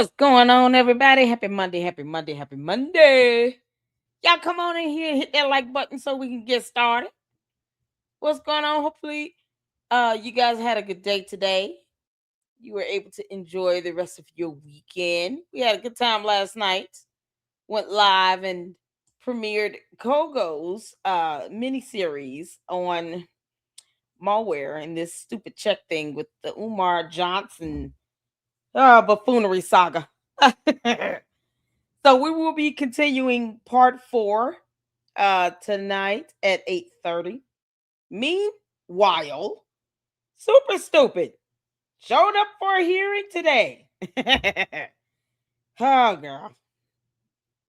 What's going on, everybody? Happy Monday, happy Monday, happy Monday. Y'all come on in here and hit that like button so we can get started. What's going on? Hopefully, you guys had a good day today. You were able to enjoy the rest of your weekend. We had a good time last night. Went live and premiered Kogo's mini series on malware and this stupid check thing with the Umar Johnson buffoonery saga. So we will be continuing part 4 tonight at 8:30. Meanwhile, Super Stupid showed up for a hearing today. Oh girl.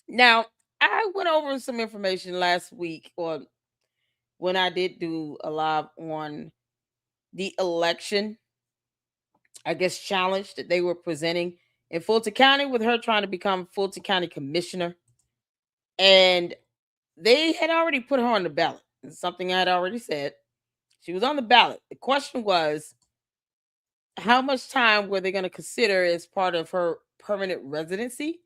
Now, I went over some information last week or when I did do a live on the election, I guess, challenge that they were presenting in Fulton County with her trying to become Fulton County commissioner. And they had already put her on the ballot. It's something I had already said. She was on the ballot. The question was, how much time were they going to consider as part of her permanent residency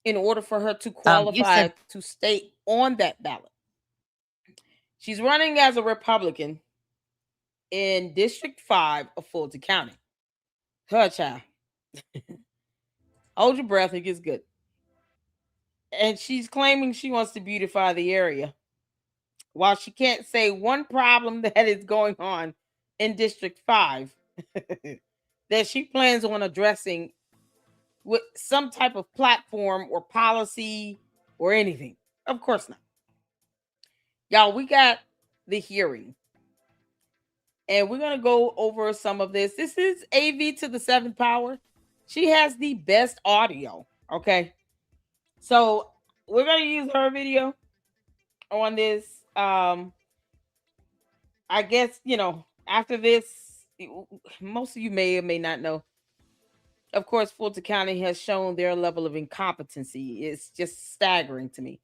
in order for her to qualify to stay on that ballot? She's running as a Republican in District 5 of Fulton County. Her child. Hold your breath, it gets good. And she's claiming she wants to beautify the area. While she can't say one problem that is going on in District 5 that she plans on addressing with some type of platform or policy or anything. Of course not. Y'all, we got the hearing. And we're going to go over some of this. This is AV to the 7th power. She has the best audio. Okay. So we're going to use her video on this. I guess, after this, most of you may or may not know. Of course, Fulton County has shown their level of incompetency. It's just staggering to me.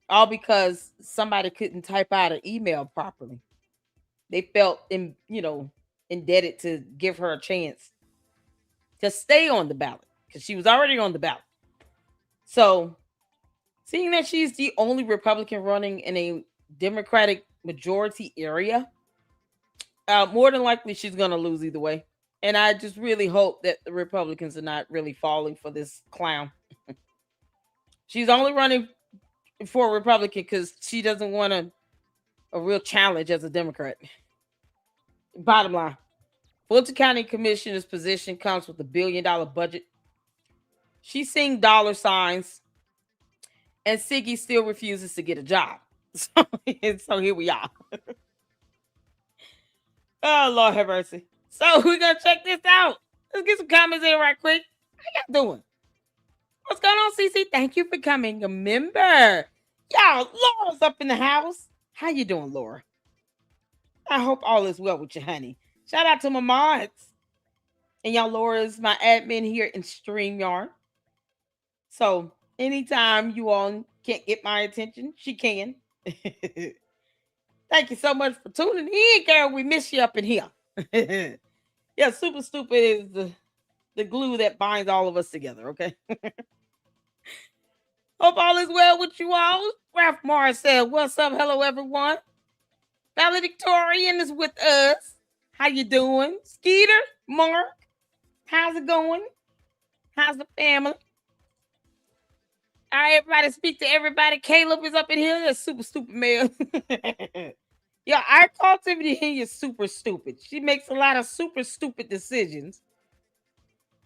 All because somebody couldn't type out an email properly. They felt, indebted to give her a chance to stay on the ballot because she was already on the ballot. So, seeing that she's the only Republican running in a Democratic majority area, more than likely she's going to lose either way. And I just really hope that the Republicans are not really falling for this clown. She's only running for a Republican because she doesn't want a real challenge as a Democrat. Bottom line, Fulton County Commissioner's position comes with $1 billion budget. She's seeing dollar signs, and Siggy still refuses to get a job. So here we are. Oh, Lord have mercy. So we're going to check this out. Let's get some comments in right quick. How y'all doing? What's going on, CC? Thank you for coming. A member. Y'all, Laura's up in the house. How you doing, Laura? I hope all is well with you, honey. Shout out to my mods. And y'all, Laura is my admin here in StreamYard. So anytime you all can't get my attention, she can. Thank you so much for tuning in, girl. We miss you up in here. Yeah, Super Stupid is the glue that binds all of us together, okay? Hope all is well with you all. Ralph Morris said, what's up? Hello, everyone. Valedictorian is with us. How you doing? Skeeter, Mark, how's it going? How's the family? All right, everybody, speak to everybody. Caleb is up in here. That's Super Stupid man. Yeah, I call Tiffany Henyard super stupid. She makes a lot of super stupid decisions.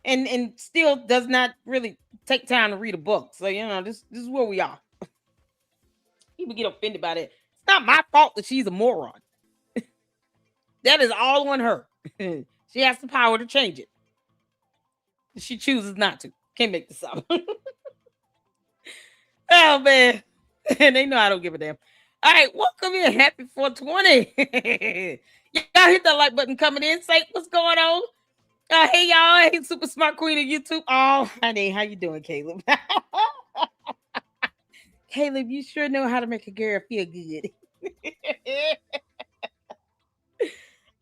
And still does not really take time to read a book. So, this is where we are. People get offended by that. It's not my fault that she's a moron. That is all on her. She has the power to change it. She chooses not to. Can't make this up. Oh, man. They know I don't give a damn. All right, welcome in. Happy 420. Y'all hit that like button coming in. Say what's going on. Hey, y'all. Hey, Super Smart Queen of YouTube. Oh, honey, how you doing, Caleb? Caleb, you sure know how to make a girl feel good.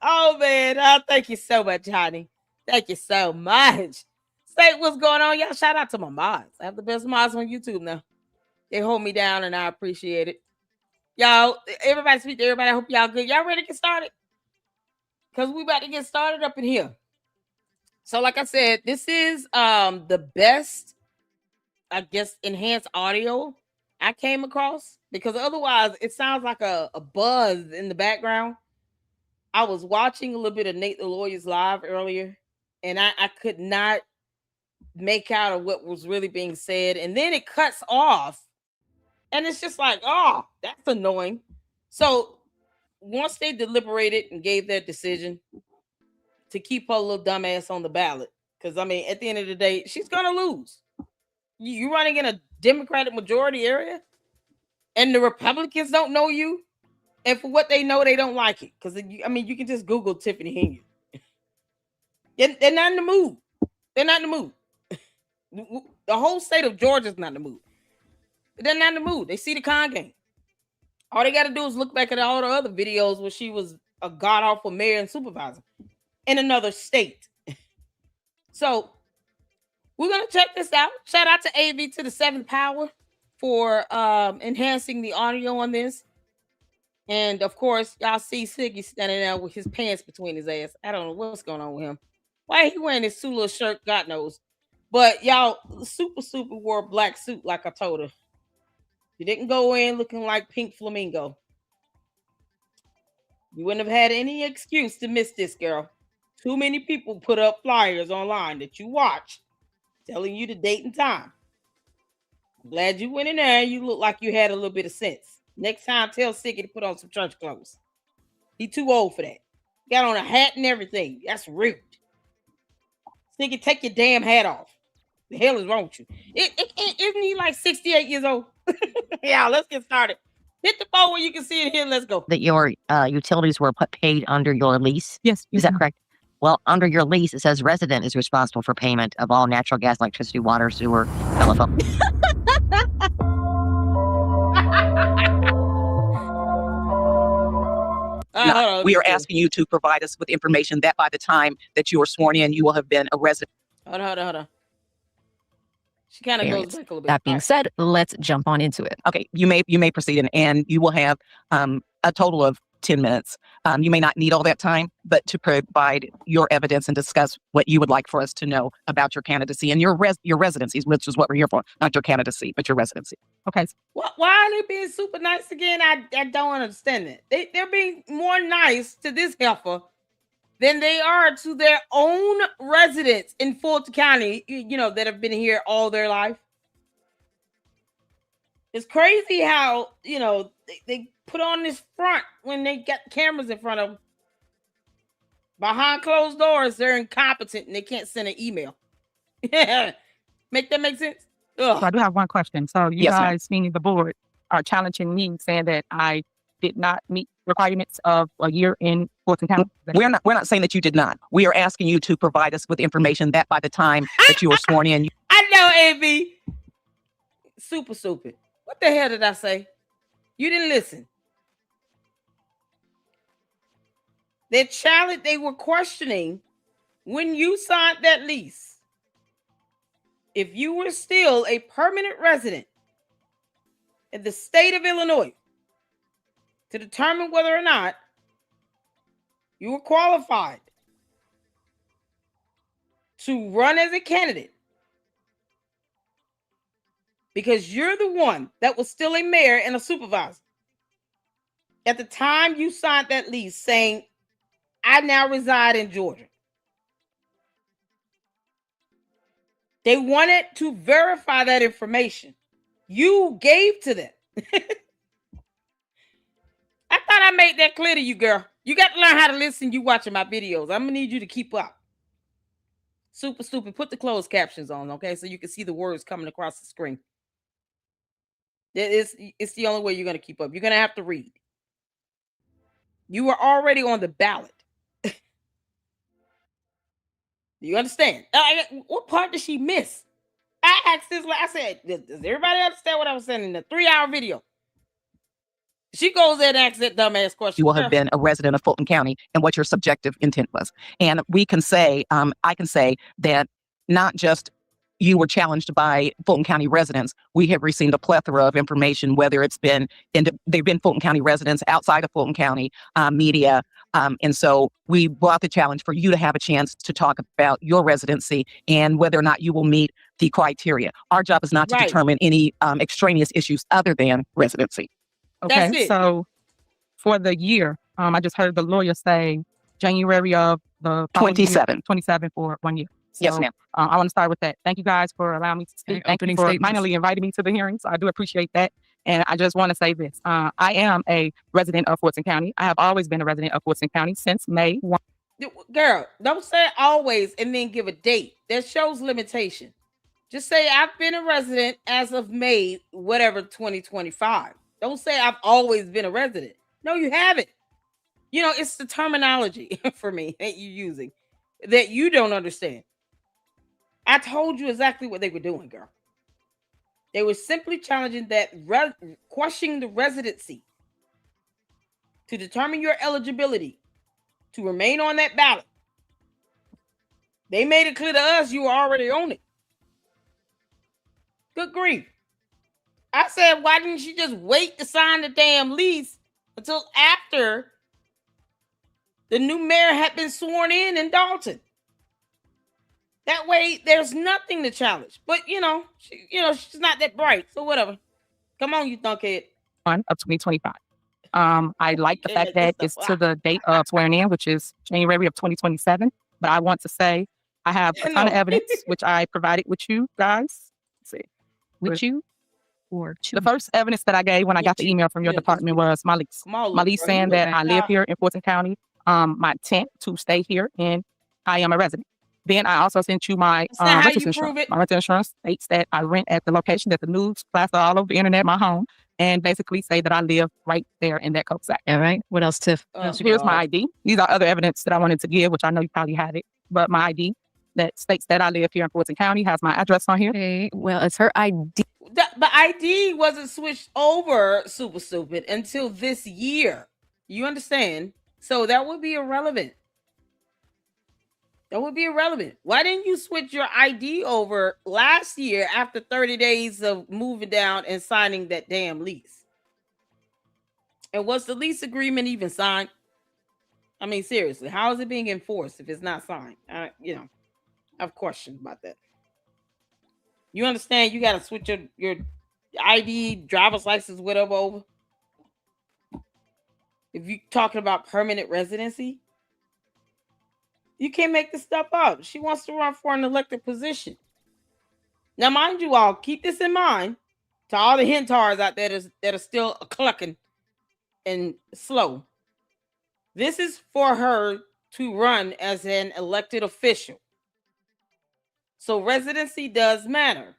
Oh, man. Oh, thank you so much, honey. Thank you so much. say what's going on, y'all. Shout out to my mods. I have the best mods on YouTube now. They hold me down, and I appreciate it. Y'all, everybody speak to everybody. I hope y'all good. Y'all ready to get started? Because we about to get started up in here. So, like I said, this is the best, I guess, enhanced audio I came across, because otherwise it sounds like a buzz in the background. I was watching a little bit of Nate the Lawyer's live earlier, and I could not make out of what was really being said. And then it cuts off, and it's just like, oh, that's annoying. So once they deliberated and gave their decision to keep her little dumbass on the ballot, because I mean, at the end of the day, she's gonna lose. You running in a Democratic majority area, and the Republicans don't know you, and for what they know, they don't like it. Because I mean, you can just Google Tiffany Henyard. They're not in the mood. They're not in the mood. The whole state of Georgia's not in the mood. They're not in the mood. They see the con game. All they got to do is look back at all the other videos where she was a god awful mayor and supervisor in another state. So we're gonna check this out. Shout out to AV to the 7th power for enhancing the audio on this. And of course, y'all see Siggy standing there with his pants between his ass. I don't know what's going on with him. Why he wearing this Sula shirt? God knows. But y'all, Super wore a black suit like I told her. You didn't go in looking like Pink Flamingo. You wouldn't have had any excuse to miss this, girl. Too many people put up flyers online that you watch telling you the date and time. I'm glad you went in there and you look like you had a little bit of sense. Next time, tell Siggy to put on some church clothes. He too old for that. Got on a hat and everything. That's rude. Siggy, take your damn hat off. The hell is wrong with you? Isn't he like 68 years old? Yeah, let's get started. Hit the phone where you can see it here. Let's go. That your utilities were paid under your lease? Yes. Is that correct? Well, under your lease, it says resident is responsible for payment of all natural gas, electricity, water, sewer, telephone. We are asking you to provide us with information that by the time that you are sworn in, you will have been a resident. Hold on. She kind of goes back a little bit. That being said, let's jump on into it. Okay, you may proceed, and you will have a total of 10 minutes. You may not need all that time, but to provide your evidence and discuss what you would like for us to know about your candidacy and your residencies, which is what we're here for, not your candidacy, but your residency. Okay. Why are they being super nice again? I don't understand it. They're being more nice to this heifer than they are to their own residents in Fulton County, that have been here all their life. It's crazy how, they put on this front when they got cameras in front of them. Behind closed doors, they're incompetent and they can't send an email. Make that make sense? So I do have one question. So you Yes, ma'am. guys, meaning the board, are challenging me, saying that I did not meet requirements of a year in Fulton County? We're not saying that you did not. We are asking you to provide us with information that by the time that you are sworn in. I know, AV. Super. What the hell did I say? You didn't listen. They were questioning when you signed that lease, if you were still a permanent resident in the state of Illinois, to determine whether or not you were qualified to run as a candidate, because you're the one that was still a mayor and a supervisor at the time you signed that lease saying, I now reside in Georgia. They wanted to verify that information. You gave to them. I thought I made that clear to you, girl. You got to learn how to listen. You watching my videos. I'm going to need you to keep up. Super stupid. Put the closed captions on, okay? So you can see the words coming across the screen. It's the only way you're going to keep up. You're going to have to read. You were already on the ballot. Do you understand? What part did she miss? I asked this, I said, does everybody understand what I was saying in the 3-hour video? She goes there and asks that dumbass question. You will have been a resident of Fulton County and what your subjective intent was. And we can say, I can say that not just you were challenged by Fulton County residents. We have received a plethora of information, whether it's been, they've been Fulton County residents outside of Fulton County, media. And so we brought the challenge for you to have a chance to talk about your residency and whether or not you will meet the criteria. Our job is not to Right. determine any extraneous issues other than residency. That's Okay, it. so for the year, I just heard the lawyer say January of the following year, 27. 27 for 1 year. Yes, So, ma'am. I want to start with that. Thank you guys for allowing me to speak. Okay, Thank you opening for statements. finally inviting me to the hearing. So I do appreciate that. And I just want to say this. I am a resident of Fulton County. I have always been a resident of Fulton County since May 1. Girl, don't say always and then give a date. That shows limitation. Just say I've been a resident as of May, whatever, 2025. Don't say I've always been a resident. No, you haven't. You know, it's the terminology for me that you're using that you don't understand. I told you exactly what they were doing, girl. They were simply challenging that, questioning the residency to determine your eligibility to remain on that ballot. They made it clear to us you were already on it. Good grief. I said, why didn't she just wait to sign the damn lease until after the new mayor had been sworn in Dalton? That way, there's nothing to challenge. But she's not that bright, so whatever. Come on, you thunkhead. Of 2025. I like the fact that it's to the date of swearing in, which is January of 2027. But I want to say I have a ton of evidence, which I provided with you guys. Let's see. With you or to? The first evidence that I gave when I got the email from your department was my lease. My lease saying that I live here in Fulton County. My intent to stay here, and I am a resident. Then I also sent you my renter's insurance. My renter's insurance states that I rent at the location that the news plaster all over the internet, my home, and basically say that I live right there in that cul-de-sac. All right. What else, Tiff? Here's my ID. These are other evidence that I wanted to give, which I know you probably had it, but my ID that states that I live here in Fulton County has my address on here. Okay. Well, it's her ID. The ID wasn't switched over, super stupid, until this year. You understand? So that would be irrelevant. That would be irrelevant. Why didn't you switch your ID over last year after 30 days of moving down and signing that damn lease? And was the lease agreement even signed? I mean, seriously, how is it being enforced if it's not signed? I have questions about that. You understand you got to switch your ID, driver's license, whatever over? If you're talking about permanent residency, you can't make this stuff up. She wants to run for an elected position. Now, mind you all, keep this in mind to all the hentards out there that are still clucking and slow. This is for her to run as an elected official. So residency does matter.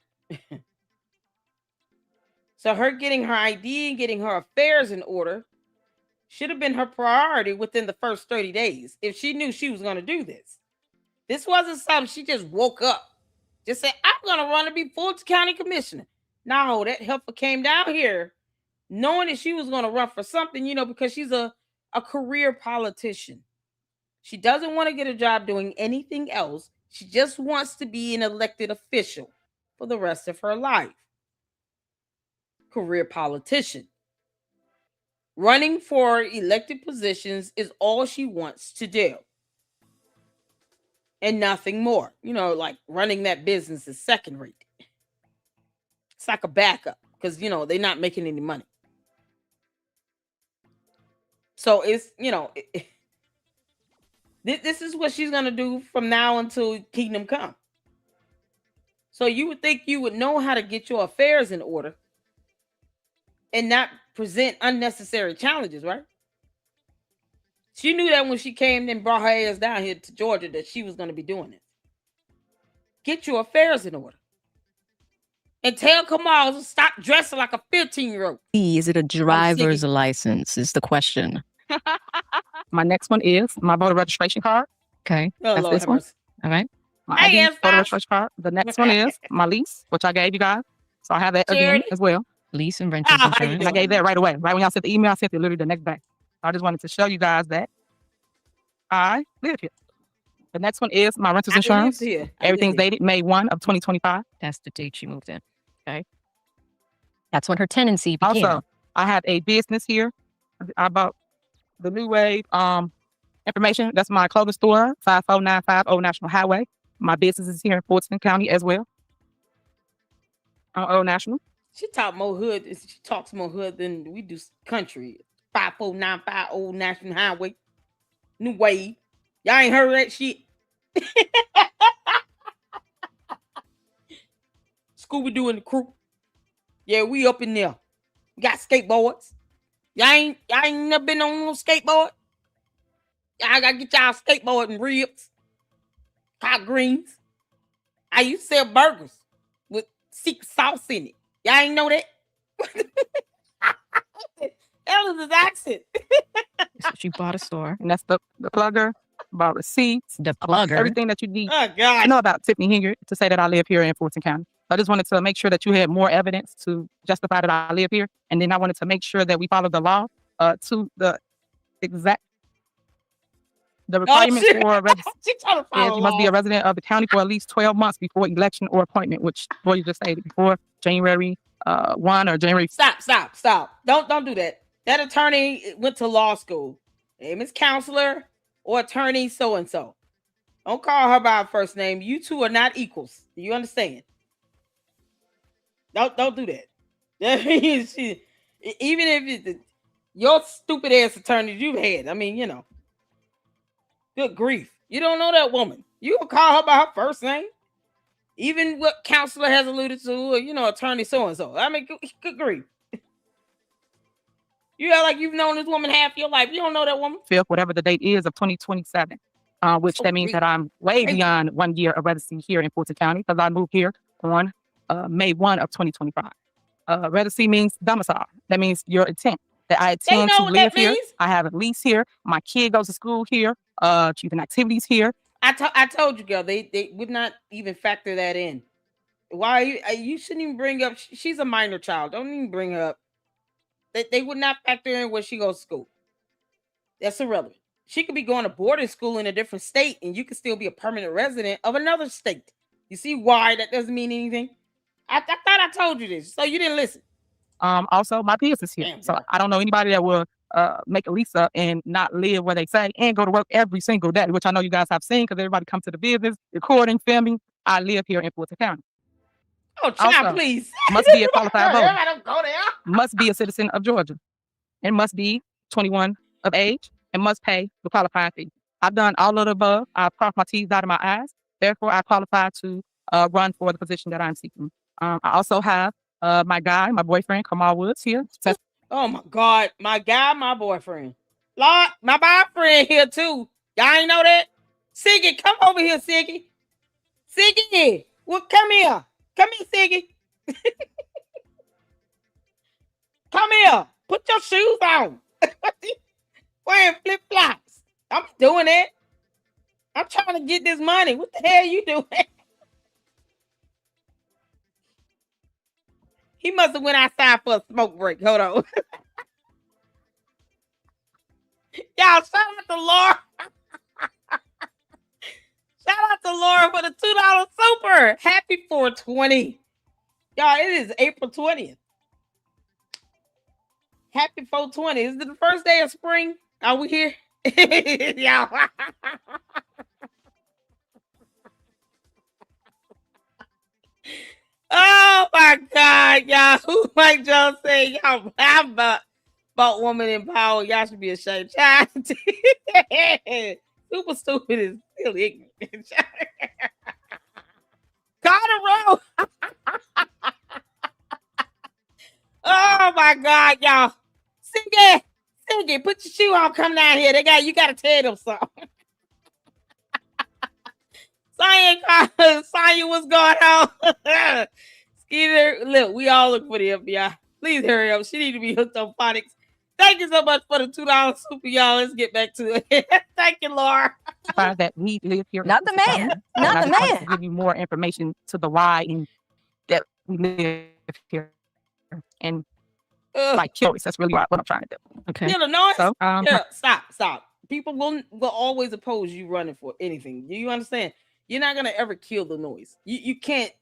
So her getting her ID and getting her affairs in order should have been her priority within the first 30 days if she knew she was going to do this. This wasn't something she just woke up. Just said, I'm going to run to be Fulton County Commissioner. No, that helper came down here knowing that she was going to run for something, because she's a career politician. She doesn't want to get a job doing anything else. She just wants to be an elected official for the rest of her life. Career politician. Running for elected positions is all she wants to do. And nothing more. Like running that business is second rate. It's like a backup because, they're not making any money. So it's, this is what she's going to do from now until Kingdom Come. So you would think you would know how to get your affairs in order and not present unnecessary challenges, right? She knew that when she came and brought her ass down here to Georgia that she was going to be doing it. Get your affairs in order. And tell Kamal to stop dressing like a 15-year-old. Is it a driver's license is the question. My next one is my voter registration card. Okay. Oh, That's Lord this have one. mercy. All right. My ID, voter registration card. The next one is my lease, which I gave you guys. So I have that again Charity. as well. Lease and renter's Ah, insurance. And I gave that right away. Right when y'all sent the email, I sent it literally the next day. I just wanted to show you guys that I live here. The next one is my renter's I lived insurance. here. Everything's dated May 1 of 2025. That's the date she moved in. Okay. That's when her tenancy began. Also, I have a business here. I bought the New Wave information. That's my clothing store, 5495 Old National Highway. My business is here in Fulton County as well. On Old National. She talks more hood than we do country. 5495 Old National Highway. New Wave. Y'all ain't heard that shit. Scooby-Doo and the crew. Yeah, we up in there. Got skateboards. Y'all ain't never been on no skateboard. Y'all gotta get y'all skateboard and ribs. Hot greens. I used to sell burgers with secret sauce in it. Y'all ain't know that? That was his accent. So she bought a store. And that's the plugger, about receipts, The plugger. everything that you need Oh, God. to know about Tiffany Henyard to say that I live here in Fulton County. I just wanted to make sure that you had more evidence to justify that I live here. And then I wanted to make sure that we follow the law to the exact. The requirement for you must be a resident of the county for at least 12 months before election or appointment, which you just stated before January 1 or January. Stop. Don't do that. That attorney went to law school. Name is counselor or attorney so-and-so. Don't call her by her first name. You two are not equals. Do you understand? Don't do that. Even if it's your stupid ass attorneys you've had. I mean, you know. Good grief. You don't know that woman. You gonna call her by her first name? Even what counselor has alluded to, or, attorney so-and-so. I mean, good grief. You act like you've known this woman half your life. You don't know that woman. 5th, whatever the date is of 2027, which that means that I'm way beyond 1 year of residency here in Fulton County because I moved here on May 1 of 2025. Residency means domicile. That means your intent. That I intend to live here. I have a lease here. My kid goes to school here. Choosing activities here. I told you, girl, they would not even factor that in. Why you shouldn't even bring up? She's a minor child. Don't even bring her up. They would not factor in where she goes to school. That's irrelevant. She could be going to boarding school in a different state, and you could still be a permanent resident of another state. You see why that doesn't mean anything? I thought I told you this, so you didn't listen. Also, my business here. Damn, so I don't know anybody that will make a lease up and not live where they say and go to work every single day, which I know you guys have seen because everybody comes to the business, recording, filming. I live here in Fulton County. Oh, child, please. Must be a qualified voter. I don't go there. Must be a citizen of Georgia. And must be 21 of age and must pay the qualifying fee. I've done all of the above. I've crossed my T's out of my eyes. Therefore, I qualify to run for the position that I'm seeking. I also have my boyfriend, Kamal Woods here. Oh my God, my boyfriend. Lord, my boyfriend here too. Y'all ain't know that? Siggy, come over here, Siggy. Siggy, well, come here. Come here, Siggy. Come here. Put your shoes on. Wearing flip-flops. I'm doing it. I'm trying to get this money. What the hell you doing? He must have went outside for a smoke break. Hold on. Y'all, shout out to Laura. Shout out to Laura for the $2 super. Happy 420. Y'all, it is April 20th. Happy 420. Is it the first day of spring? Are we here? Y'all. Oh my God, y'all. Who might y'all say y'all I'm about woman in power? Y'all should be ashamed. Child. Super stupid is still ignorant. Colorado. Oh my God, y'all. Sing it, put your shoe on, come down here. You gotta tell them something. Sonya, what's going on? Skeeter, look, we all look for the FBI. Please hurry up. She need to be hooked on phonics. Thank you so much for the $2 super, y'all. Let's get back to it. Thank you, Laura. That we live here. Not the man. Not the man. Give you more information to the why and that we live here. And like choice. That's really what I'm trying to do. Okay. Illinois. So, yeah, stop. people will always oppose you running for anything. Do you understand? You're not gonna ever kill the noise. You can't.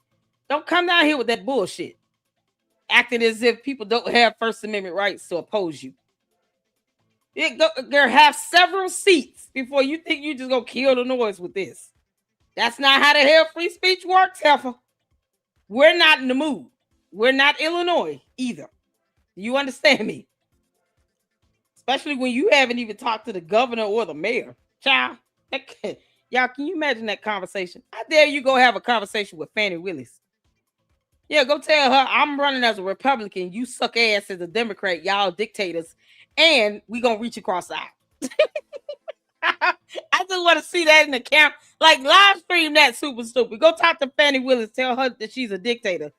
Don't come down here with that bullshit, acting as if people don't have First Amendment rights to oppose you. There have several seats before you think you just gonna kill the noise with this. That's not how the hell free speech works, heifer. We're not in the mood. We're not Illinois either. You understand me? Especially when you haven't even talked to the governor or the mayor. Child, y'all, can you imagine that conversation? I dare you go have a conversation with Fannie Willis. Yeah, go tell her I'm running as a Republican. You suck ass as a Democrat. Y'all dictators. And we gonna reach across the aisle. I just want to see that in the camp. Like, live stream that super stupid. Go talk to Fannie Willis. Tell her that she's a dictator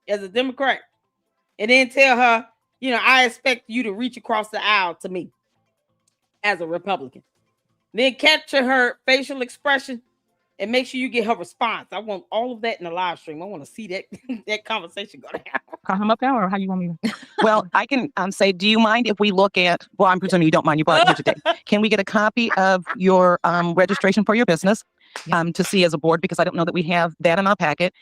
as a Democrat. And then tell her, I expect you to reach across the aisle to me as a Republican. Then capture her facial expression and make sure you get her response. I want all of that in the live stream. I want to see that conversation go down. Call him up there, or how you want me to? Well, I can say, do you mind if we look at, well, I'm presuming you don't mind, you brought it here today. Can we get a copy of your registration for your business to see as a board? Because I don't know that we have that in our packet.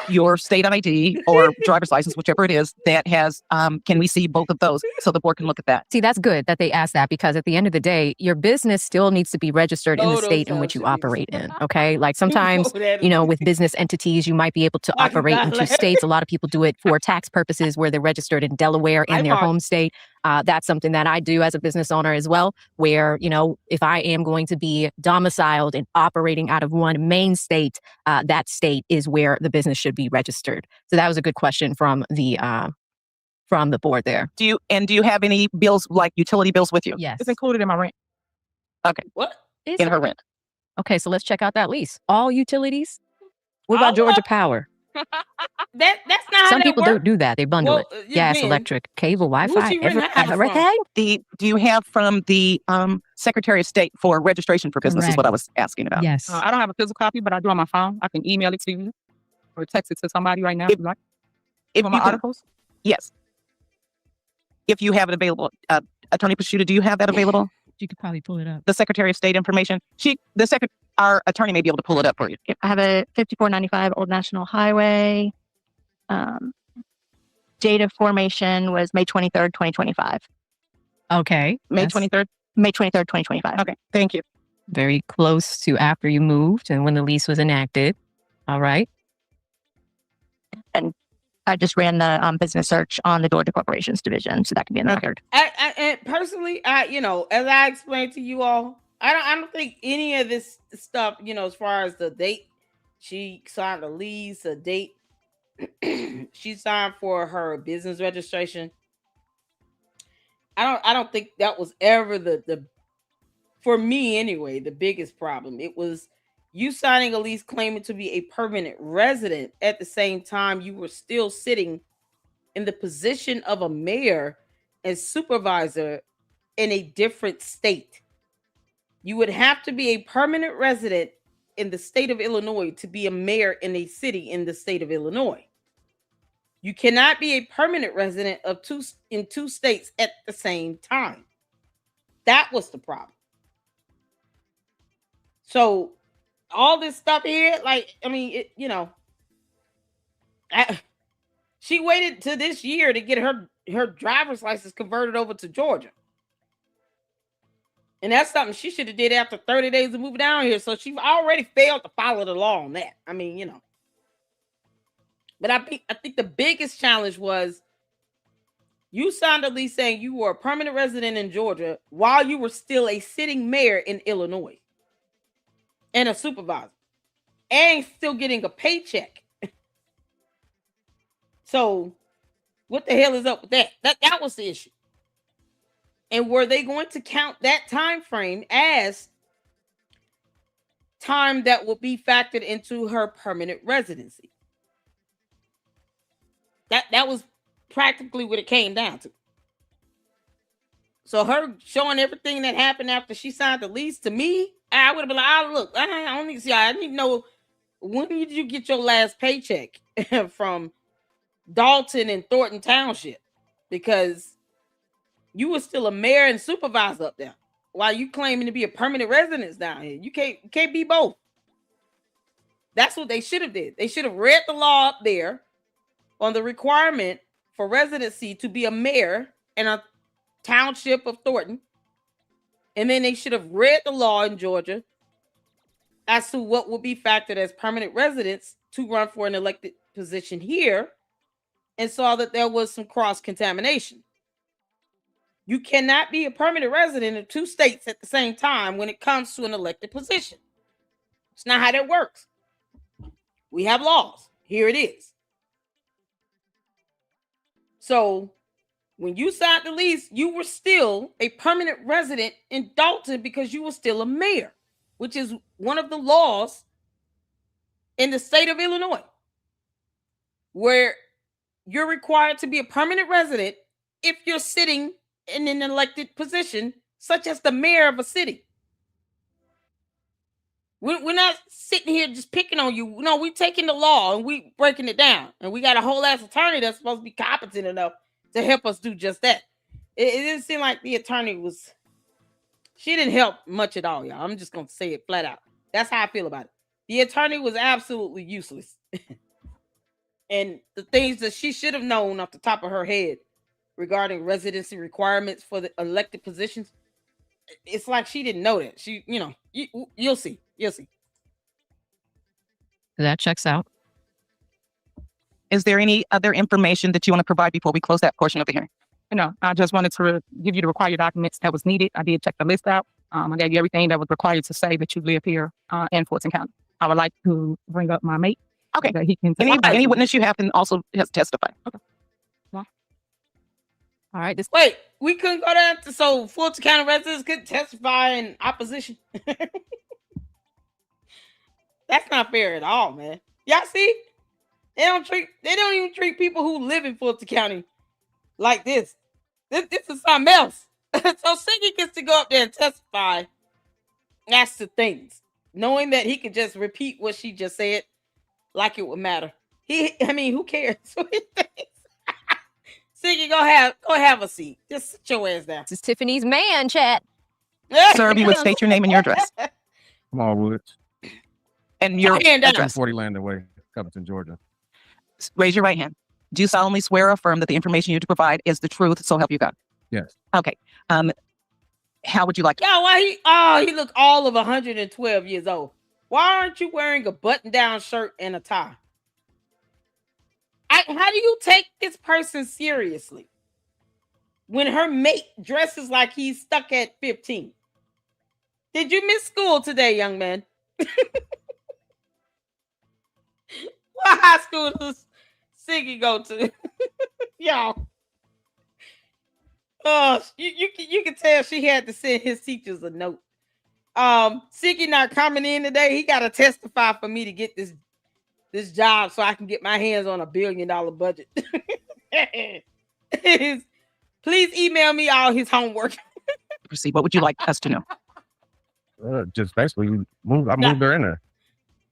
Your state ID or driver's license, whichever it is, that has, can we see both of those so the board can look at that? See, that's good that they asked that, because at the end of the day, your business still needs to be registered in the state in which you operate in. Okay. Like sometimes, with business entities, you might be able to operate in two states. A lot of people do it for tax purposes where they're registered in Delaware in their home state. That's something that I do as a business owner as well, where, if I am going to be domiciled and operating out of one main state, that state is where the business should be registered. So that was a good question from the board there. Do you have any bills, like utility bills, with you? Yes. It's included in my rent. Okay. What? In her rent. Okay, so let's check out that lease. All utilities? What about Georgia Power? That's not Some how people that don't do that. They bundle Well, it. Gas, electric, cable, Wi-Fi, you renting that house everything. Do you have from the Secretary of State for registration for business is what I was asking about. Yes. I don't have a physical copy, but I do on my phone. I can email it to you or text it to somebody right now. If my articles? Yes. If you have it available. Attorney Pashuta, do you have that available? You could probably pull it up. The Secretary of State information? Our attorney may be able to pull it up for you. I have a 5495 Old National Highway. Date of formation was May 23rd, 2025. Okay. May 23rd? May 23rd, 2025. Okay, thank you. Very close to after you moved and when the lease was enacted. All right. And I just ran the business search on the Georgia Corporations Division, so that can be in the record. And personally, as I explained to you all, I don't think any of this stuff, as far as the date she signed a lease, a date she signed for her business registration. I don't think that was ever the for me anyway, the biggest problem. It was you signing a lease claiming to be a permanent resident. At the same time, you were still sitting in the position of a mayor and supervisor in a different state. You would have to be a permanent resident in the state of Illinois to be a mayor in a city in the state of Illinois. You cannot be a permanent resident in two states at the same time. That was the problem. So all this stuff here, she waited to this year to get her driver's license converted over to Georgia. And that's something she should have did after 30 days of moving down here. So she already failed to follow the law on that. But I think the biggest challenge was you signed a lease saying you were a permanent resident in Georgia while you were still a sitting mayor in Illinois and a supervisor and still getting a paycheck. So what the hell is up with that? That was the issue. And were they going to count that time frame as time that will be factored into her permanent residency? That was practically what it came down to. So her showing everything that happened after she signed the lease, to me, I would have been like, look, I need to know, when did you get your last paycheck from Dalton and Thornton Township? Because you were still a mayor and supervisor up there. while you claiming to be a permanent resident down here. You can't be both. That's what they should have did. They should have read the law up there on the requirement for residency to be a mayor in a township of Thornton. And then they should have read the law in Georgia as to what would be factored as permanent residents to run for an elected position here, and saw that there was some cross-contamination. You cannot be a permanent resident of two states at the same time when it comes to an elected position. It's not how that works. We have laws. Here it is. So when you signed the lease, you were still a permanent resident in Dalton because you were still a mayor, which is one of the laws in the state of Illinois, where you're required to be a permanent resident if you're sitting in an elected position, such as the mayor of a city. We're not sitting here just picking on you. No, we're taking the law and we breaking it down. And we got a whole ass attorney that's supposed to be competent enough to help us do just that. It didn't seem like the attorney was... She didn't help much at all, y'all. I'm just going to say it flat out. That's how I feel about it. The attorney was absolutely useless. And the things that she should have known off the top of her head regarding residency requirements for the elected positions, it's like she didn't know that. She, you'll see. You'll see. That checks out. Is there any other information that you want to provide before we close that portion of the hearing? No, I just wanted to give you the required documents that was needed. I did check the list out. I gave you everything that was required to say that you live here in Fulton County. I would like to bring up my mate. Okay. That he can Any witness you have can also testify. Okay. All right. Wait, we couldn't go down to, so Fulton County residents could testify in opposition. That's not fair at all, man. Y'all see? They don't even treat people who live in Fulton County like this. This is something else. So Siggy gets to go up there and testify as to things, knowing that he could just repeat what she just said like it would matter. Who cares? Siggy, go have a seat. Just sit your ass down. This is Tiffany's man, chat. Sir, you would state your name and your address. Small Woods. And your address. 40 Land Way, Covington, Georgia. Raise your right hand. Do you solemnly swear or affirm that the information you to provide is the truth, so help you God? Yes. Okay. How would you like to? Yeah, why he look all of 112 years old. Why aren't you wearing a button-down shirt and a tie? How do you take this person seriously when her mate dresses like he's stuck at 15? Did you miss school today, young man? What high school does Siggy go to? Y'all. Oh, you can tell she had to send his teachers a note. Siggy not coming in today. He got to testify for me to get this job so I can get my hands on $1 billion budget. Please email me all his homework. Proceed. What would you like us to know? Just basically, I moved her in there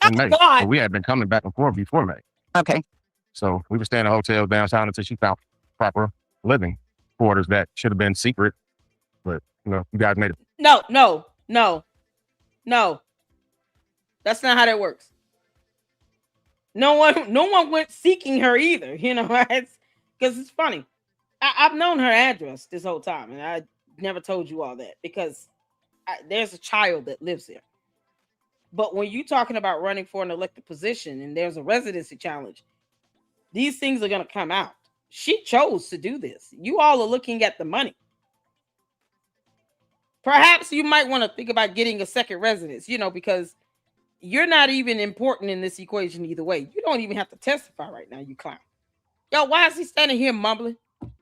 in May. So we had been coming back and forth before May. Okay. So we were staying in hotels downtown until she found proper living quarters that should have been secret. But, you guys made it. No. That's not how that works. No one went seeking her either, because it's funny. I've known her address this whole time, and I never told you all that because there's a child that lives there. But when you're talking about running for an elected position and there's a residency challenge, these things are going to come out. She chose to do this. You all are looking at the money. Perhaps you might want to think about getting a second residence, because you're not even important in this equation either way. You don't even have to testify right now, you clown. Yo, why is he standing here mumbling?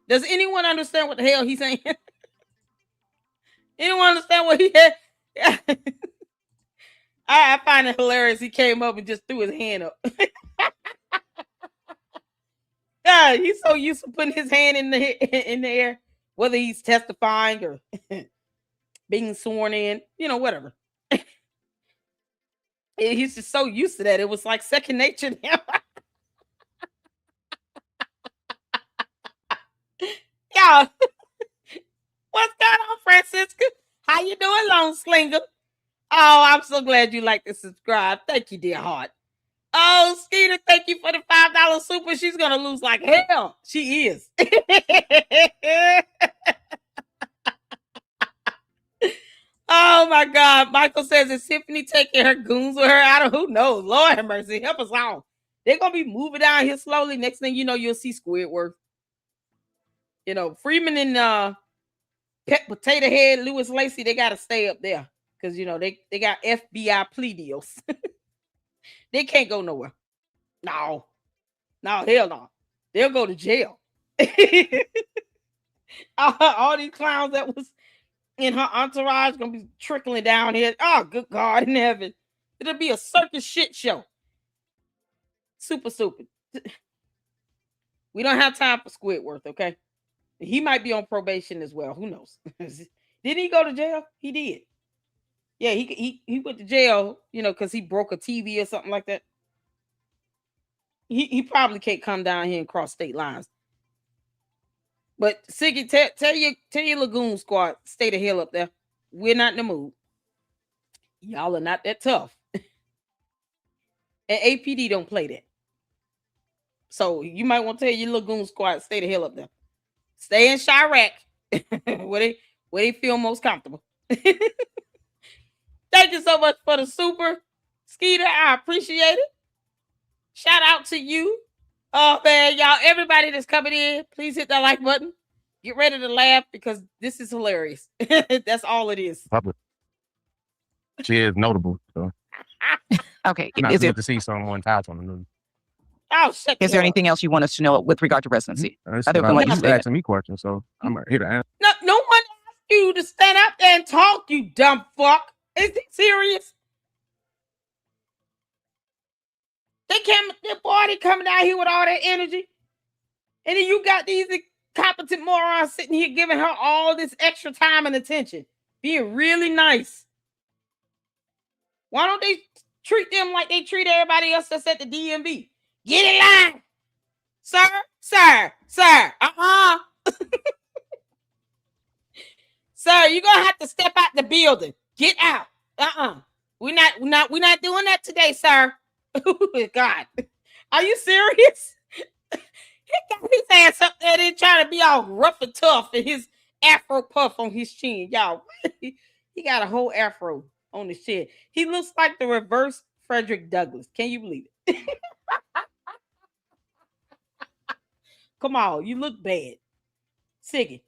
Does anyone understand what the hell he's saying? Anyone understand what he had? I find it hilarious. He came up and just threw his hand up. Yeah, he's so used to putting his hand in the air, whether he's testifying or being sworn in, whatever. He's just so used to that. It was like second nature to him. Yeah. What's going on, Francisca? How you doing? on, Slinger. Oh, I'm so glad you like to subscribe. Thank you, dear heart. Oh, Skeeter, thank you for the $5 super. She's going to lose like hell. She is. Oh, my God. Michael says, is Tiffany taking her goons with her? I don't, who knows? Lord have mercy. Help us all. They're going to be moving down here slowly. Next thing you know, you'll see Squidward. You know, Freeman and Pet Potato Head, Lewis Lacey, they got to stay up there. Because, you know, they got FBI plea deals. They can't go nowhere. No, hell no. They'll go to jail. All these clowns that was in her entourage gonna be trickling down here. Oh, good God in heaven. It'll be a circus shit show. Super stupid. We don't have time for Squidward, okay? He might be on probation as well. Who knows? Did he go to jail? He did. Yeah, he went to jail, you know, because he broke a TV or something like that. He probably can't come down here and cross state lines. But Siggy, tell your Lagoon squad, stay the hell up there. We're not in the mood. Y'all are not that tough. And APD don't play that. So you might want to tell your Lagoon squad, stay the hell up there. Stay in Chirac where they feel most comfortable. Thank you so much for the super. Skeeter, I appreciate it. Shout out to you. Oh, man, y'all, everybody that's coming in, please hit that like button. Get ready to laugh because this is hilarious. That's all it is. Public. She is notable. So. Okay. Not good to see someone touch on the news. Oh, shit. Is there anything else you want us to know with regard to residency? Other than what you asking me questions, so I'm here to answer. No one asked you to stand up there and talk, you dumb fuck. Is it serious? Their body coming out here with all that energy. And then you got these incompetent morons sitting here giving her all this extra time and attention. Being really nice. Why don't they treat them like they treat everybody else that's at the DMV? Get in line. Sir. Sir, you're going to have to step out the building. Get out. We're not doing that today, sir. God, are you serious? He got his ass up there and trying to be all rough and tough and his afro puff on his chin. Y'all, he got a whole afro on his chin. He looks like the reverse Frederick Douglass. Can you believe it? Come on, you look bad. Siggy,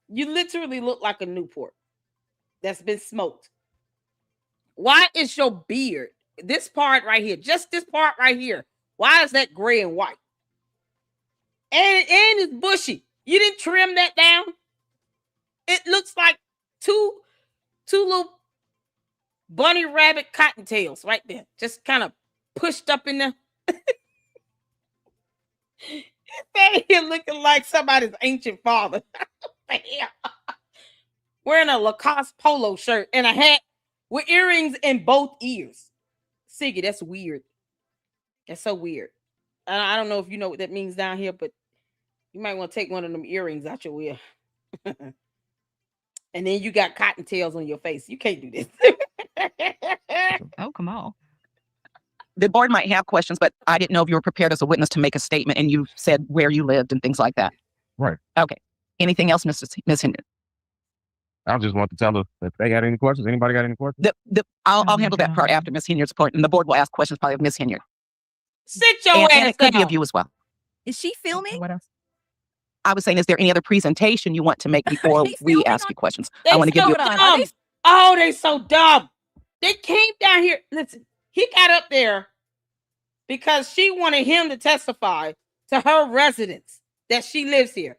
you literally look like a Newport that's been smoked. Why is your beard, this part right here, just this part right here, why is that gray and white? And it's bushy. You didn't trim that down. It looks like two little bunny rabbit cottontails right there, just kind of pushed up in there. You're looking like somebody's ancient father. Wearing a Lacoste polo shirt and a hat with earrings in both ears. Siggy, that's weird. That's so weird. I don't know if you know what that means down here, but you might want to take one of them earrings out your ear. And then you got cottontails on your face. You can't do this. Oh, come on. The board might have questions, but I didn't know if you were prepared as a witness to make a statement and you said where you lived and things like that. Right. Okay. Anything else, Miss Henyard? I just want to tell her if they got any questions. Anybody got any questions? I'll handle that part after Miss Henyard's part, and the board will ask questions probably of Miss Henyard. Sit your ass and it could down. be of you as well. Is she filming? What else? I was saying, is there any other presentation you want to make before we ask you questions? I want to give you. Oh, they so dumb. They came down here. Listen, he got up there because she wanted him to testify to her residence that she lives here.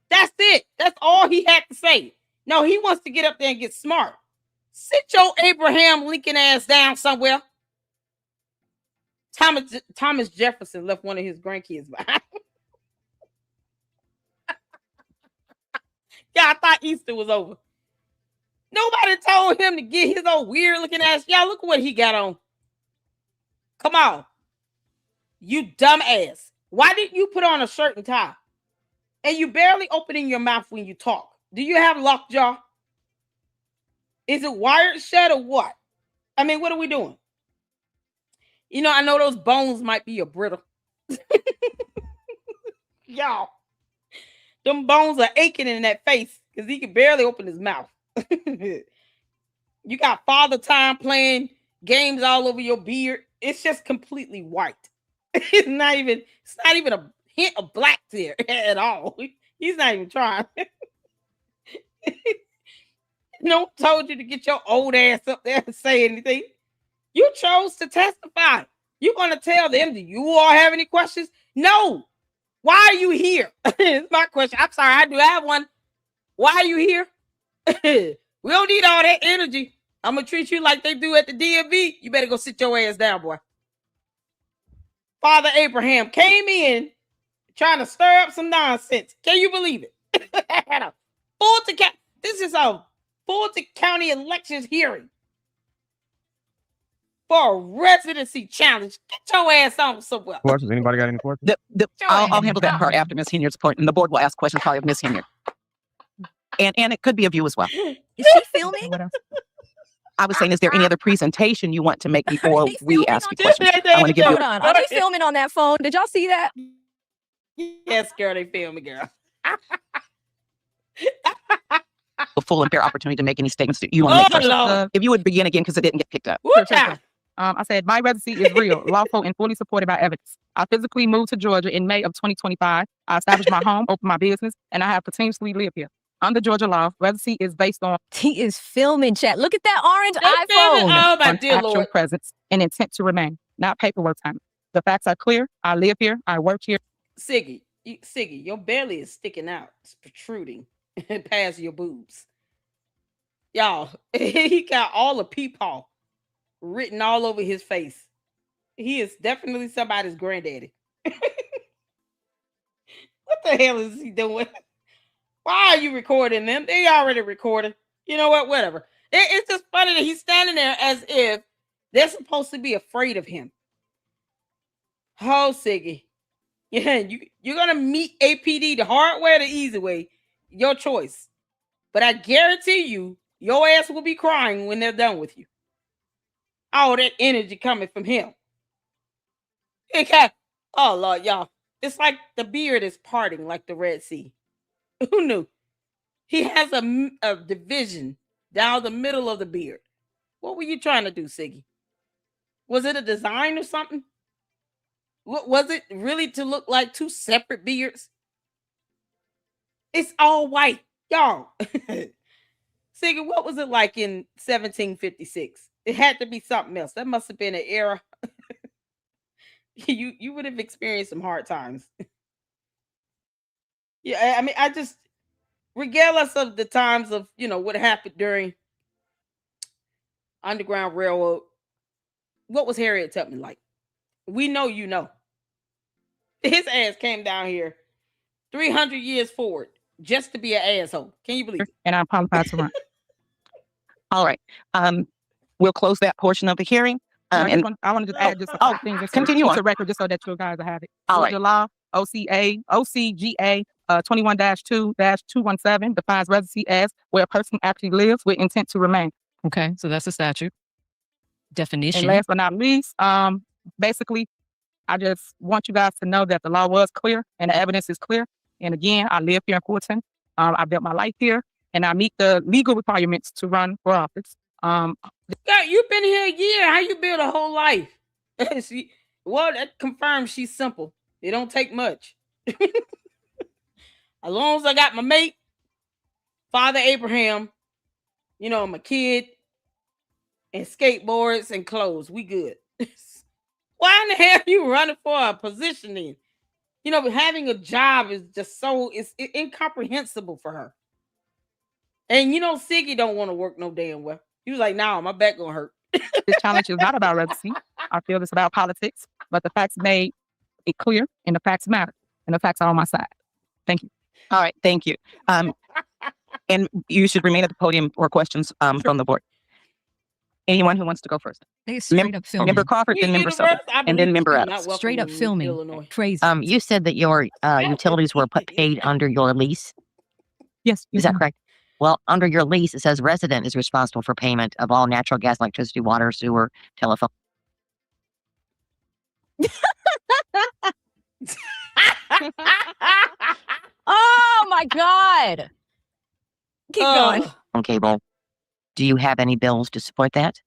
That's it. That's all he had to say. No, he wants to get up there and get smart. Sit your Abraham Lincoln ass down somewhere. Thomas Jefferson left one of his grandkids behind. Yeah, I thought Easter was over. Nobody told him to get his old weird looking ass. Y'all, look at what he got on. Come on. You dumb ass. Why didn't you put on a shirt and tie? And you barely opening your mouth when you talk. Do you have lockjaw? Is it wired shut or what? I mean, what are we doing? You know, I know those bones might be a brittle. Y'all, them bones are aching in that face because he can barely open his mouth. You got father time playing games all over your beard. It's just completely white. It's not even a hint of black there at all. He's not even trying. No one told you to get your old ass up there and say anything. You chose to testify. You're going to tell them, do you all have any questions? No. Why are you here? It's my question. I'm sorry, I do have one. Why are you here? We don't need all that energy. I'm going to treat you like they do at the DMV. You better go sit your ass down, boy. Father Abraham came in trying to stir up some nonsense. Can you believe it? This is a Fulton County elections hearing for a residency challenge. Get your ass on somewhere. Questions? Anybody got any questions? I'll handle that part after Ms. Henyard's point, and the board will ask questions probably of Ms. Henyard. And it could be of you as well. Is she filming? What else? I was saying, is there any other presentation you want to make before we ask you questions? I want to give you. Hold on. Are they filming on that phone? Did y'all see that? Yes, girl, they filming, girl. A full and fair opportunity to make any statements that you want to make first. If you would begin again because it didn't get picked up. Sure. I said my residency is real, lawful, and fully supported by evidence. I physically moved to Georgia in May of 2025. I established my home, opened my business, and I have continuously lived here. Under Georgia law, residency is based on He is filming, chat. Look at that orange iPhone. Oh, my on dear actual Lord. presence and intent to remain, not paperwork time. The facts are clear. I live here. I work here. Siggy, your belly is sticking out. It's protruding past your boobs. Y'all, he got all the peepaw written all over his face. He is definitely somebody's granddaddy. What the hell is he doing? Why are you recording them? They already recorded. You know what? Whatever. It's just funny that he's standing there as if they're supposed to be afraid of him. Oh, Siggy. Yeah, you're going to meet APD the hard way or the easy way. Your choice. But I guarantee you, your ass will be crying when they're done with you. All that energy coming from him. Oh, Lord, y'all. It's like the beard is parting like the Red Sea. Who knew? He has a division down the middle of the beard. What were you trying to do, Siggy? Was it a design or something? Was it really to look like two separate beards? It's all white. Y'all. Siggy, what was it like in 1756? It had to be something else. That must have been an era. You would have experienced some hard times. Yeah, I mean, I just regale us of the times of, what happened during Underground Railroad. What was Harriet Tubman like? We know you know. His ass came down here 300 years forward just to be an asshole. Can you believe it? And I apologize for that. All right. We'll close that portion of the hearing. I want to just add just a couple things. Just continue on. To record, just so that you guys will have it. All Georgia law, OCGA 21-2-217 defines residency as where a person actually lives with intent to remain. Okay, so that's a statute. Definition. And last but not least, basically, I just want you guys to know that the law was clear and the evidence is clear. And again, I live here in Fulton. I built my life here, and I meet the legal requirements to run for office. God, you've been here a year. How you build a whole life? That confirms she's simple. It don't take much. As long as I got my mate, Father Abraham, my kid, and skateboards and clothes, we good. Why in the hell are you running for a position then? Having a job is just it's incomprehensible for her. And Siggy don't want to work no damn well. He was like, "Nah, my back gonna hurt." This challenge is not about residency. I feel it's about politics, but the facts made it clear, and the facts matter, and the facts are on my side. Thank you. All right, thank you. And you should remain at the podium for questions from the board. Anyone who wants to go first? They straight up filming. Member Crawford, then Member Silver, and then Member Adams. Straight up filming. Crazy. You said that your utilities were paid under your lease. Yes. Is that correct? Well, under your lease, it says resident is responsible for payment of all natural gas, electricity, water, sewer, telephone. Oh my God. Keep going. Cable. Do you have any bills to support that?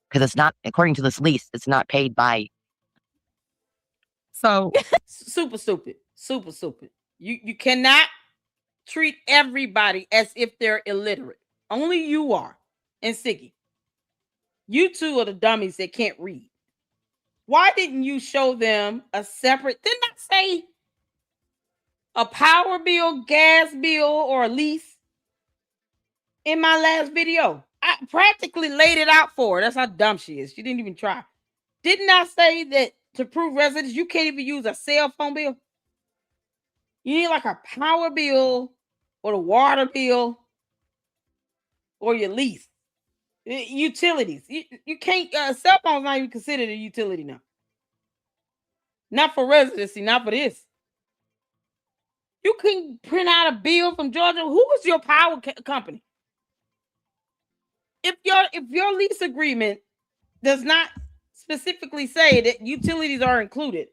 Because it's not, according to this lease, it's not paid by. So super stupid. Super stupid. You cannot treat everybody as if they're illiterate. Only you are. And Siggy. You two are the dummies that can't read. Why didn't you show them a separate? Didn't I say a power bill, gas bill, or a lease in my last video? I practically laid it out for her. That's how dumb she is. She didn't even try. Didn't I say that to prove residence, you can't even use a cell phone bill? You need like a power bill or the water bill or your lease. Utilities. You can't, cell phone's not even considered a utility now. Not for residency, not for this. You can print out a bill from Georgia. Who is your power company? If your lease agreement does not specifically say that utilities are included,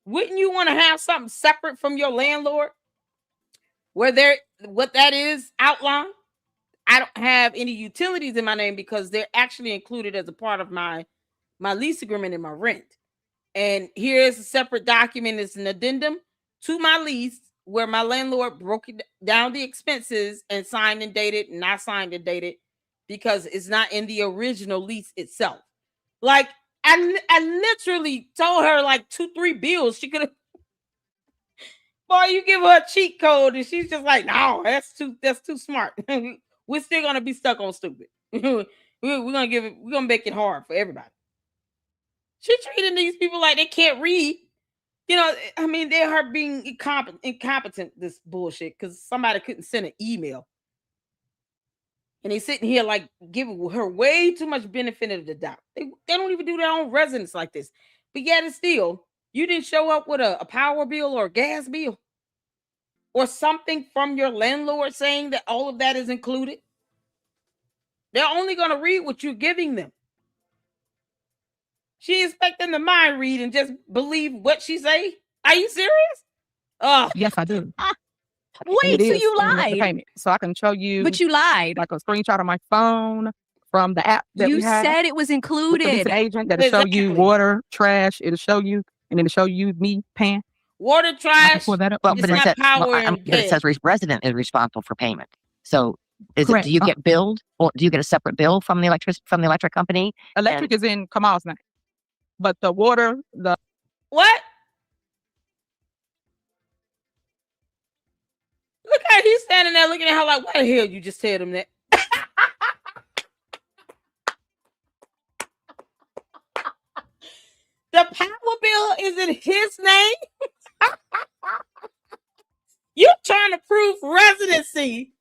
wouldn't you want to have something separate from your landlord where what that is outlined? I don't have any utilities in my name because they're actually included as a part of my lease agreement and my rent. And here's a separate document. It's an addendum to my lease where my landlord broke down the expenses and signed and dated, and I signed and dated because it's not in the original lease itself. Like, I literally told her like 2-3 bills she could have. Boy, you give her a cheat code and she's just like, no, that's too smart. We're still gonna be stuck on stupid. we're gonna make it hard for everybody. She's treating these people like they can't read. You know, I mean, they're her being incompetent, this bullshit, because somebody couldn't send an email. And he's sitting here like giving her way too much benefit of the doubt. They don't even do their own residence like this. But yet and still, you didn't show up with a power bill or a gas bill or something from your landlord saying that all of that is included. They're only going to read what you're giving them. She expect them to mind read and just believe what she say? Are you serious? Yes, I do. Wait, so you lied. So I can show you. But you lied. Like a screenshot of my phone from the app that we have. You said it was included. With the agent that'll show you water, trash. It'll show you, and then it'll show you me paying. Water, trash. Pull that up. Well, but it says resident is responsible for payment. So do you get billed, or do you get a separate bill from the electric company? Electric is in Kamal's name, but the water, what? Look how he's standing there looking at her like, why the hell you just tell him that? The power bill is in his name? You're trying to prove residency.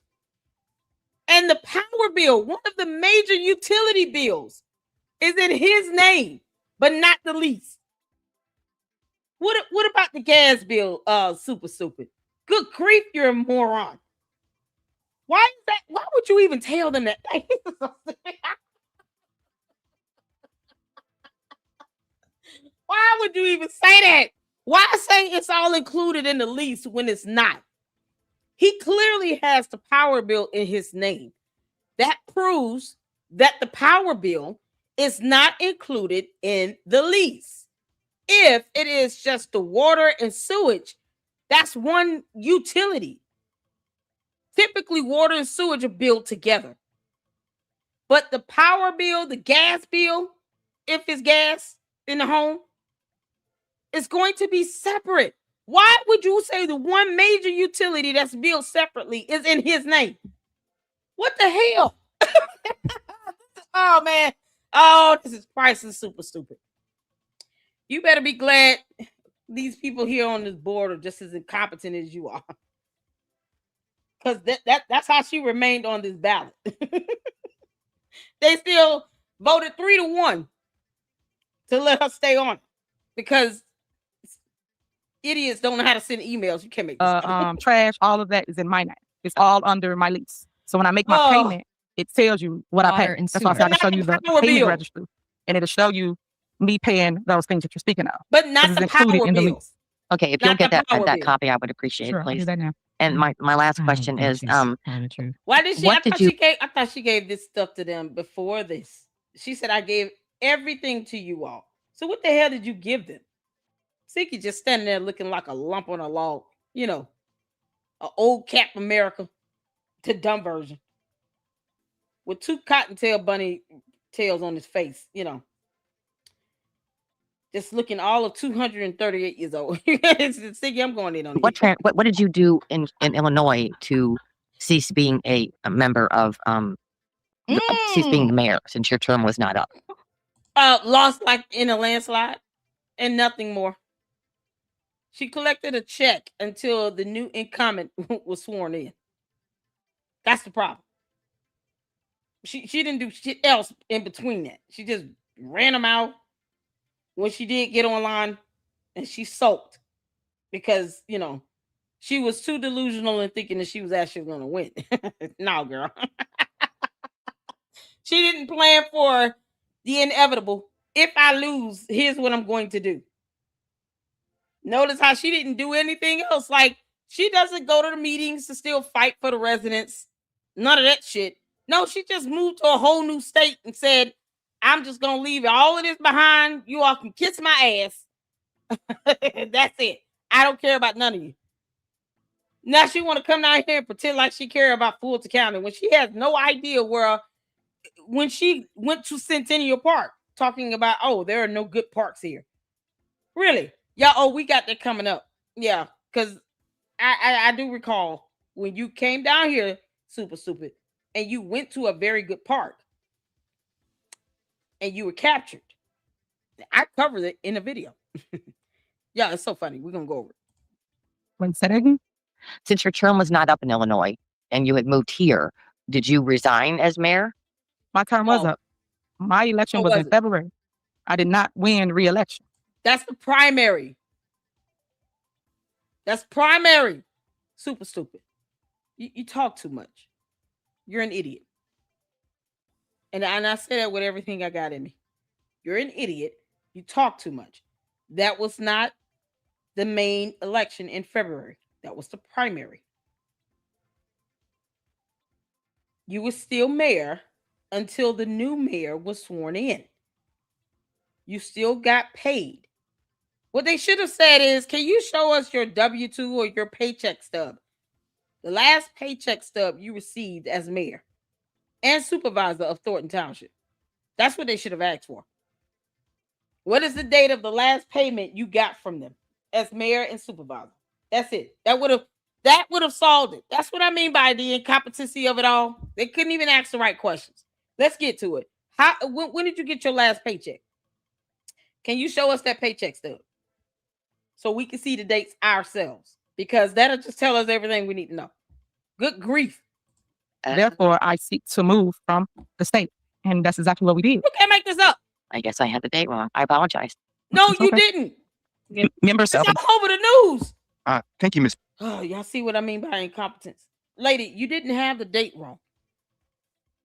And the power bill, one of the major utility bills, is in his name, but not the lease. What about the gas bill, super stupid? Good grief, you're a moron. Why is that? Why would you even tell them that? Why would you even say that? Why say it's all included in the lease when it's not? He clearly has the power bill in his name. That proves that the power bill is not included in the lease. If it is just the water and sewage, that's one utility. Typically, water and sewage are billed together. But the power bill, the gas bill, if it's gas in the home, is going to be separate. Why would you say the one major utility that's billed separately is in his name? What the hell? Oh, man. Oh, this is priceless, super stupid. You better be glad these people here on this board are just as incompetent as you are. Because that's how she remained on this ballot. They still voted 3-1 to let her stay on. Because idiots don't know how to send emails. You can't make this trash, all of that is in my name. It's all under my lease. So when I make my payment, it tells you what I pay. That's why I can show you the payment registry, and it'll show you me paying those things that you're speaking of. But not the power bills. Okay, if you'll get that copy, I would appreciate it, please. I'll do that now. And my last question is, why did she? I thought she gave this stuff to them before this. She said I gave everything to you all. So what the hell did you give them? Siki just standing there looking like a lump on a log. You know, an old Cap America, the dumb version, with 2 cottontail bunny tails on his face. You know. Just looking all of 238 years old. Siki, I'm going in on you. What did you do in Illinois to cease being a member of cease being the mayor since your term was not up? Lost like in a landslide and nothing more. She collected a check until the new incumbent was sworn in. That's the problem. She didn't do shit else in between that. She just ran them out. When she did get online, and she sulked because, you know, she was too delusional in thinking that she was actually going to win. No, girl. She didn't plan for the inevitable. If I lose, here's what I'm going to do. Notice how she didn't do anything else. Like, she doesn't go to the meetings to still fight for the residents. None of that shit. No, she just moved to a whole new state and said, I'm just going to leave all of this behind. You all can kiss my ass. That's it. I don't care about none of you. Now she want to come down here and pretend like she care about Fulton County when she has no idea where, when she went to Centennial Park talking about, oh, there are no good parks here. Really? Yeah, oh, we got that coming up. Yeah, because I do recall when you came down here, super stupid, and you went to a very good park. And you were captured. I covered it in a video. Yeah, it's so funny. We're going to go over it. Wait, say that again? Since your term was not up in Illinois and you had moved here, did you resign as mayor? My term was up. My election was in February. I did not win re-election. That's the primary. That's primary. Super stupid. You talk too much. You're an idiot. And I say that with everything I got in me. You're an idiot. You talk too much. That was not the main election in February. That was the primary. You were still mayor until the new mayor was sworn in. You still got paid. What they should have said is, can you show us your W-2 or your paycheck stub? The last paycheck stub you received as mayor and supervisor of Thornton Township. That's what they should have asked for. What is the date of the last payment you got from them as mayor and supervisor? That's it. That would have solved it. That's what I mean by the incompetency of it all. They couldn't even ask the right questions. Let's get to it. When did you get your last paycheck? Can you show us that paycheck stub so we can see the dates ourselves? Because that'll just tell us everything we need to know. Good grief. Therefore, I seek to move from the state. And that's exactly what we did. You can't make this up. I guess I had the date wrong. I apologize. No, you didn't. Members of over the news. Thank you, Miss. Oh, y'all see what I mean by incompetence. Lady, you didn't have the date wrong.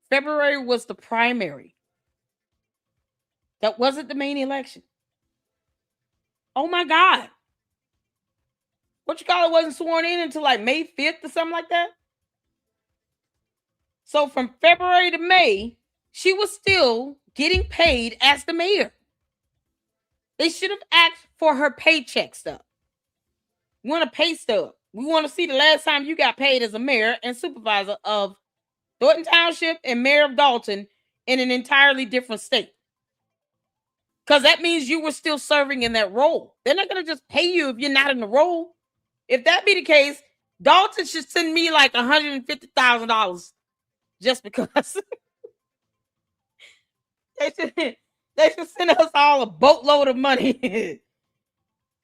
February was the primary. That wasn't the main election. Oh my God. What you call it wasn't sworn in until like May 5th or something like that? So from February to May, she was still getting paid as the mayor. They should have asked for her paycheck stub. We want a pay stub. We want to see the last time you got paid as a mayor and supervisor of Thornton Township and mayor of Dalton in an entirely different state. Because that means you were still serving in that role. They're not going to just pay you if you're not in the role. If that be the case, Dalton should send me like $150,000 just because. They should send us all a boatload of money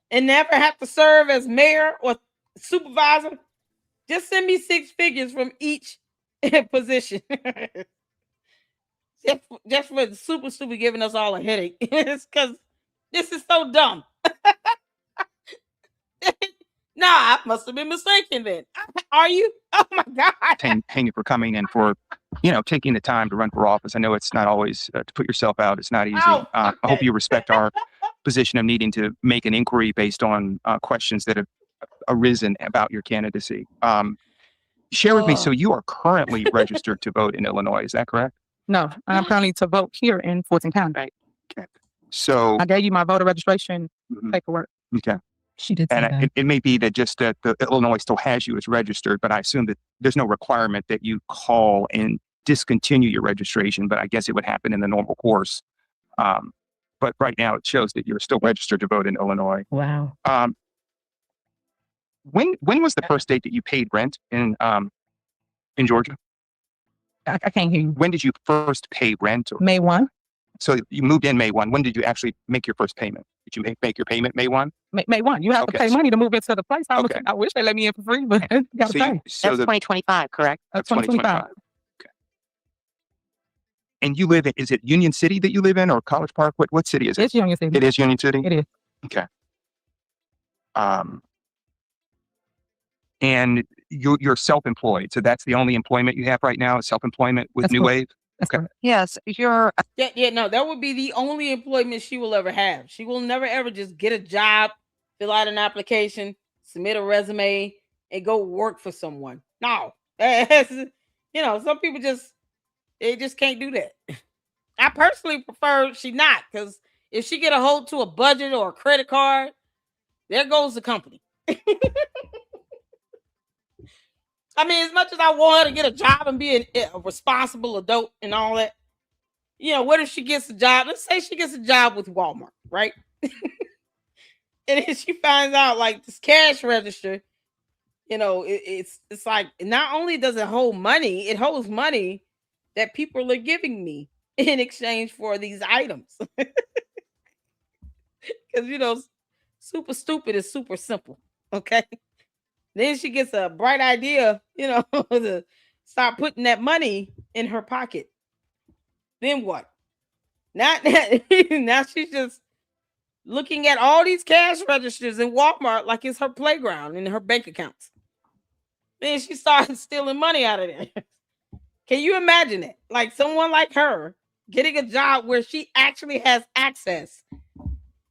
and never have to serve as mayor or supervisor. Just send me 6 figures from each position. just for the super stupid giving us all a headache. It's because this is so dumb. No, I must have been mistaken then. Are you? Oh my God. Thank you for coming and for, taking the time to run for office. I know it's not always to put yourself out. It's not easy. Oh, I hope you respect our position of needing to make an inquiry based on questions that have arisen about your candidacy. Share with me. So you are currently registered to vote in Illinois. Is that correct? No, I'm currently to vote here in Fulton County. Right. Okay. So I gave you my voter registration paperwork. Okay. She did say And that. it may be that just that the Illinois still has you as registered, but I assume that there's no requirement that you call and discontinue your registration, but I guess it would happen in the normal course. But right now it shows that you're still registered to vote in Illinois. Wow. When was the first date that you paid rent in Georgia? I can't hear you. When did you first pay rent? May 1. So you moved in May 1. When did you actually make your first payment? Did you make your payment May 1? May 1. You have to pay money to move into the place. I wish they let me in for free, but you got to pay. That's 2025, correct? That's 2025. Okay. And you live in, is it Union City that you live in or College Park? What city is it? It's Union City. It is Union City? It is. Okay. And you're self-employed. So that's the only employment you have right now is self-employment with That's New correct. Wave? That's correct. Yes, you're No, that would be the only employment she will ever have. She will never ever just get a job, fill out an application, submit a resume, and go work for someone. No, some people they just can't do that. I personally prefer she not, because if she get a hold to a budget or a credit card, there goes the company. I mean, as much as I want her to get a job and be a responsible adult and all that, what if she gets a job? Let's say she gets a job with Walmart, right? And then she finds out like this cash register, it's like not only does it hold money, it holds money that people are giving me in exchange for these items. Because super stupid is super simple. Okay. Then she gets a bright idea, to start putting that money in her pocket. Then what? Now she's just looking at all these cash registers in Walmart like it's her playground in her bank accounts. Then she started stealing money out of there. Can you imagine it? Like someone like her getting a job where she actually has access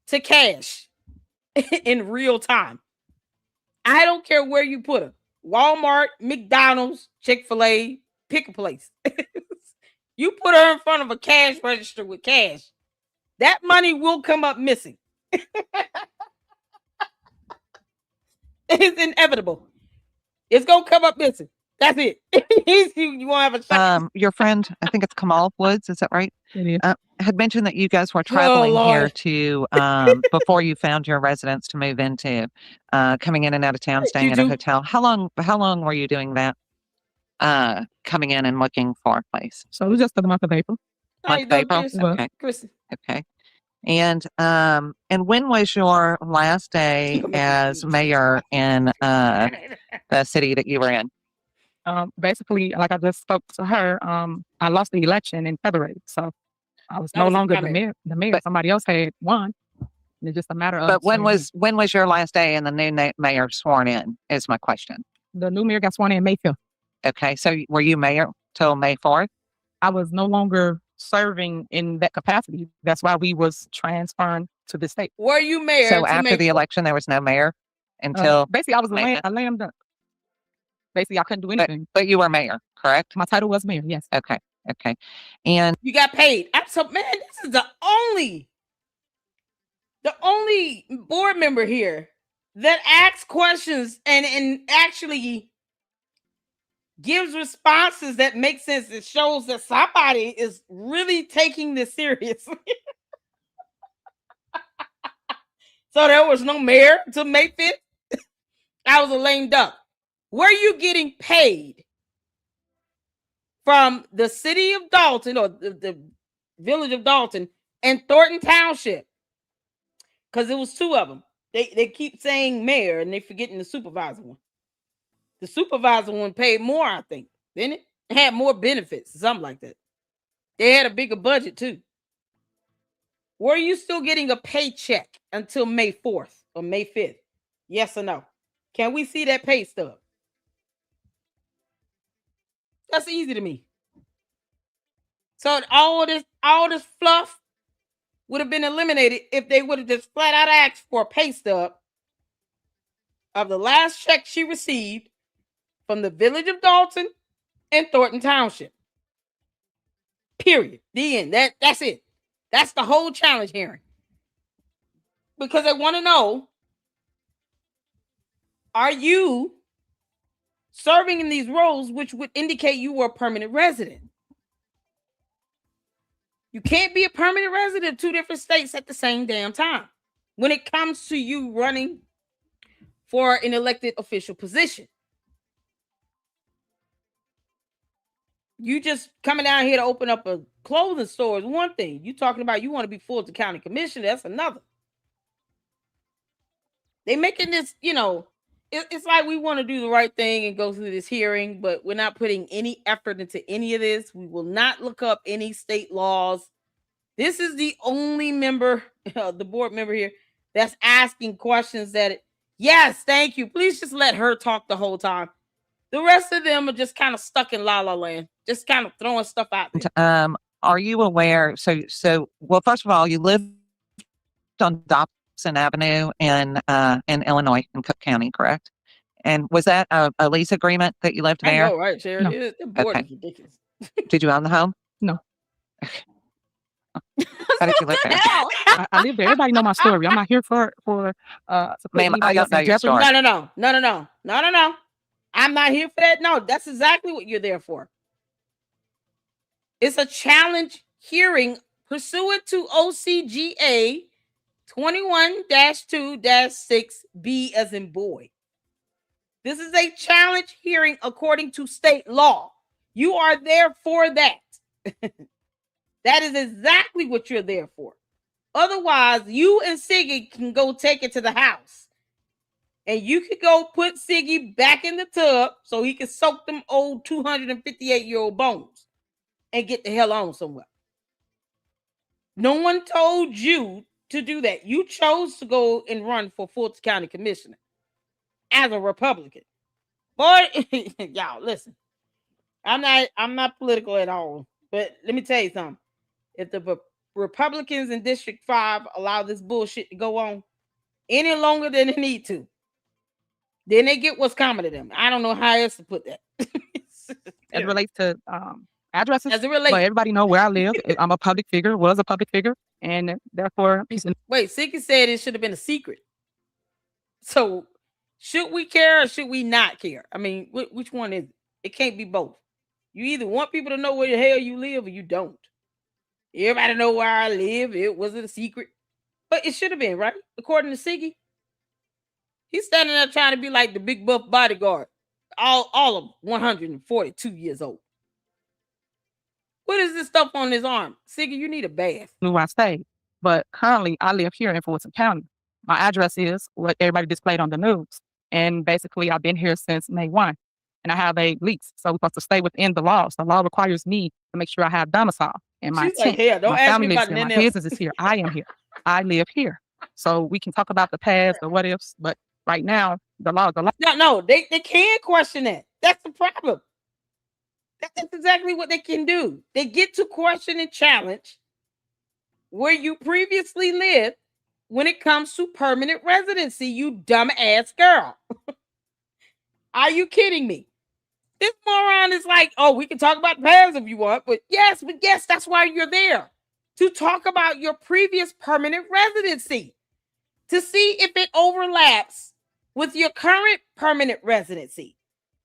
to cash in real time. I don't care where you put her. Walmart, McDonald's, Chick-fil-A, pick a place. You put her in front of a cash register with cash, that money will come up missing. It's inevitable. It's going to come up missing. That's it. You won't have a shot. Your friend, I think it's Kamal Woods, is that right? It is. Had mentioned that you guys were traveling here to, before you found your residence to move into, coming in and out of town, staying at a hotel. How long were you doing that? Coming in and looking for a place? So it was just for the month of April. Month of April? Okay. Okay. And when was your last day as mayor in the city that you were in? Basically, like I just spoke to her, I lost the election in February. So I was no longer the mayor. But somebody else had won. And it's just a matter of. But when was your last day and the new mayor sworn in? Is my question. The new mayor got sworn in May 5th. Okay, so were you mayor till May 4th? I was no longer serving in that capacity. That's why we was transferring to the state. Were you mayor? So after the election, there was no mayor until basically I was a lame duck. Basically, I couldn't do anything. But you were mayor, correct? My title was mayor. Yes. Okay. And you got paid. So, man, this is the only board member here that asks questions and actually gives responses that make sense. It shows that somebody is really taking this seriously. So there was no mayor until May 5th. I was a lame duck. Were you getting paid from the city of Dalton or the village of Dalton and Thornton Township? Because it was two of them. They keep saying mayor and they forgetting the supervisor one. The supervisor one paid more, I think, didn't it? It had more benefits, something like that. They had a bigger budget too. Were you still getting a paycheck until May 4th or May 5th? Yes or no? Can we see that pay stub? That's easy to me. So all this fluff would have been eliminated if they would have just flat out asked for a pay stub of the last check she received from the village of Dalton and Thornton Township. Period. The end. That's it. That's the whole challenge hearing. Because they want to know, are you serving in these roles which would indicate you were a permanent resident? You can't be a permanent resident of two different states at the same damn time when it comes to you running for an elected official position. You just coming down here to open up a clothing store is one thing. You talking about you want to be Fulton County Commissioner, that's another. They making this, it's like we want to do the right thing and go through this hearing, but we're not putting any effort into any of this. We will not look up any state laws. This is the only member, the board member here, that's asking questions that, yes, thank you. Please just let her talk the whole time. The rest of them are just kind of stuck in la la land, just kind of throwing stuff out there. Are you aware? Well, first of all, you live on Dobson Avenue in Illinois, in Cook County, correct? And was that a lease agreement that you lived there? I know, right, Sharon? No. The board is ridiculous. Did you own the home? No. How did you live there? I live there. Everybody know my story. I'm not here for ma'am, I don't know your story. No. I'm not here for that. No, that's exactly what you're there for. It's a challenge hearing pursuant to OCGA 21-2-6B as in boy. This is a challenge hearing according to state law. You are there for that. That is exactly what you're there for. Otherwise, you and Siggy can go take it to the house. And you could go put Siggy back in the tub so he can soak them old 258-year-old bones and get the hell on somewhere. No one told you to do that. You chose to go and run for Fulton County Commissioner as a Republican. Boy, y'all, listen. I'm not political at all. But let me tell you something. If the Republicans in District 5 allow this bullshit to go on any longer than they need to, then they get what's coming to them. I don't know how else to put that. As it relates to addresses, as it relates, but everybody know where I live. I'm a public figure, was a public figure, and therefore. Wait, Siggy said it should have been a secret. So, should we care or should we not care? I mean, which one is it? It can't be both. You either want people to know where the hell you live or you don't. Everybody know where I live. It wasn't a secret. But it should have been, right? According to Siggy. He's standing there trying to be like the big buff bodyguard. All of 142 years old. What is this stuff on his arm? Siggy, you need a bath. Where I stay. But currently, I live here in Fulton County. My address is what everybody displayed on the news. And basically, I've been here since May 1. And I have a lease. So we're supposed to stay within the law. So the law requires me to make sure I have domicile. And my tent, don't my ask family me lives about here. My business is here. I am here. I live here. So we can talk about the past, the what ifs. But right now, the law. No, they can question that. That's the problem. That's exactly what they can do. They get to question and challenge where you previously lived when it comes to permanent residency, you dumb ass girl. Are you kidding me? This moron is like, oh, we can talk about the past if you want, but yes, that's why you're there. To talk about your previous permanent residency. To see if it overlaps with your current permanent residency.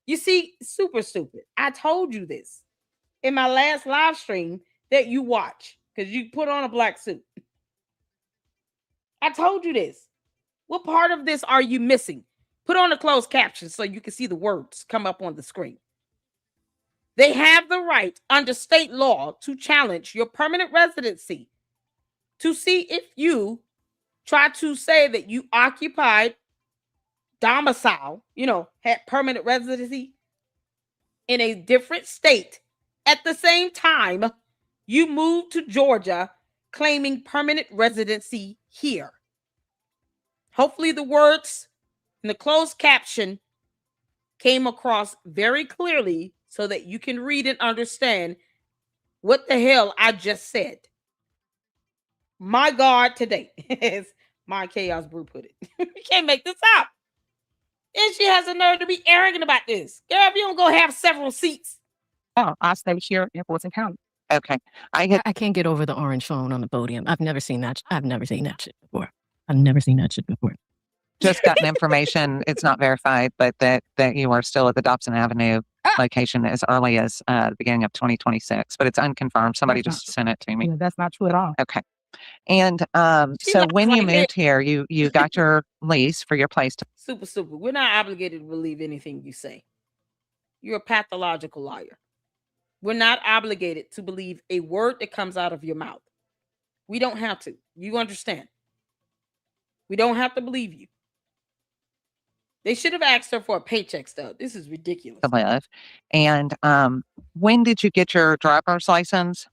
You see, super stupid. I told you this in my last live stream that you watch because you put on a black suit. I told you this. What part of this are you missing? Put on a closed caption so you can see the words come up on the screen. They have the right under state law to challenge your permanent residency to see if you try to say that you occupied domicile, had permanent residency in a different state. At the same time, you moved to Georgia claiming permanent residency here. Hopefully the words And the closed caption came across very clearly so that you can read and understand what the hell I just said. My God, today, as my Chaos Brew put it. You can't make this up. And she has the nerve to be arrogant about this. Girl, if you don't go have several seats. Oh, I stay here in Fulton County. Okay. I can't get over the orange phone on the podium. I've never seen that. I've never seen that shit before. I've never seen that shit before. Just gotten information. It's not verified, but that you are still at the Dobson Avenue location as early as the beginning of 2026. But it's unconfirmed. Somebody just sent it to me. Yeah, that's not true at all. Okay. And so when you moved here, you got your lease for your place. Super stupid. We're not obligated to believe anything you say. You're a pathological liar. We're not obligated to believe a word that comes out of your mouth. We don't have to. You understand? We don't have to believe you. They should have asked her for a paycheck stub. This is ridiculous. To live. And when did you get your driver's license?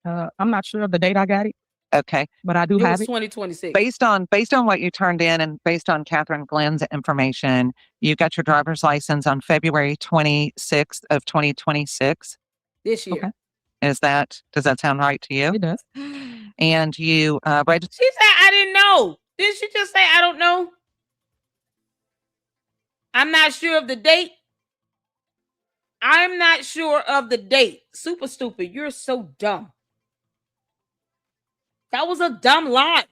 I'm not sure of the date I got it. Okay. But I do have it. 2026. Based on what you turned in and based on Catherine Glenn's information, you got your driver's license on February 26th of 2026. This year. Okay. Does that sound right to you? It does. And you registered. She said, I didn't know. Didn't she just say, I don't know? I'm not sure of the date. I'm not sure of the date. Super stupid. You're so dumb. That was a dumb lie.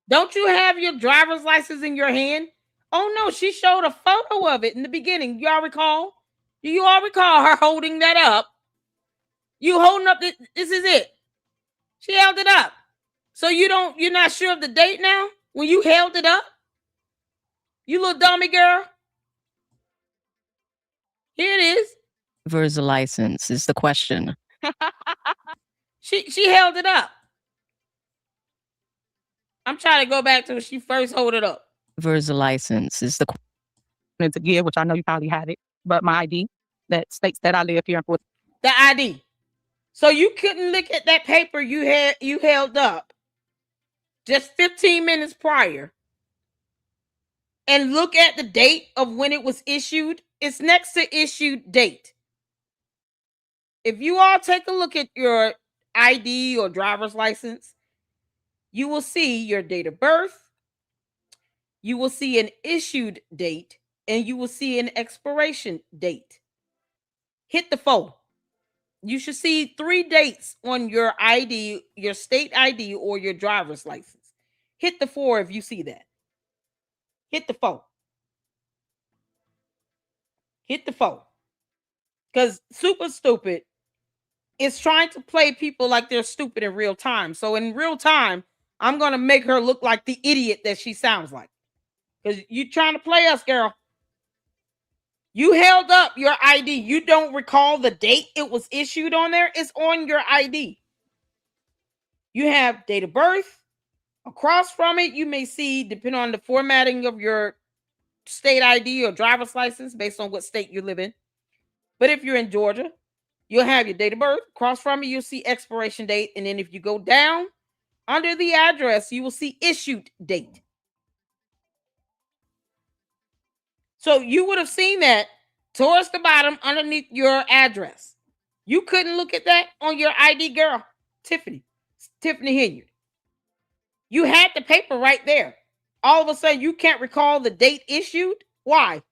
Don't you have your driver's license in your hand? Oh, no. She showed a photo of it in the beginning. You all recall? Do you all recall her holding that up? You holding up this is it. She held it up. So you're not sure of the date now when you held it up? You little dummy girl. Here it is. Where's the license is the question. She held it up. I'm trying to go back to when she first held it up. Where's the license is the question. To give, which I know you probably had it, but my ID that states that I live here in Fort. The ID. So you couldn't look at that paper you held up just 15 minutes prior and look at the date of when it was issued. It's next to issued date. If you all take a look at your ID or driver's license, you will see your date of birth, you will see an issued date, and you will see an expiration date. Hit the 4. You should see 3 dates on your ID, your state ID or your driver's license. Hit the 4 if you see that. Hit the 4. Hit the 4. Because super stupid is trying to play people like they're stupid in real time. So in real time, I'm going to make her look like the idiot that she sounds like. Because you're trying to play us, girl. You held up your ID. You don't recall the date it was issued on there. It's on your ID. You have date of birth. Across from it, you may see, depending on the formatting of your state ID or driver's license, based on what state you live in. But if you're in Georgia, you'll have your date of birth. Across from it, you'll see expiration date. And then if you go down under the address, you will see issued date. So you would have seen that towards the bottom underneath your address. You couldn't look at that on your ID, girl. Tiffany Henyard. You had the paper right there. All of a sudden, you can't recall the date issued. Why?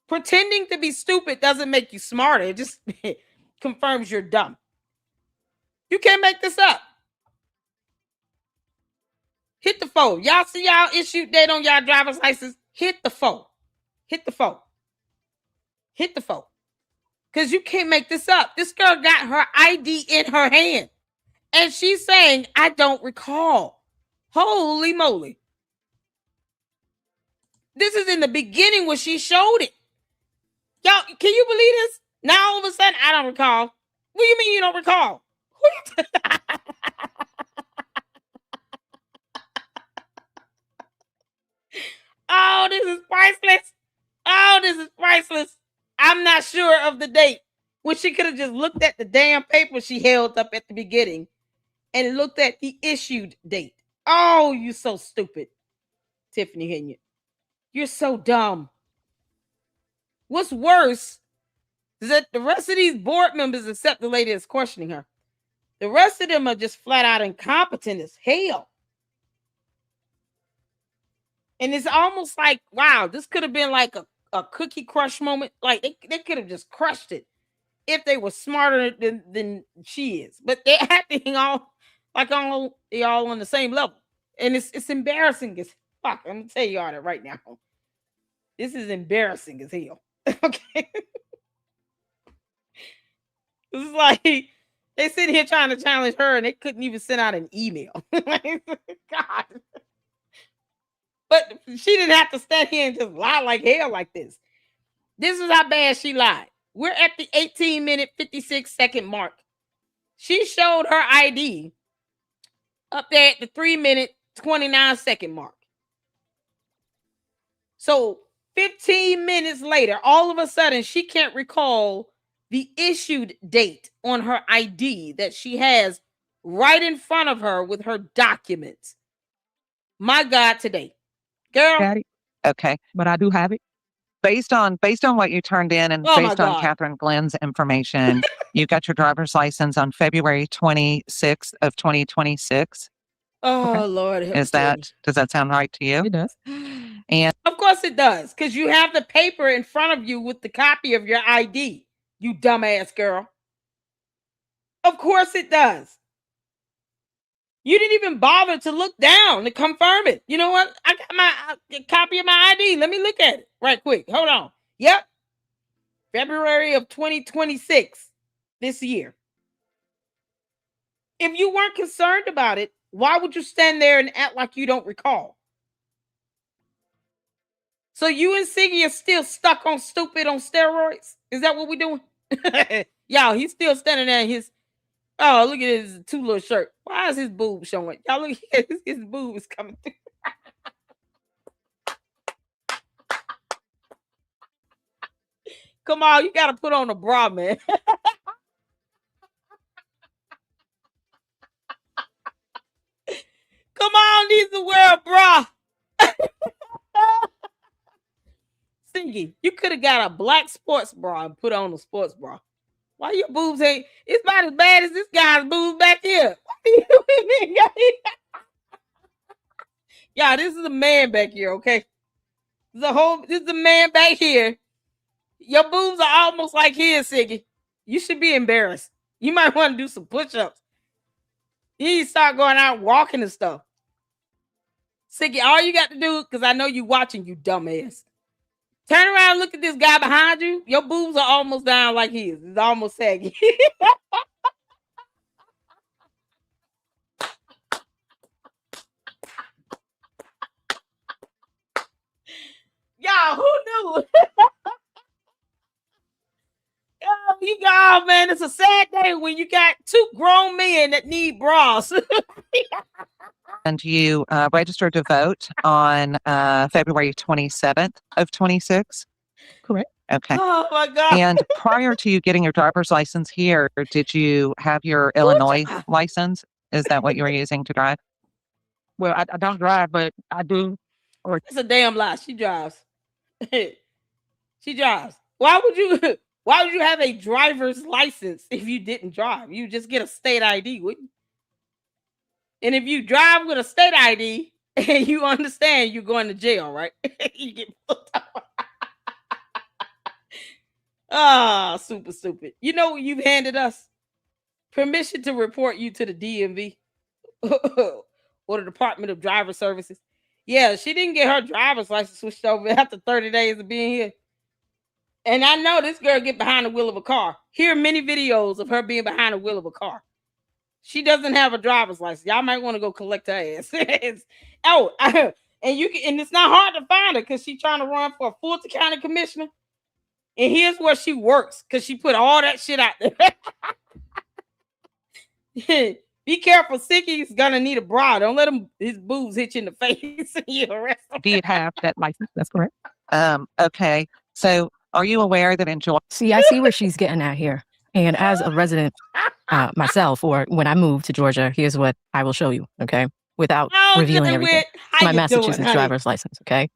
Pretending to be stupid doesn't make you smarter. It just confirms you're dumb. You can't make this up. Hit the 4. Y'all see y'all issued date on y'all driver's license? Hit the 4. Hit the 4. Hit the 4. Because you can't make this up. This girl got her ID in her hand. And she's saying, I don't recall. Holy moly. This is in the beginning when she showed it. Y'all, can you believe this? Now all of a sudden, I don't recall. What do you mean you don't recall? Oh, this is priceless. Oh, this is priceless. I'm not sure of the date. When she could have just looked at the damn paper she held up at the beginning and looked at the issued date. Oh, you so stupid, Tiffany Henyard. You're so dumb. What's worse is that the rest of these board members, except the lady that's questioning her, the rest of them are just flat out incompetent as hell. And it's almost like, wow, this could have been like a cookie crush moment. Like they could have just crushed it if they were smarter than she is. But they're acting all like they all on the same level. And it's embarrassing as fuck. I'm gonna tell you all that right now. This is embarrassing as hell. Okay. It's like they sit here trying to challenge her and they couldn't even send out an email. God. But she didn't have to stand here and just lie like hell like this. This is how bad she lied. We're at the 18-minute, 56-second mark. She showed her ID up there at the 3-minute, 29-second mark. So 15 minutes later, all of a sudden, she can't recall the issued date on her ID that she has right in front of her with her documents. My God, today. Girl. Daddy. Okay. But I do have it. Based on what you turned in and based on Catherine Glenn's information, you got your driver's license on February 26th of 2026. Oh, okay. Lord. Does that sound right to you? It does. And of course it does, because you have the paper in front of you with the copy of your ID, you dumbass girl. Of course it does. You didn't even bother to look down to confirm it. You know what? I got my copy of my ID. Let me look at it right quick. Hold on. Yep. February of 2026 this year. If you weren't concerned about it, why would you stand there and act like you don't recall? So you and Siggy are still stuck on stupid on steroids? Is that what we're doing? Y'all, he's still standing there in his... Oh, look at his too little shirt. Why is his boob showing? Y'all look at his boob is coming through. Come on, you got to put on a bra, man. Come on, needs to wear a bra. Siggy, you could have got a black sports bra and put on a sports bra. Why your boobs ain't? It's about as bad as this guy's boobs back here. Yeah, this is a man back here, okay? This is a man back here. Your boobs are almost like his, Siggy. You should be embarrassed. You might want to do some push-ups. You need to start going out walking and stuff. Siggy, all you got to do, because I know you watching, you dumbass. Turn around and look at this guy behind you. Your boobs are almost down like his. It's almost saggy. Y'all, who knew? Oh, man, it's a sad day when you got two grown men that need bras. And you registered to vote on February 27th of 26? Correct. Okay. Oh, my God. And prior to you getting your driver's license here, did you have your Illinois license? Is that what you were using to drive? Well, I don't drive, but I do. It's a damn lie. She drives. She drives. Why would you have a driver's license if you didn't drive? You just get a state ID, wouldn't you? And if you drive with a state ID and you understand you're going to jail, right? You get pulled out. Ah, super stupid. You know what you've handed us? Permission to report you to the DMV or the Department of Driver Services. Yeah, she didn't get her driver's license switched over after 30 days of being here. And I know this girl get behind the wheel of a car. Here are many videos of her being behind the wheel of a car. She doesn't have a driver's license. Y'all might want to go collect her ass. And it's not hard to find her because she's trying to run for a Fulton County commissioner. And here's where she works because she put all that shit out there. Be careful, Sicky's gonna need a bra. Don't let his boobs hit you in the face. Did have that license. That's correct. Okay. So are you aware that in Georgia? See, I see where she's getting at here. And as a resident myself, or when I moved to Georgia, here's what I will show you. Okay. without Oh, revealing Jay everything. Witt, It's how my you Massachusetts doing, honey? driver's license, okay?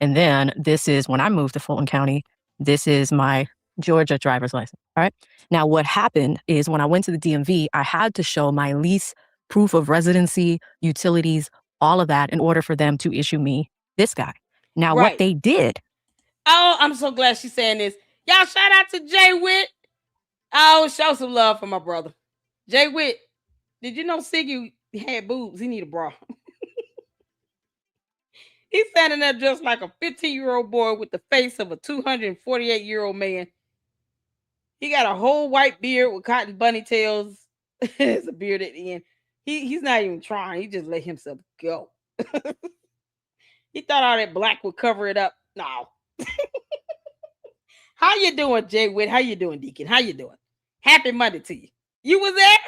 And then this is when I moved to Fulton County, this is my Georgia driver's license, all right? Now, what happened is when I went to the DMV, I had to show my lease, proof of residency, utilities, all of that in order for them to issue me this guy. Now, what they did. Oh, I'm so glad she's saying this. Y'all, shout out to Jay Witt. Oh, show some love for my brother. Jay Witt, did you know Siggy had boobs? He need a bra. He's standing there just like a 15-year-old boy with the face of a 248-year-old man. He got a whole white beard with cotton bunny tails. It's a beard at the end. He's not even trying. He just let himself go. He thought all that black would cover it up. No. How you doing, Jay Witt? How you doing, Deacon? How you doing? Happy Monday to you. You was there?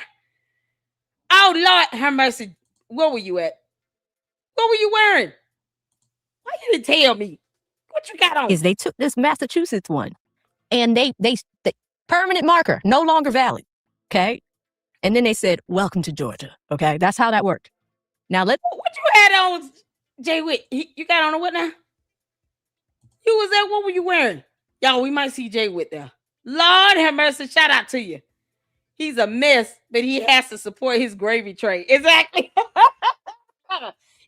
Oh, Lord have mercy. Where were you at? What were you wearing? Why you didn't tell me? What you got on? Is they took this Massachusetts one and they permanent marker, no longer valid. Okay. And then they said, welcome to Georgia. Okay. That's how that worked. Now what you had on, Jay Witt? You got on a what now? You was there. What were you wearing? Y'all, we might see Jay Witt there. Lord have mercy. Shout out to you. He's a mess, but he has to support his gravy tray. Exactly.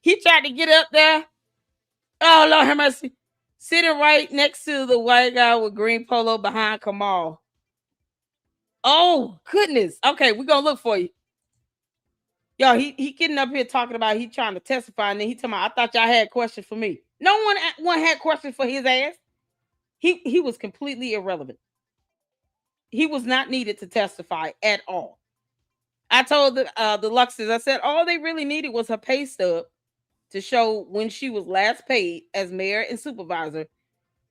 He tried to get up there. Oh, Lord have mercy. Sitting right next to the white guy with green polo behind Kamal. Oh, goodness. Okay, we're going to look for you. Yo, he getting up here talking about he trying to testify, and then he talking about, I thought y'all had questions for me. No one had questions for his ass. He was completely irrelevant. He was not needed to testify at all. I told the Luxes, I said, all they really needed was her pay stub to show when she was last paid as mayor and supervisor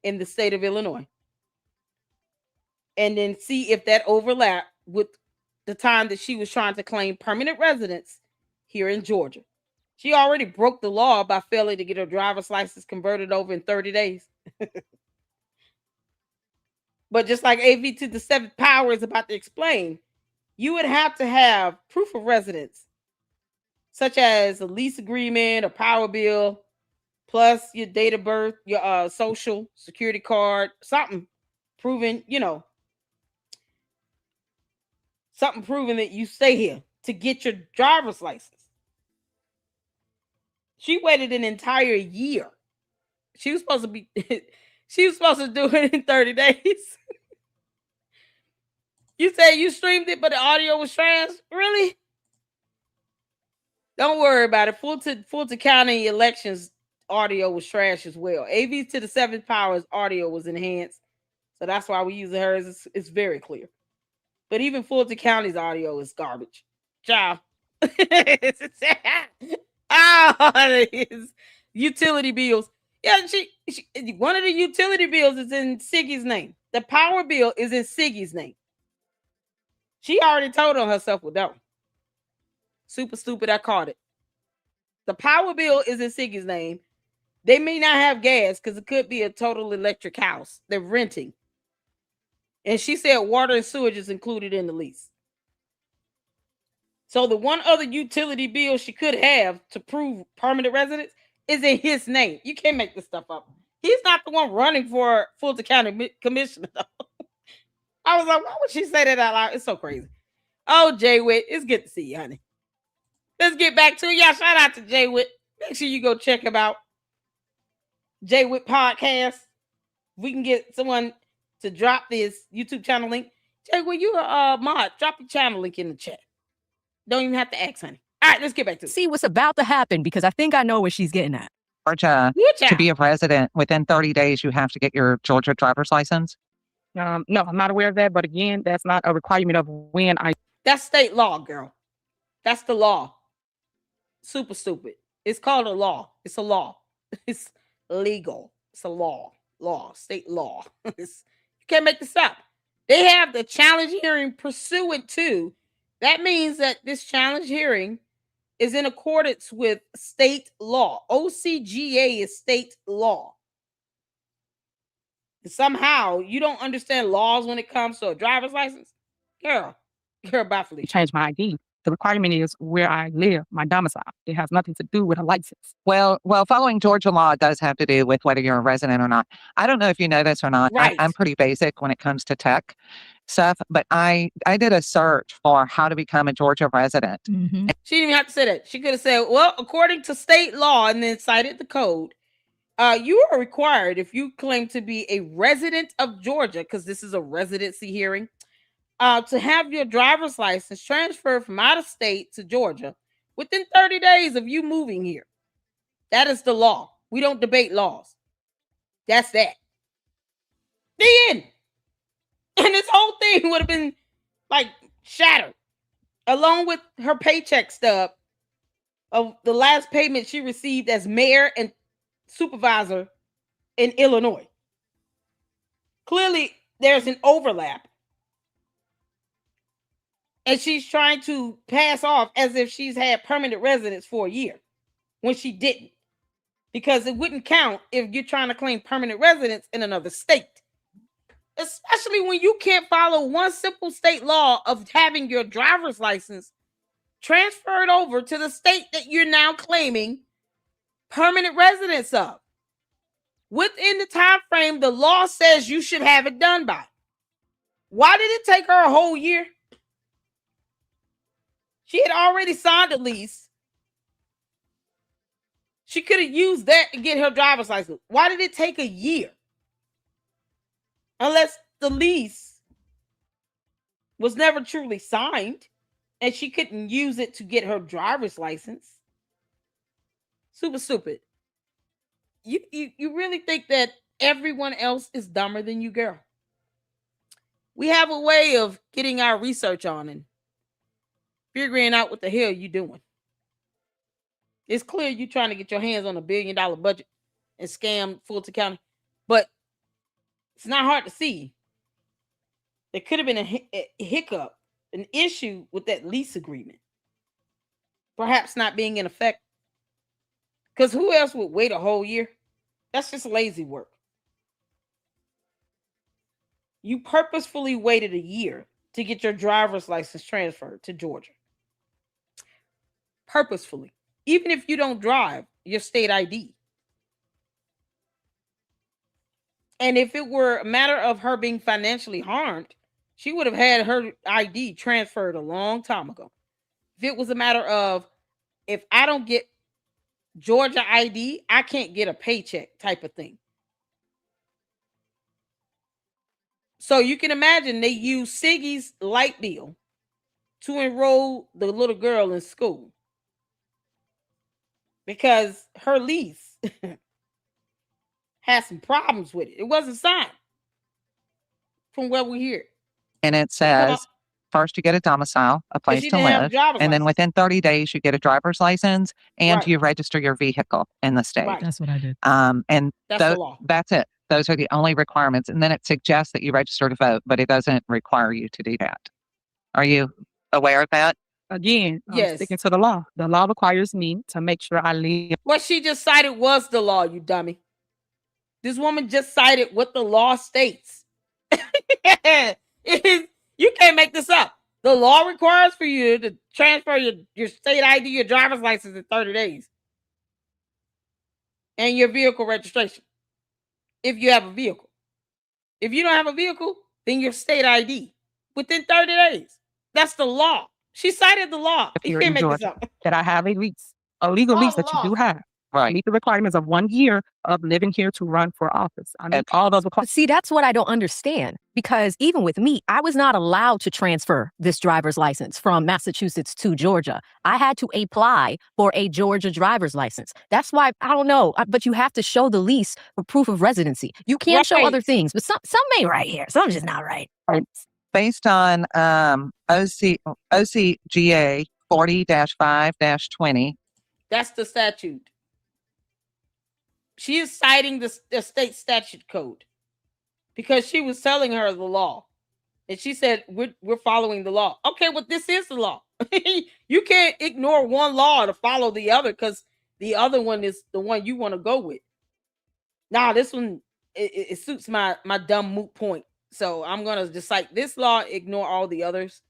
in the state of Illinois. And then see if that overlapped with the time that she was trying to claim permanent residence here in Georgia. She already broke the law by failing to get her driver's license converted over in 30 days. But just like AV to the seventh power is about to explain, you would have to have proof of residence, such as a lease agreement, a power bill, plus your date of birth, your social security card, something proving, something proving that you stay here to get your driver's license. She waited an entire year. She was supposed to do it in 30 days. You say you streamed it, but the audio was trash? Really? Don't worry about it. Fulton County elections audio was trash as well. AV to the seventh power's audio was enhanced. So that's why we use hers. It's very clear. But even Fulton County's audio is garbage. Ciao. His utility bills. Yeah, she one of the utility bills is in Siggy's name. The power bill is in Siggy's name. She already told on herself with that one. Super stupid, I caught it. The power bill is in Siggy's name. They may not have gas because it could be a total electric house. They're renting. And she said water and sewage is included in the lease. So the one other utility bill she could have to prove permanent residence is in his name. You can't make this stuff up. He's not the one running for Fulton County Commissioner, though. I was like, why would she say that out loud? It's so crazy. Oh, Jay Witt, it's good to see you, honey. Let's get back to it. Y'all, shout out to Jay Witt. Make sure you go check him out. Jay Witt Podcast. We can get someone to drop this YouTube channel link. Jay Witt, you a mod. Drop your channel link in the chat. Don't even have to ask, honey. All right, let's get back to it. See what's about to happen because I think I know what she's getting at. Georgia, to be a resident, within 30 days, you have to get your Georgia driver's license. No, I'm not aware of that. But again, that's not a requirement of when I. That's state law, girl. That's the law. Super stupid. It's called a law. It's a law. It's legal. It's a law. State law. You can't make this up. They have the challenge hearing pursuant to. That means that this challenge hearing is in accordance with state law. OCGA is state law. And somehow you don't understand laws when it comes to a driver's license. Girl, bye, Felicia. Change my ID. The requirement is where I live, my domicile. It has nothing to do with a license. Well, following Georgia law does have to do with whether you're a resident or not. I don't know if you know this or not. Right. I'm pretty basic when it comes to tech stuff, but I did a search for how to become a Georgia resident. Mm-hmm. She didn't even have to say that. She could have said, well, according to state law, and then cited the code, you are required, if you claim to be a resident of Georgia, because this is a residency hearing, to have your driver's license transferred from out of state to Georgia within 30 days of you moving here. That is the law. We don't debate laws. That's that. The end. And this whole thing would have been like shattered, along with her paycheck stub of the last payment she received as mayor and supervisor in Illinois. Clearly, there's an overlap. And she's trying to pass off as if she's had permanent residence for a year when she didn't. Because it wouldn't count if you're trying to claim permanent residence in another state. Especially when you can't follow one simple state law of having your driver's license transferred over to the state that you're now claiming permanent residence of. Within the time frame the law says you should have it done by. Why did it take her a whole year? She had already signed a lease. She could have used that to get her driver's license. Why did it take a year? Unless the lease was never truly signed and she couldn't use it to get her driver's license. Super stupid. You really think that everyone else is dumber than you, girl? We have a way of getting our research on and figuring out what the hell you're doing. It's clear you're trying to get your hands on $1 billion budget and scam Fulton County, but it's not hard to see. There could have been a hiccup, an issue with that lease agreement, perhaps not being in effect. Because who else would wait a whole year? That's just lazy work. You purposefully waited a year to get your driver's license transferred to Georgia. Purposefully. Even if you don't drive, your state ID. And if it were a matter of her being financially harmed, she would have had her ID transferred a long time ago. If it was a matter of, if I don't get Georgia ID, I can't get a paycheck type of thing. So you can imagine they use Siggy's light bill to enroll the little girl in school because her lease has some problems with it. It wasn't signed from what we hear. And it says, first you get a domicile, a place to live, and then within 30 days you get a driver's license and you register your vehicle in the state. Right. That's what I did. And That's the law. That's it. Those are the only requirements. And then it suggests that you register to vote, but it doesn't require you to do that. Are you aware of that? Again, Yes. sticking to the law. The law requires me to make sure I live. What she just cited was the law, you dummy. This woman just cited what the law states. You can't make this up. The law requires for you to transfer your state ID, your driver's license in 30 days. And your vehicle registration. If you have a vehicle. If you don't have a vehicle, then your state ID within 30 days. That's the law. She cited the law. You can't make this up. That I have a lease, a legal lease that you do have. Right. Meet the requirements of 1 year of living here to run for office. I mean, all those requirements. See, that's what I don't understand. Because even with me, I was not allowed to transfer this driver's license from Massachusetts to Georgia. I had to apply for a Georgia driver's license. That's why, I don't know, but you have to show the lease for proof of residency. You can show other things, but some may right here. Some just not right. Based on OCGA 40-5-20. That's the statute. She is citing the state statute code because she was telling her the law. And she said, we're following the law. Okay, well, this is the law. You can't ignore one law to follow the other because the other one is the one you want to go with. Now, this one, it suits my dumb moot point. So I'm going to just cite this law, ignore all the others,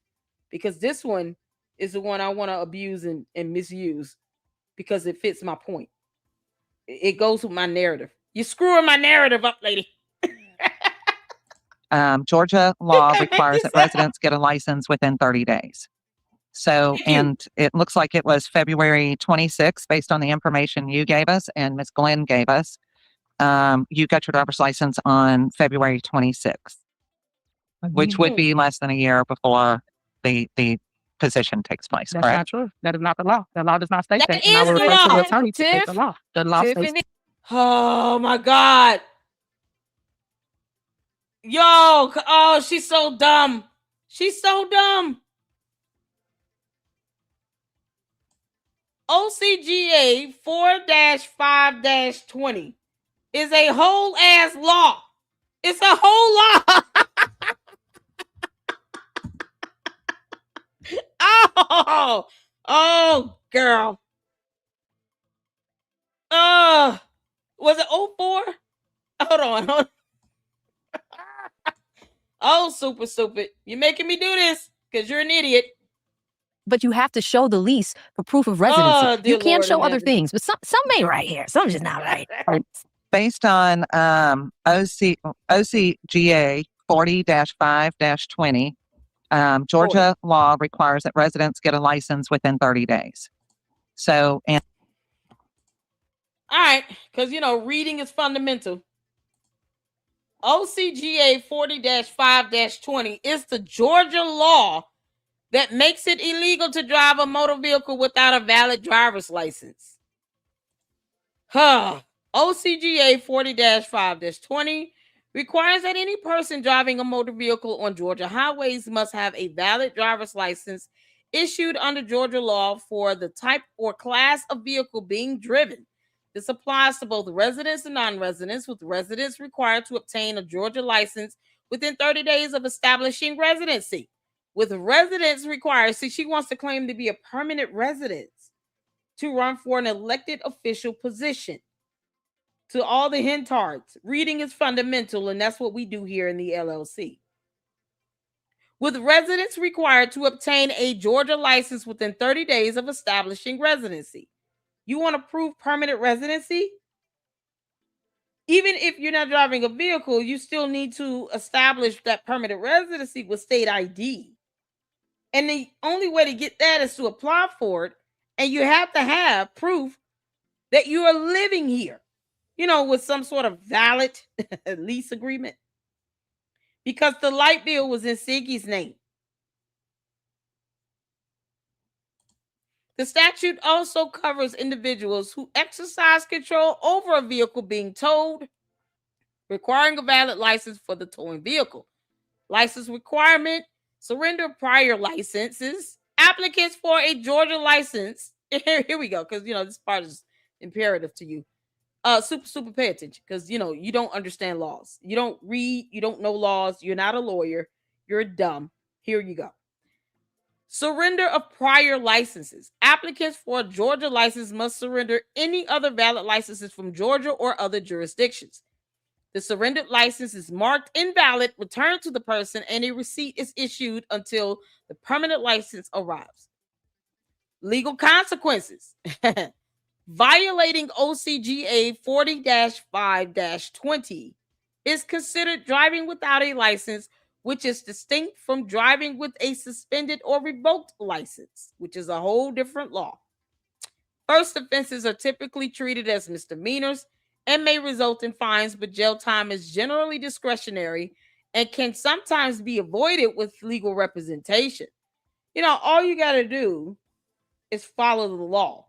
because this one is the one I want to abuse and misuse because it fits my point. It goes with my narrative. You're screwing my narrative up, lady. Georgia law requires that residents get a license within 30 days. So, and it looks like it was February 26th, based on the information you gave us and Ms. Glenn gave us. You got your driver's license on February 26th, which would be less than a year before the position takes place. That's correct? not true. That is not the law. The law does not state that. Is And I will the refer to law. the attorney to state the law. The law Tiffany. states. Oh my God. Yo, oh, she's so dumb. She's so dumb. OCGA 4-5-20 is a whole ass law. It's a whole law. Oh, girl. Was it 04? Hold on. Oh, super stupid. You're making me do this because you're an idiot. But you have to show the lease for proof of residency. You can't show other things, but some may right here. Some just not right. Based on OCGA 40-5-20, Georgia law requires that residents get a license within 30 days. So, and all right, because reading is fundamental. OCGA 40-5-20 is the Georgia law that makes it illegal to drive a motor vehicle without a valid driver's license. OCGA 40-5-20 requires that any person driving a motor vehicle on Georgia highways must have a valid driver's license issued under Georgia law for the type or class of vehicle being driven. This applies to both residents and non-residents, with residents required to obtain a Georgia license within 30 days of establishing residency. With residents required, see, she wants to claim to be a permanent resident to run for an elected official position. To all the Hentards, reading is fundamental, and that's what we do here in the LLC. With residents required to obtain a Georgia license within 30 days of establishing residency. You want to prove permanent residency? Even if you're not driving a vehicle, you still need to establish that permanent residency with state ID. And the only way to get that is to apply for it. And you have to have proof that you are living here, with some sort of valid lease agreement. Because the light bill was in Siggy's name. The statute also covers individuals who exercise control over a vehicle being towed, requiring a valid license for the towing vehicle. License requirement, surrender prior licenses, applicants for a Georgia license. Here we go, because, this part is imperative to you. Super pay attention, because, you don't understand laws. You don't read, you don't know laws. You're not a lawyer. You're dumb. Here you go. Surrender of prior licenses. Applicants for a Georgia license must surrender any other valid licenses from Georgia or other jurisdictions. The surrendered license is marked invalid, returned to the person, and a receipt is issued until the permanent license arrives. Legal consequences. Violating OCGA 40-5-20 is considered driving without a license, which is distinct from driving with a suspended or revoked license, which is a whole different law. First offenses are typically treated as misdemeanors and may result in fines, but jail time is generally discretionary and can sometimes be avoided with legal representation. All you got to do is follow the law.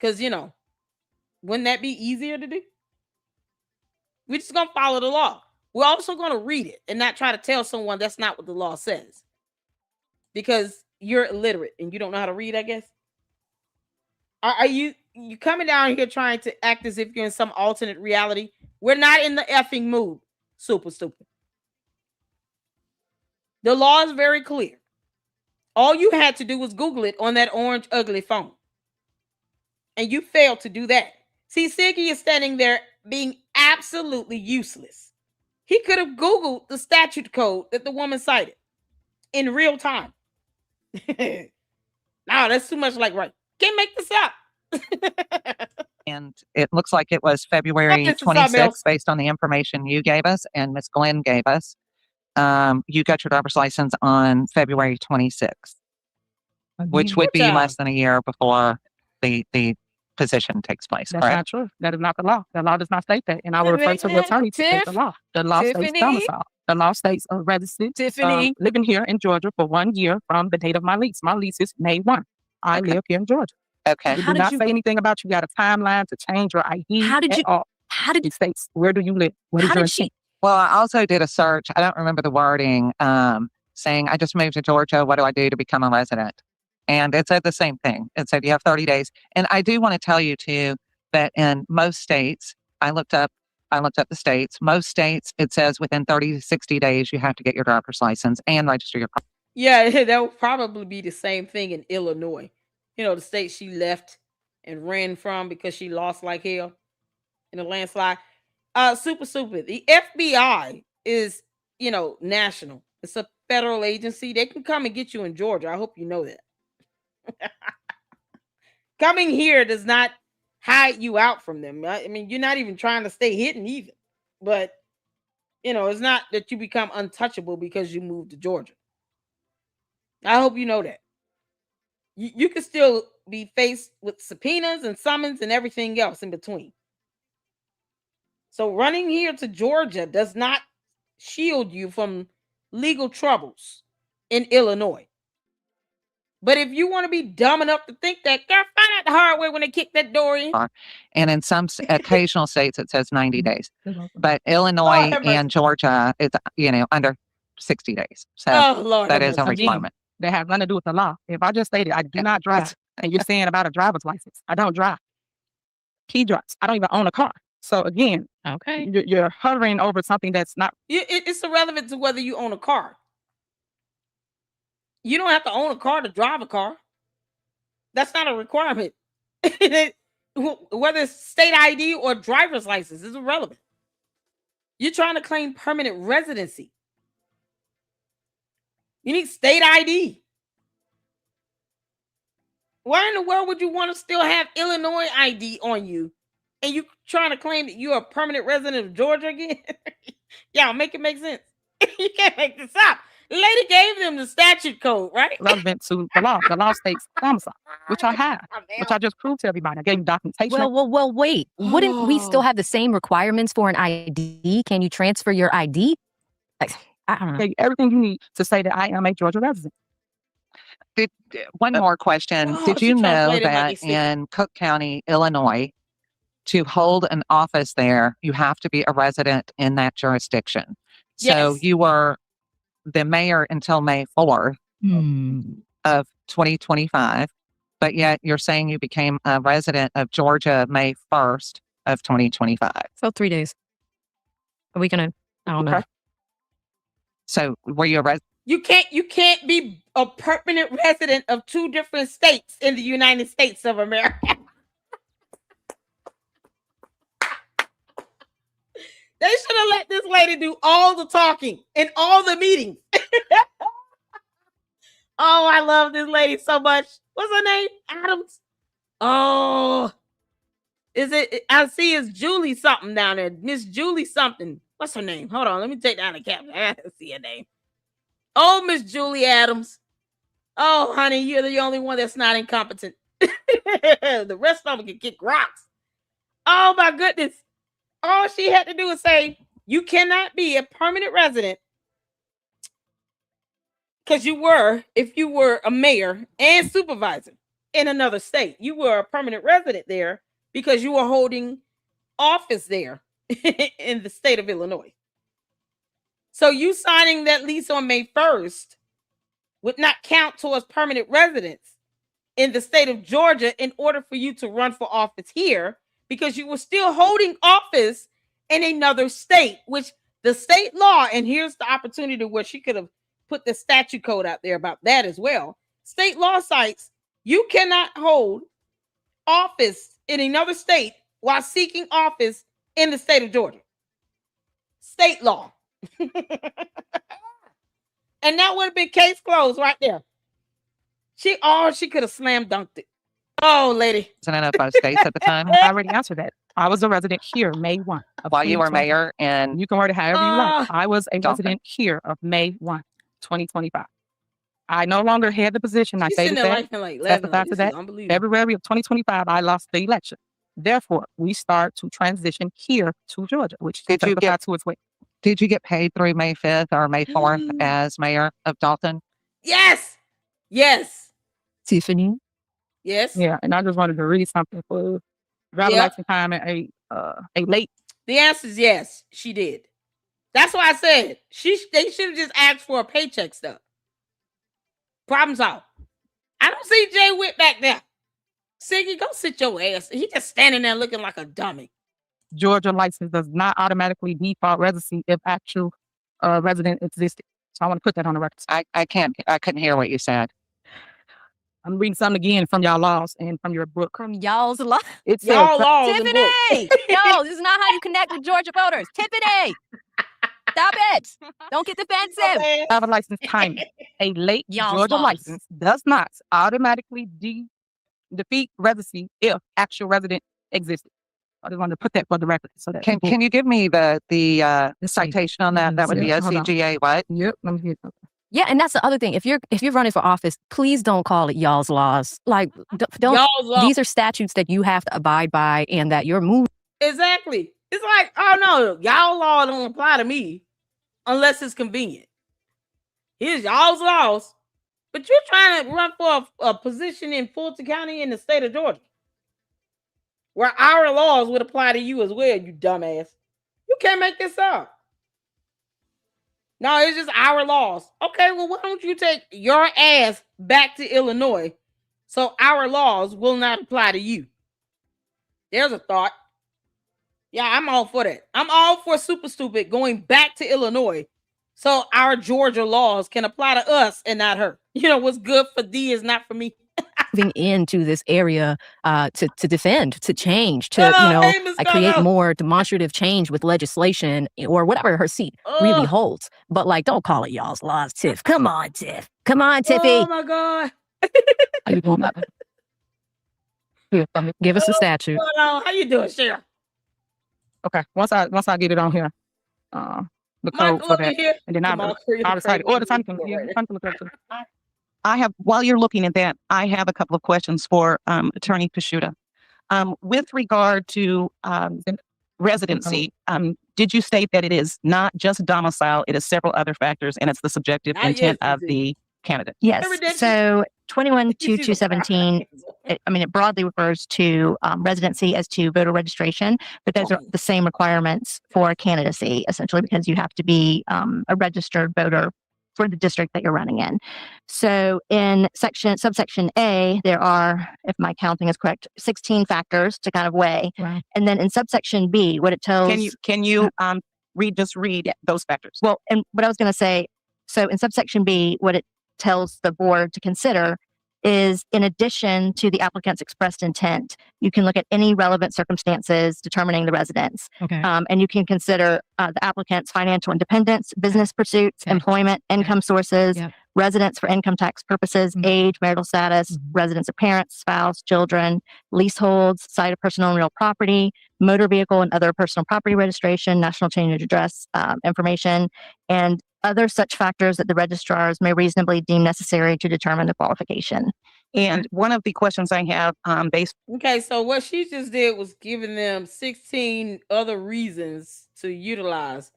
Because, wouldn't that be easier to do? We're just going to follow the law. We're also going to read it and not try to tell someone that's not what the law says. Because you're illiterate and you don't know how to read, I guess. Are you coming down here trying to act as if you're in some alternate reality? We're not in the effing mood. Super stupid. The law is very clear. All you had to do was Google it on that orange ugly phone. And you failed to do that. See, Siggy is standing there being absolutely useless. He could have Googled the statute code that the woman cited in real time. No, that's too much like right. Can't make this up. And it looks like it was February This is something 26th else. based on the information you gave us and Miss Glenn gave us. You got your driver's license on February 26th, which would be less than a year before the position takes place. That's Correct? not true. That is not the law. The law does not state that. And I will refer to the attorney to state the law. The law states Tiffany? domicile. The law states a resident Tiffany? living here in Georgia for 1 year from the date of my lease. My lease is May 1. I live here in Georgia. Okay. It How do did not you- say anything about you got a timeline to change your ID. How did at you- all. How did It states where do you live? What is how your did she intent? Well, I also did a search. I don't remember the wording, saying I just moved to Georgia. What do I do to become a resident? And it said the same thing. It said you have 30 days. And I do want to tell you too that in most states, I looked up the states. Most states, it says within 30 to 60 days, you have to get your driver's license and register your car. Yeah, that would probably be the same thing in Illinois. You know, the state she left and ran from because she lost like hell in a landslide. Super. The FBI is, national. It's a federal agency. They can come and get you in Georgia. I hope you know that. Coming here does not hide you out from them. I mean, you're not even trying to stay hidden either. But, it's not that you become untouchable because you moved to Georgia. I hope you know that. You can still be faced with subpoenas and summons and everything else in between. So running here to Georgia does not shield you from legal troubles in Illinois. But if you want to be dumb enough to think that, girl, find out the hard way when they kick that door in. And in some occasional states, it says 90 days. But Illinois have mercy. and Georgia, it's, under 60 days. So Lord, that have is a mercy. requirement. That has nothing to do with the law. If I just stated I do not drive, and you're saying about a driver's license, I don't drive. He drives. I don't even own a car. So again, Okay. you're hovering over something that's not. It's irrelevant to whether you own a car. You don't have to own a car to drive a car. That's not a requirement. Whether it's state ID or driver's license is irrelevant. You're trying to claim permanent residency. You need state ID. Why in the world would you want to still have Illinois ID on you? And you trying to claim that you're a permanent resident of Georgia again? Y'all make it make sense. You can't make this up. The lady gave them the statute code, right? Relevant to the law. The law states domicile, which I have, which I just proved to everybody. I gave you documentation. Well, wait. Wouldn't we still have the same requirements for an ID? Can you transfer your ID? I don't know. Okay, everything you need to say that I am a Georgia resident. One more question. Did she you know translated like that it's sick. in Cook County, Illinois, to hold an office there, you have to be a resident in that jurisdiction? So Yes. you were the mayor until May 4th of 2025, but yet you're saying you became a resident of Georgia May 1st of 2025. So 3 days. Are we gonna? I don't know. Okay. So were you a resident? You can't be a permanent resident of two different states in the United States of America. They should have let this lady do all the talking in all the meetings. Oh, I love this lady so much. What's her name? Adams. Oh, is it? I see it's Julie something down there. Miss Julie something. What's her name? Hold on. Let me take down the caption. I have to see her name. Oh, Miss Julie Adams. Oh, honey, you're the only one that's not incompetent. The rest of them can kick rocks. Oh, my goodness. All she had to do was say, you cannot be a permanent resident because if you were a mayor and supervisor in another state, you were a permanent resident there because you were holding office there in the state of Illinois. So you signing that lease on May 1st would not count towards permanent residence in the state of Georgia in order for you to run for office here, because you were still holding office in another state, which the state law, and here's the opportunity where she could have put the statute code out there about that as well. State law cites you cannot hold office in another state while seeking office in the state of Georgia. State law. And that would have been case closed right there. She could have slam dunked it. Oh, lady. Resident of both states at the time. I already answered that. I was a resident here May 1. While you were mayor, and You can word it however you like. I was a Dalton. resident here of May 1, 2025. I no longer had the position. I She's stated sitting there that. laughing like Testified to this that. is unbelievable. February of 2025, I lost the election. Therefore, we start to transition here to Georgia, which Did you testified to its way. did you get paid through May 5th or May 4th as mayor of Dalton? Yes. Yes. Tiffany. Yes. Yeah, and I just wanted to read something for driver Yep. license time at a late. The answer is yes, she did. That's why I said they should have just asked for a paycheck stuff. Problem solved. I don't see Jay Witt back there. Siggy, go sit your ass. He just standing there looking like a dummy. Georgia license does not automatically default residency if actual resident existed. So I want to put that on the record. I couldn't hear what you said. I'm reading something again from y'all laws and from your book. From y'all's law. It says Y'all laws and Tiffany! books. No, this is not how you connect with Georgia voters. Tiffany! Stop it. Don't get defensive. driver license timing. A late Y'all's Georgia laws. license does not automatically defeat residency if actual resident existed. I just wanted to put that for the record so that Can you give me the citation on that? That would be Yeah, hold on. SCGA what? Yep, let me get something. Yeah, and that's the other thing. If you're running for office, please don't call it y'all's laws. Like, don't. Y'all's laws. These are statutes that you have to abide by, and that you're moving. Exactly. It's like, oh no, y'all law don't apply to me unless it's convenient. Here's y'all's laws. But you're trying to run for a position in Fulton County in the state of Georgia, where our laws would apply to you as well, you dumbass. You can't make this up. No, it's just our laws. Okay, well, why don't you take your ass back to Illinois so our laws will not apply to you? There's a thought. Yeah, I'm all for that. I'm all for super stupid going back to Illinois so our Georgia laws can apply to us and not her. You know, what's good for thee is not for me. Moving into this area to defend, to change, to hey, Miss create Coco. more demonstrative change with legislation or whatever her seat really holds. But like, don't call it y'all's laws, Tiff. Come on, Tiff. Come on, Tiffy. Oh my God. How you doing that? Here, Give us the statute. How you doing, Cheryl? okay, once I get it on here, the Michael, code for over that, here. and then Come on, create a I'll decide. crazy Or the time video can right time to look up to. I have, while you're looking at that, I have a couple of questions for Attorney Pisciuta. With regard to residency, did you state that it is not just domicile, it is several other factors, and it's the subjective Ah, intent yes, of it is. the candidate? Yes. Redemption. So 21-217, You it broadly refers to residency as to voter registration, but those are the same requirements for candidacy, essentially, because you have to be a registered voter for the district that you're running in. So in subsection A, there are, if my counting is correct, 16 factors to kind of weigh. Wow. And then in subsection B, what it tells... Can you read those factors? Well, and what I was going to say, so in subsection B, what it tells the board to consider is, in addition to the applicant's expressed intent, you can look at any relevant circumstances determining the residence. Okay. And you can consider the applicant's financial independence, business pursuits, employment, income sources, residence for income tax purposes, age, marital status, residence of parents, spouse, children, leaseholds, site of personal and real property, motor vehicle and other personal property registration, national change of address information, and other such factors that the registrars may reasonably deem necessary to determine the qualification. And one of the questions I have based... Okay, so what she just did was giving them 16 other reasons to utilize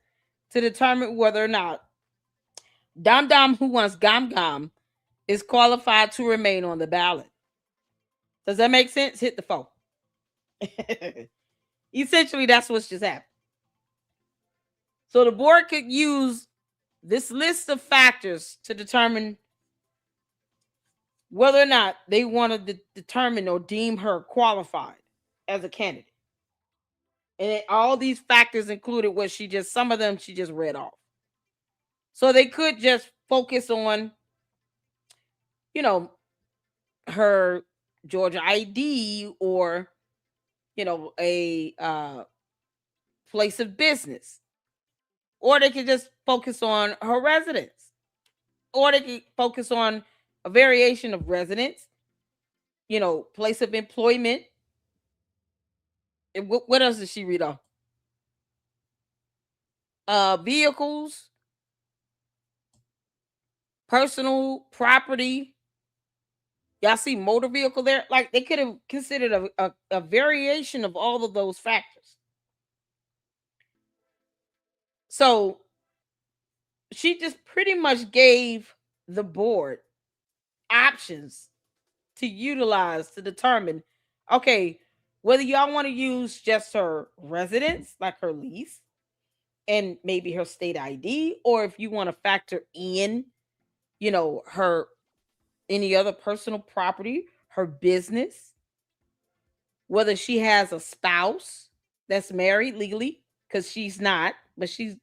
to determine whether or not Dom Dom, who wants Gom Gom, is qualified to remain on the ballot. Does that make sense? Hit the phone. Essentially, that's what's just happened. So the board could use this list of factors to determine whether or not they want to determine or deem her qualified as a candidate. And all these factors included what some of them she just read off. So they could just focus on, her Georgia ID or, a place of business. Or they could just focus on her residence. Or they could focus on a variation of residence, place of employment. And what else did she read off? Vehicles, personal property. Y'all see motor vehicle there? Like they could have considered a variation of all of those factors. So she just pretty much gave the board options to utilize to determine, okay, whether y'all want to use just her residence, like her lease, and maybe her state ID, or if you want to factor in, her any other personal property, her business, whether she has a spouse that's married legally, because she's not, but she's,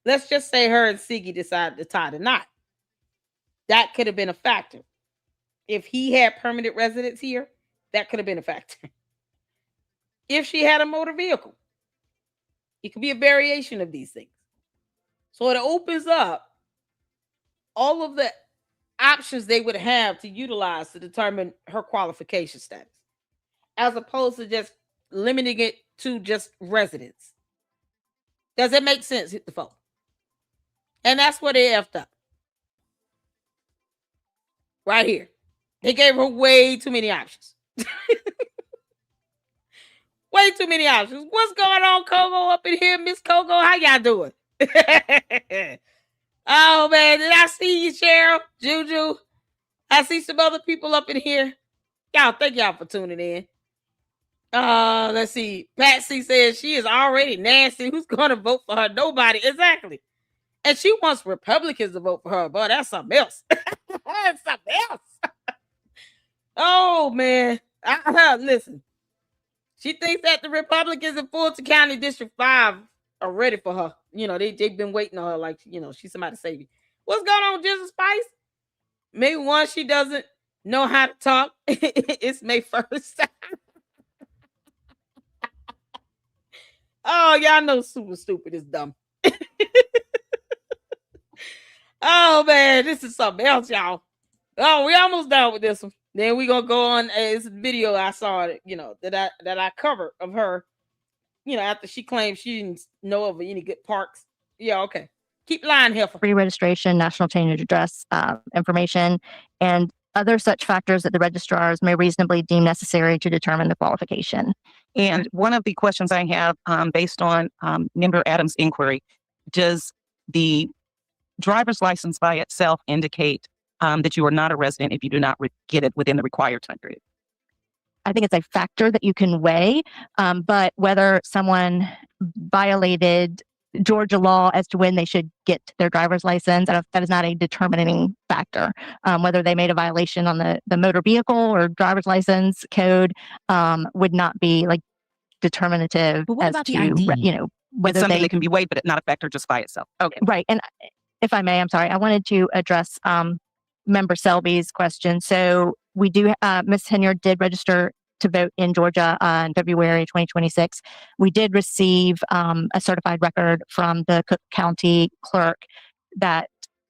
let's just say her and Siggy decided to tie the knot. That could have been a factor. If he had permanent residence here, that could have been a factor. If she had a motor vehicle, it could be a variation of these things. So it opens up all of the options they would have to utilize to determine her qualification status, as opposed to just limiting it to just residence. Does it make sense? Hit the phone. And that's where they effed up. Right here. They gave her way too many options. Way too many options. What's going on, Kogo, up in here? Miss Kogo, how y'all doing? Oh, man, did I see you, Cheryl? Juju? I see some other people up in here. Y'all, thank y'all for tuning in. Let's see. Patsy says she is already nasty. Who's going to vote for her? Nobody. Exactly. And she wants Republicans to vote for her. Boy, that's something else. That's something else. Oh, man. Listen. She thinks that the Republicans in Fulton County District 5 are ready for her. They've been waiting on her like, she's somebody to save you. What's going on, Jizzle Spice? May 1, she doesn't know how to talk. It's May 1st. Oh, y'all know super stupid is dumb. Oh, man, this is something else, y'all. Oh, we almost done with this one. Then we gonna go on. It's a video I saw, that I covered of her. After she claimed she didn't know of any good parks. Yeah, okay. Keep lying, Heifer. Pre-registration, national change of address information, and other such factors that the registrars may reasonably deem necessary to determine the qualification. And one of the questions I have, based on Member Adams' inquiry, does the driver's license by itself indicate that you are not a resident if you do not get it within the required time period? I think it's a factor that you can weigh, but whether someone violated Georgia law as to when they should get their driver's license, that is not a determining factor. Whether they made a violation on the motor vehicle or driver's license code would not be like determinative as to, whether it's something they that can be weighed, but it's not a factor just by itself. Okay. Right. And if I may, I'm sorry, I wanted to address Member Selby's question. So we do, Ms. Henyard did register to vote in Georgia in February 2026. We did receive a certified record from the Cook County clerk that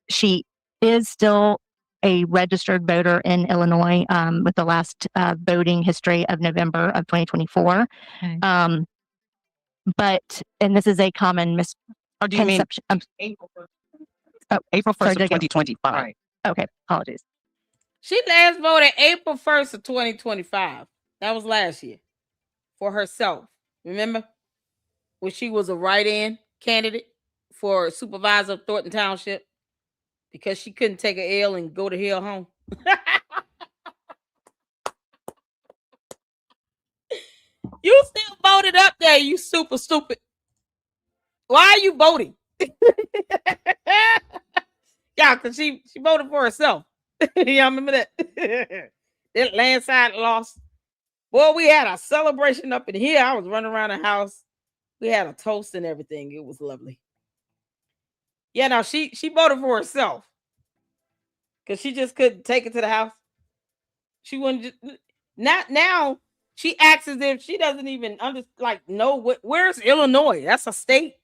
she is still a registered voter in Illinois with the last voting history of November of 2024. Okay. And this is a common misconception. April 1st of 2025. Right. Okay, apologies. She last voted April 1st of 2025. That was last year for herself. Remember? When she was a write-in candidate for supervisor of Thornton Township because she couldn't take an L and go to hell home. You still voted up there, you super stupid. Why are you voting? Yeah, because she voted for herself. Y'all remember that? That landslide loss. Boy, we had a celebration up in here. I was running around the house. We had a toast and everything. It was lovely. Yeah, no, she voted for herself. Because she just couldn't take it to the house. She wouldn't just now she acts as if she doesn't even know where's Illinois? That's a state.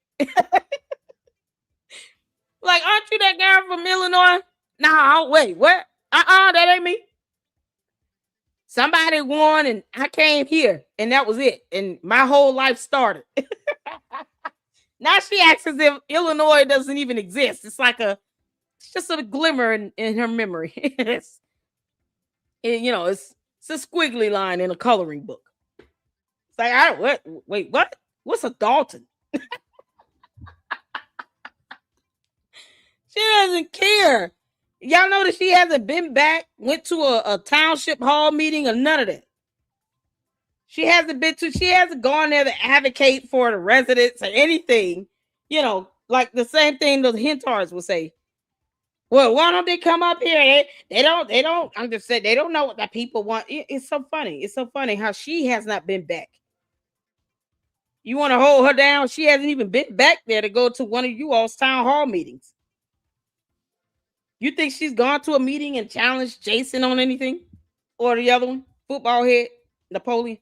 Like, aren't you that girl from Illinois? No, wait, what? That ain't me. Somebody won and I came here and that was it. And my whole life started. Now she acts as if Illinois doesn't even exist. It's just a glimmer in her memory. It's a squiggly line in a coloring book. It's like, wait, what? What's a Dalton? She doesn't care. Y'all notice she hasn't been back, went to a township hall meeting or none of that. She hasn't gone there to advocate for the residents or anything. Like the same thing those Henyards will say. Well, why don't they come up here? They don't. I'm just saying they don't know what the people want. It's so funny. It's so funny how she has not been back. You want to hold her down? She hasn't even been back there to go to one of you all's town hall meetings. You think she's gone to a meeting and challenged Jason on anything? Or the other one? Football head, Napoleon?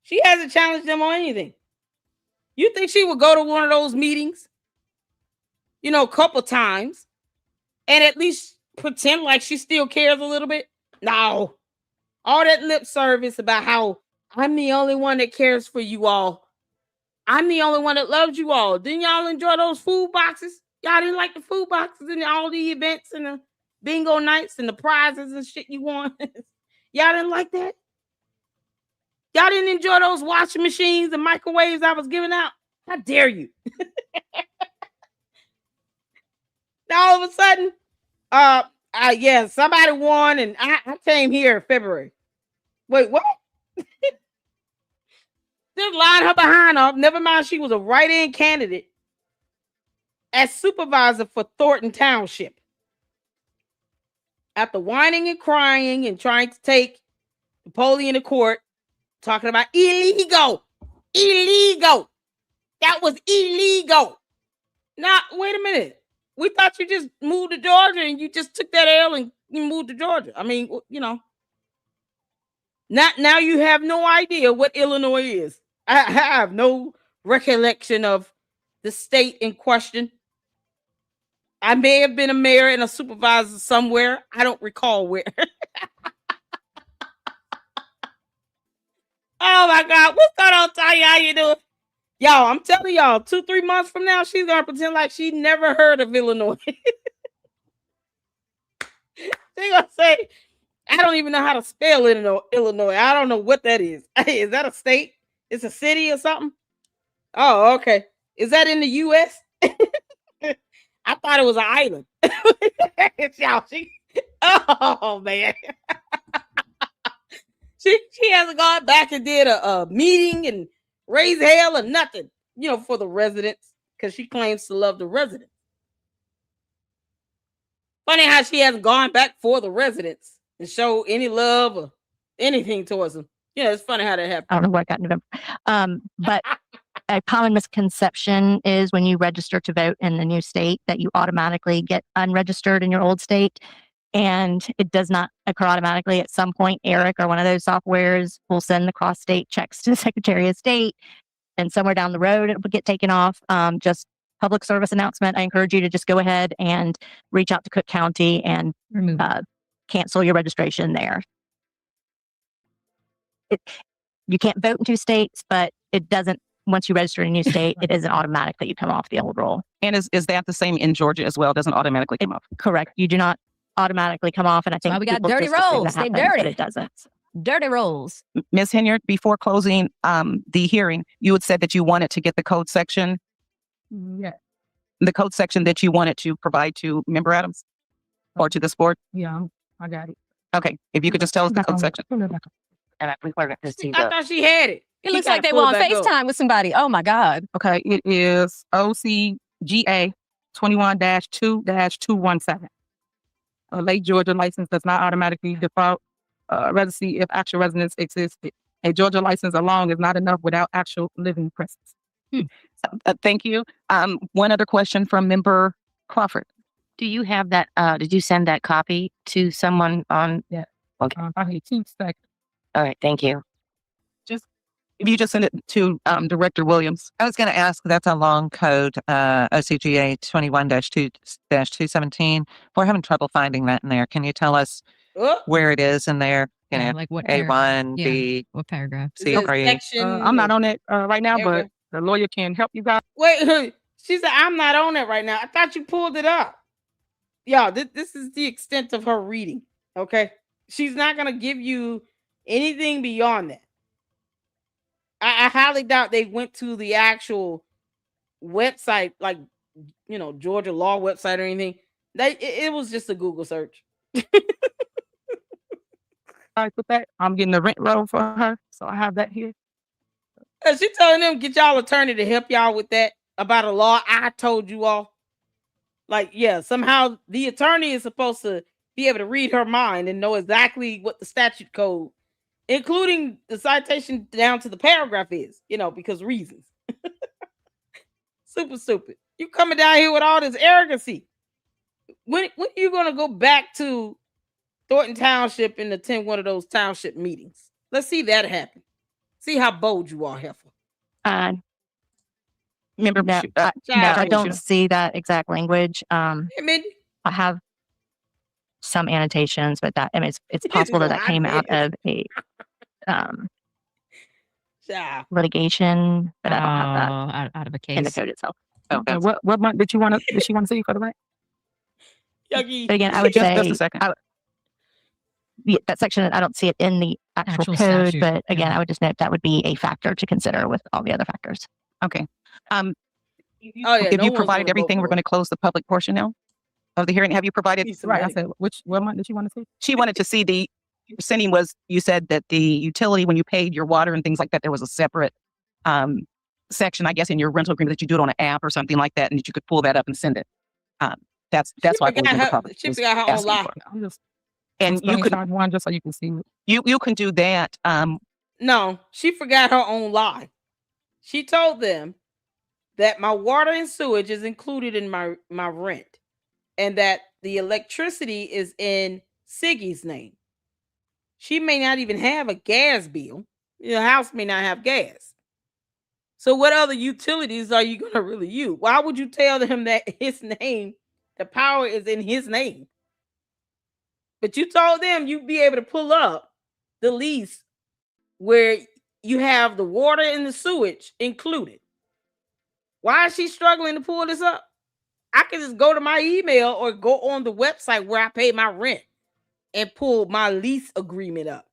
She hasn't challenged them on anything. You think she would go to one of those meetings, a couple times, and at least pretend like she still cares a little bit? No. All that lip service about how I'm the only one that cares for you all. I'm the only one that loves you all. Didn't y'all enjoy those food boxes? Y'all didn't like the food boxes and all the events and the bingo nights and the prizes and shit you won? Y'all didn't like that? Y'all didn't enjoy those washing machines and microwaves I was giving out? How dare you? Now all of a sudden, somebody won and I came here in February. Wait, what? Just line her behind up. Never mind, she was a write-in candidate as supervisor for Thornton Township. After whining and crying and trying to take Napoleon to court, talking about illegal. That was illegal. Now, wait a minute. We thought you just moved to Georgia and you just took that L and you moved to Georgia. I mean, now you have no idea what Illinois is. I have no recollection of the state in question. I may have been a mayor and a supervisor somewhere. I don't recall where. Oh my God. What's going on, Tanya? How you doing? Y'all, I'm telling y'all, 2-3 months from now, she's going to pretend like she never heard of Illinois. She's going to say, I don't even know how to spell Illinois. I don't know what that is. Is that a state? It's a city or something? Oh, okay. Is that in the U.S.? I thought it was an island. Y'all, oh, man. She hasn't gone back and did a meeting and raised hell or nothing, for the residents, because she claims to love the residents. Funny how she hasn't gone back for the residents and show any love or anything towards them. It's funny how that happened. I don't know what I got in November. But a common misconception is when you register to vote in the new state that you automatically get unregistered in your old state. And it does not occur automatically. At some point, Eric or one of those softwares will send the cross-state checks to the Secretary of State. And somewhere down the road, it will get taken off. Just public service announcement. I encourage you to just go ahead and reach out to Cook County and cancel your registration there. You can't vote in 2 states, but it doesn't, once you register in a new state, it isn't automatic that you come off the old roll. And is that the same in Georgia as well? It doesn't automatically come off? Correct. You do not automatically come off. And I think we got dirty rolls. They dirty. But it doesn't. Dirty rolls. Ms. Henyard, before closing the hearing, you had said that you wanted to get the code section. Yeah. The code section that you wanted to provide to Member Adams or to this board? Yeah, I got it. Okay. If you could just tell us the code section. And we wanted to see I thought she had it. It looks like they were on FaceTime with somebody. Oh my God. Okay, it is OCGA 21-2-217. A late Georgia license does not automatically default residency if actual residence exists. A Georgia license alone is not enough without actual living presence. Thank you. One other question from Member Crawford. Do you have that? Did you send that copy to someone on? Yeah. Okay. I need 2 seconds. All right. Thank you. If you just send it to Director Williams. I was going to ask, that's a long code, OCGA 21-2-217. We're having trouble finding that in there. Can you tell us where it is in there? You know, like what A1, B, what paragraph? C, Is it 3. section? I'm not on it right now, There we but the lawyer can help you guys. Wait, she said, I'm not on it right now. I thought you pulled it up. Y'all, this is the extent of her reading, okay? She's not going to give you anything beyond that. I highly doubt they went to the actual website, like, you know, Georgia law website or anything. It was just a Google search. I put that. I'm getting the rent roll for her, so I have that here. She telling them, get y'all attorney to help y'all with that about a law I told you all. Like, yeah, somehow the attorney is supposed to be able to read her mind and know exactly what the statute code, including the citation down to the paragraph is, you know, because reasons. Super stupid. You coming down here with all this arrogancy. When are you going to go back to Thornton Township and attend one of those township meetings? Let's see that happen. See how bold you are, heifer. No, I don't see that exact language. Hey, Mindy. I have some annotations, but that, I mean, it's possible that came out of a litigation, but I don't have that out of a case in the code itself. What month did she want to see for the rent? But again, I would say just a second. That section, I don't see it in the actual code, statute. but again, I would just note that would be a factor to consider with all the other factors. Okay. If you provided everything, we're going to close the public portion now of the hearing. Have you provided? Right. I said, what month did she want to see? She wanted to see you said that the utility, when you paid your water and things like that, there was a separate section, I guess, in your rental agreement that you do it on an app or something like that, and that you could pull that up and send it. That's why she forgot her own lie. And you could one just so you can see it. You can do that. No, she forgot her own lie. She told them that my water and sewage is included in my rent, and that the electricity is in Siggy's name. She may not even have a gas bill. Your house may not have gas. So what other utilities are you going to really use? Why would you tell him that his name, the power is in his name? But you told them you'd be able to pull up the lease where you have the water and the sewage included. Why is she struggling to pull this up? I can just go to my email or go on the website where I pay my rent and pull my lease agreement up.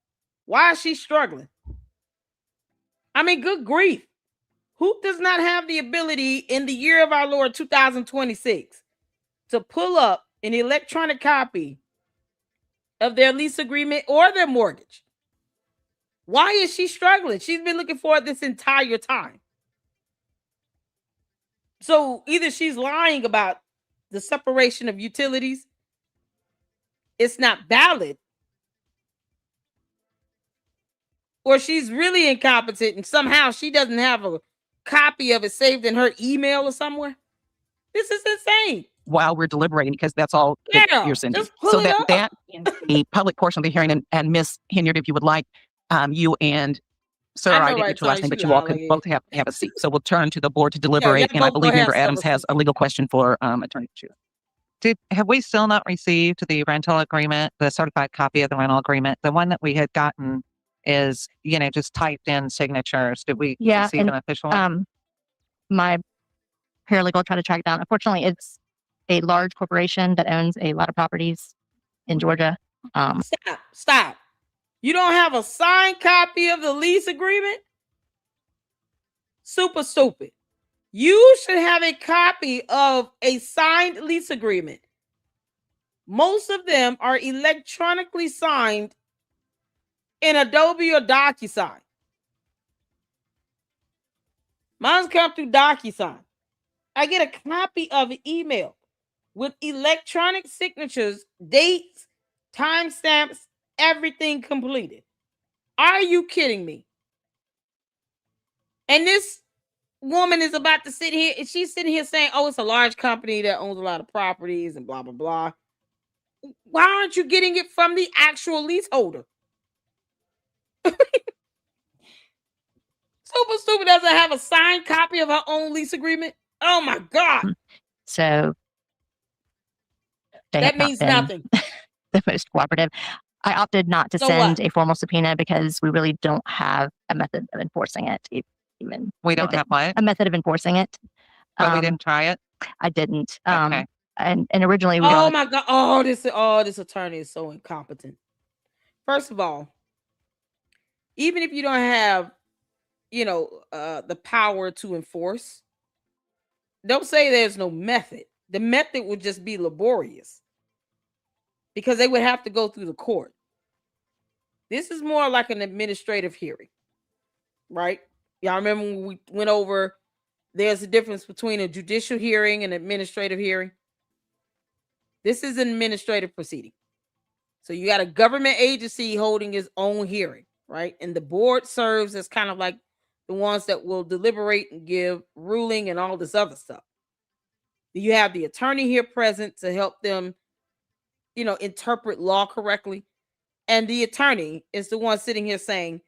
Why is she struggling? I mean, good grief. Who does not have the ability in the year of our Lord 2026 to pull up an electronic copy of their lease agreement or their mortgage? Why is she struggling? She's been looking for it this entire time. So either she's lying about the separation of utilities, it's not valid, or she's really incompetent and somehow she doesn't have a copy of it saved in her email or somewhere. This is insane. While we're deliberating, because that's all that you're sending. So that the public portion of the hearing, and Miss Henyard, if you would like, you and Sir, I didn't get your last name, but you all can both have a seat. So we'll turn to the board to deliberate, and I believe Member Adams has a legal question for Attorney Chu. Have we still not received the rental agreement, the certified copy of the rental agreement? The one that we had gotten is, just typed in signatures. Did we receive an official one? My paralegal tried to track it down. Unfortunately, it's a large corporation that owns a lot of properties in Georgia. Stop. You don't have a signed copy of the lease agreement? Super stupid. You should have a copy of a signed lease agreement. Most of them are electronically signed in Adobe or DocuSign. Mine's come through DocuSign. I get a copy of an email with electronic signatures, dates, timestamps, everything completed. Are you kidding me? And this woman is about to sit here, and she's sitting here saying, oh, it's a large company that owns a lot of properties and blah, blah, blah. Why aren't you getting it from the actual leaseholder? Super stupid doesn't have a signed copy of her own lease agreement. Oh my God. So that means nothing. The most cooperative. I opted not to send a formal subpoena because we really don't have a method of enforcing it. Even we don't have what? A method of enforcing it. But we didn't try it. I didn't. Okay. And originally, oh my God! This attorney is so incompetent. First of all, even if you don't have, the power to enforce, don't say there's no method. The method would just be laborious because they would have to go through the court. This is more like an administrative hearing, right? Y'all remember when we went over, there's a difference between a judicial hearing and administrative hearing. This is an administrative proceeding. So you got a government agency holding its own hearing, right? And the board serves as kind of like the ones that will deliberate and give ruling and all this other stuff. You have the attorney here present to help them, interpret law correctly. And the attorney is the one sitting here saying,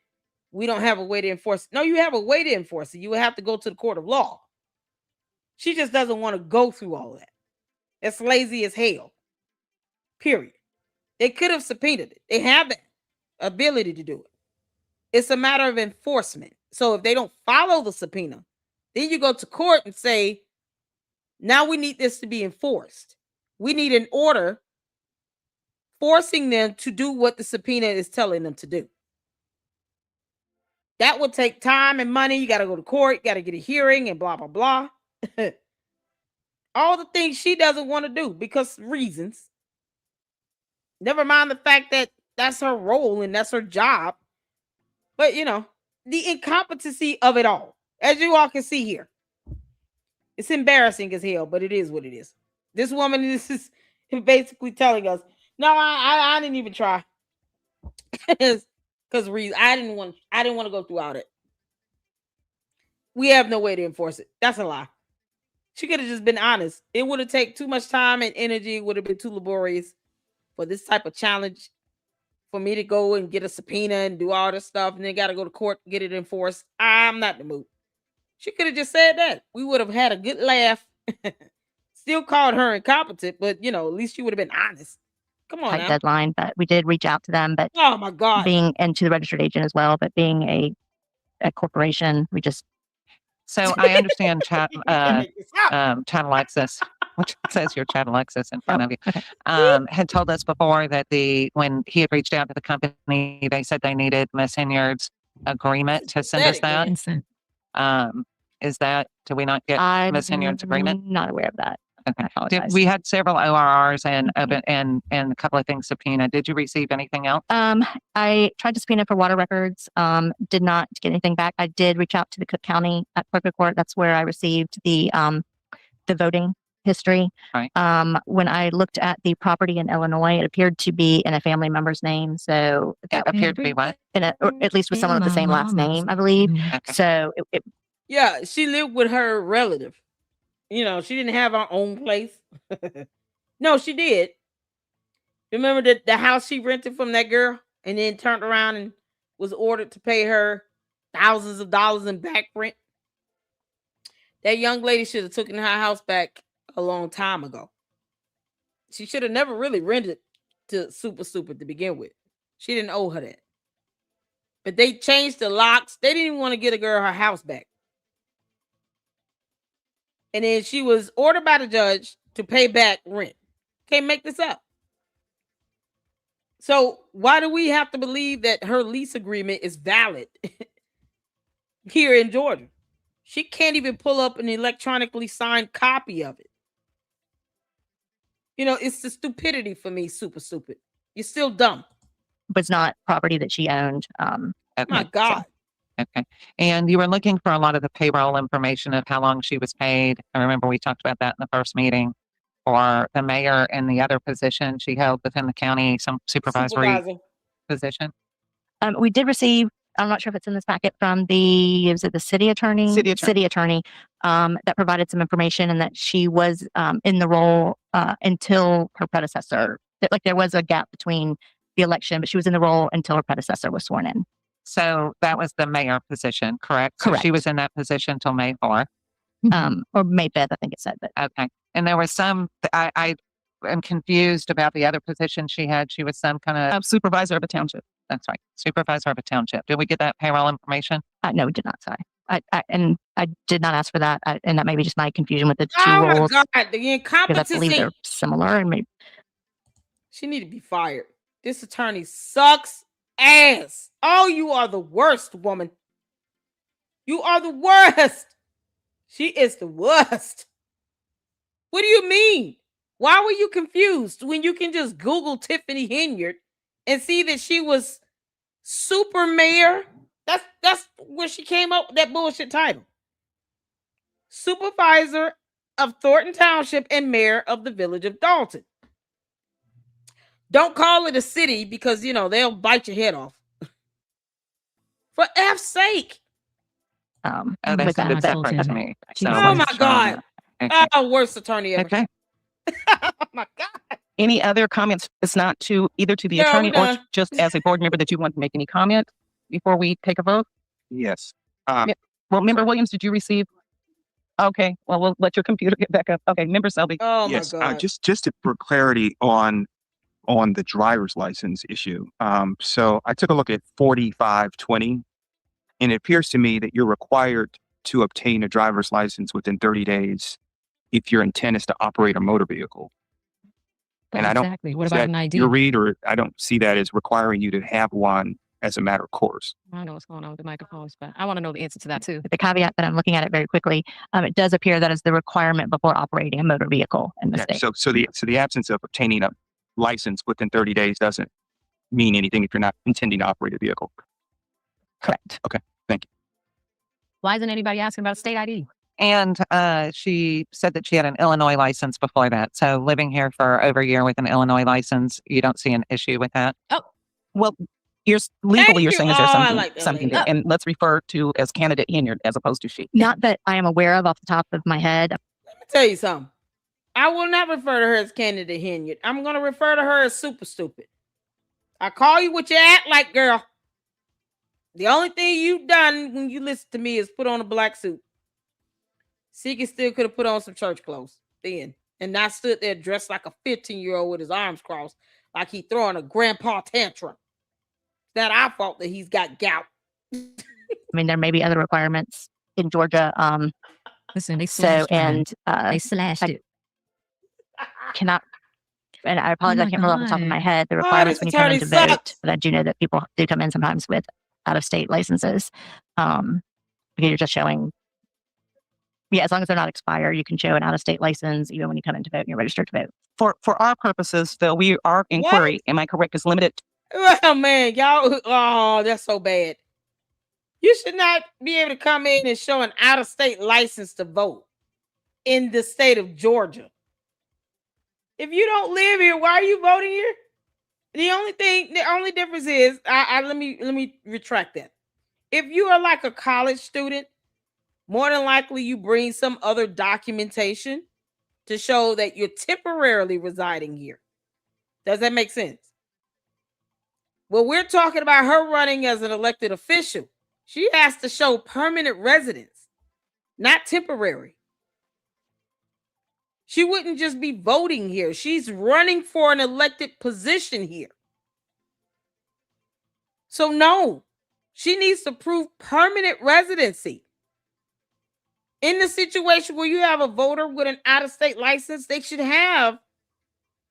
we don't have a way to enforce it. No, you have a way to enforce it. You would have to go to the court of law. She just doesn't want to go through all that. It's lazy as hell. Period. They could have subpoenaed it. They have the ability to do it. It's a matter of enforcement. So if they don't follow the subpoena, then you go to court and say, now we need this to be enforced. We need an order forcing them to do what the subpoena is telling them to do. That will take time and money. You got to go to court, you got to get a hearing and blah, blah, blah. All the things she doesn't want to do because reasons. Never mind the fact that that's her role and that's her job. But, the incompetency of it all, as you all can see here, it's embarrassing as hell, but it is what it is. This woman is basically telling us, no, I didn't even try. Because I didn't want to go through all that. We have no way to enforce it. That's a lie. She could have just been honest. It would have taken too much time and energy. It would have been too laborious for this type of challenge for me to go and get a subpoena and do all this stuff and then got to go to court and get it enforced. I'm not in the mood. She could have just said that. We would have had a good laugh. Still called her incompetent, but at least she would have been honest. Come on now. Deadline, but we did reach out to them. But oh my God, and to the registered agent as well. But being a corporation, we just. So I understand Chat Alexis, which says your Chat Alexis in front of you, had told us before that when he had reached out to the company, they said they needed Miss Henyard's agreement to send us that. Is that, do we not get Miss Henyard's agreement? Not aware of that. Okay. We had several ORRs and a couple of things subpoenaed. Did you receive anything else? I tried to subpoena for water records. Did not get anything back. I did reach out to the Cook County Clerk Court. That's where I received the voting history. Right. When I looked at the property in Illinois, it appeared to be in a family member's name. So it appeared to be what? Or at least with someone with the same last name, I believe. Okay. So yeah, she lived with her relative. She didn't have her own place. No, she did. Remember the house she rented from that girl and then turned around and was ordered to pay her thousands of dollars in back rent? That young lady should have taken her house back a long time ago. She should have never really rented to Super Stupid to begin with. She didn't owe her that. But they changed the locks. They didn't even want to get a girl her house back. And then she was ordered by the judge to pay back rent. Can't make this up. So why do we have to believe that her lease agreement is valid here in Georgia? She can't even pull up an electronically signed copy of it. It's the stupidity for me, Super Stupid. You're still dumb. But it's not property that she owned. Oh my God. Okay. And you were looking for a lot of the payroll information of how long she was paid. I remember we talked about that in the first meeting. For the mayor and the other position she held within the county, some supervisory position. We did receive, I'm not sure if it's in this packet, from the city attorney? City attorney that provided some information and that she was in the role until her predecessor. There was a gap between the election, but she was in the role until her predecessor was sworn in. So that was the mayor position, correct? So Correct. she was in that position till May 4th. Or May 5th, I think it said. But Okay. And there was I am confused about the other position she had. She was some kind of, Supervisor of a township. that's right, supervisor of a township. Did we get that payroll information? no, we did not. Sorry. I did not ask for that. And that may be just my confusion with the two Oh my roles. God, the Because I believe incompetency. they're similar. And maybe She need to be fired. This attorney sucks ass. Oh, you are the worst, woman. You are the worst. She is the worst. What do you mean? Why were you confused when you can just Google Tiffany Henyard and see that she was super mayor? That's where she came up with that bullshit title. Supervisor of Thornton Township and mayor of the village of Dalton. Don't call it a city because, they'll bite your head off. For F's sake. Oh, that sounded separate to me. So Oh my God. Okay. Oh, worst attorney ever. Okay. Oh my God. Any other comments? It's not to either to the Yeah, attorney we or done. just as a board member that you want to make any comment before we take a vote? Yes. Well, Member Williams, did you receive? Okay. Well, we'll let your computer get back up. Okay, Member Selby. Oh Yes. my God. Just for clarity on the driver's license issue. So I took a look at 4520, and it appears to me that you're required to obtain a driver's license within 30 days if your intent is to operate a motor vehicle. And I don't. Exactly. What is about that an ID? your read, or I don't see that as requiring you to have one as a matter of course. I don't know what's going on with the microphones, but I want to know the answer to that too. the caveat that I'm looking at it very quickly, it does appear that is the requirement before operating a motor vehicle in the Yeah, state. so the absence of obtaining a license within 30 days doesn't mean anything if you're not intending to operate a vehicle. Correct. Okay, thank you. Why isn't anybody asking about state ID? And she said that she had an Illinois license before that. So living here for over a year with an Illinois license, you don't see an issue with that? Well, legally you're you. saying is Oh, there I something, like that something lady. there? And let's refer to as candidate Henyard as opposed to she. Not that I am aware of off the top of my head. Let me tell you something. I will not refer to her as candidate Henyard. I'm going to refer to her as super stupid. I call you what you act like, girl. The only thing you've done when you listen to me is put on a black suit. Seeker still could have put on some church clothes then and not stood there dressed like a 15-year-old with his arms crossed like he throwing a grandpa tantrum. It's not our fault that he's got gout. I mean, there may be other requirements in Georgia. Listen, they So, slashed and they slashed it. cannot, and I apologize, I can't remember off the top of my head the requirements this when you come in to attorney vote, sucks. but I do know that people do come in sometimes with out-of-state licenses. Because you're just showing, as long as they're not expired, you can show an out-of-state license even when you come in to vote and you're registered to vote. For our purposes, though, our inquiry, am I correct, is limited. Oh, man, y'all. Oh, that's so bad. You should not be able to come in and show an out-of-state license to vote in the state of Georgia. If you don't live here, why are you voting here? The only difference is, let me retract that. If you are like a college student, more than likely you bring some other documentation to show that you're temporarily residing here. Does that make sense? Well, we're talking about her running as an elected official. She has to show permanent residence, not temporary. She wouldn't just be voting here. She's running for an elected position here. So no, she needs to prove permanent residency. In the situation where you have a voter with an out-of-state license, they should have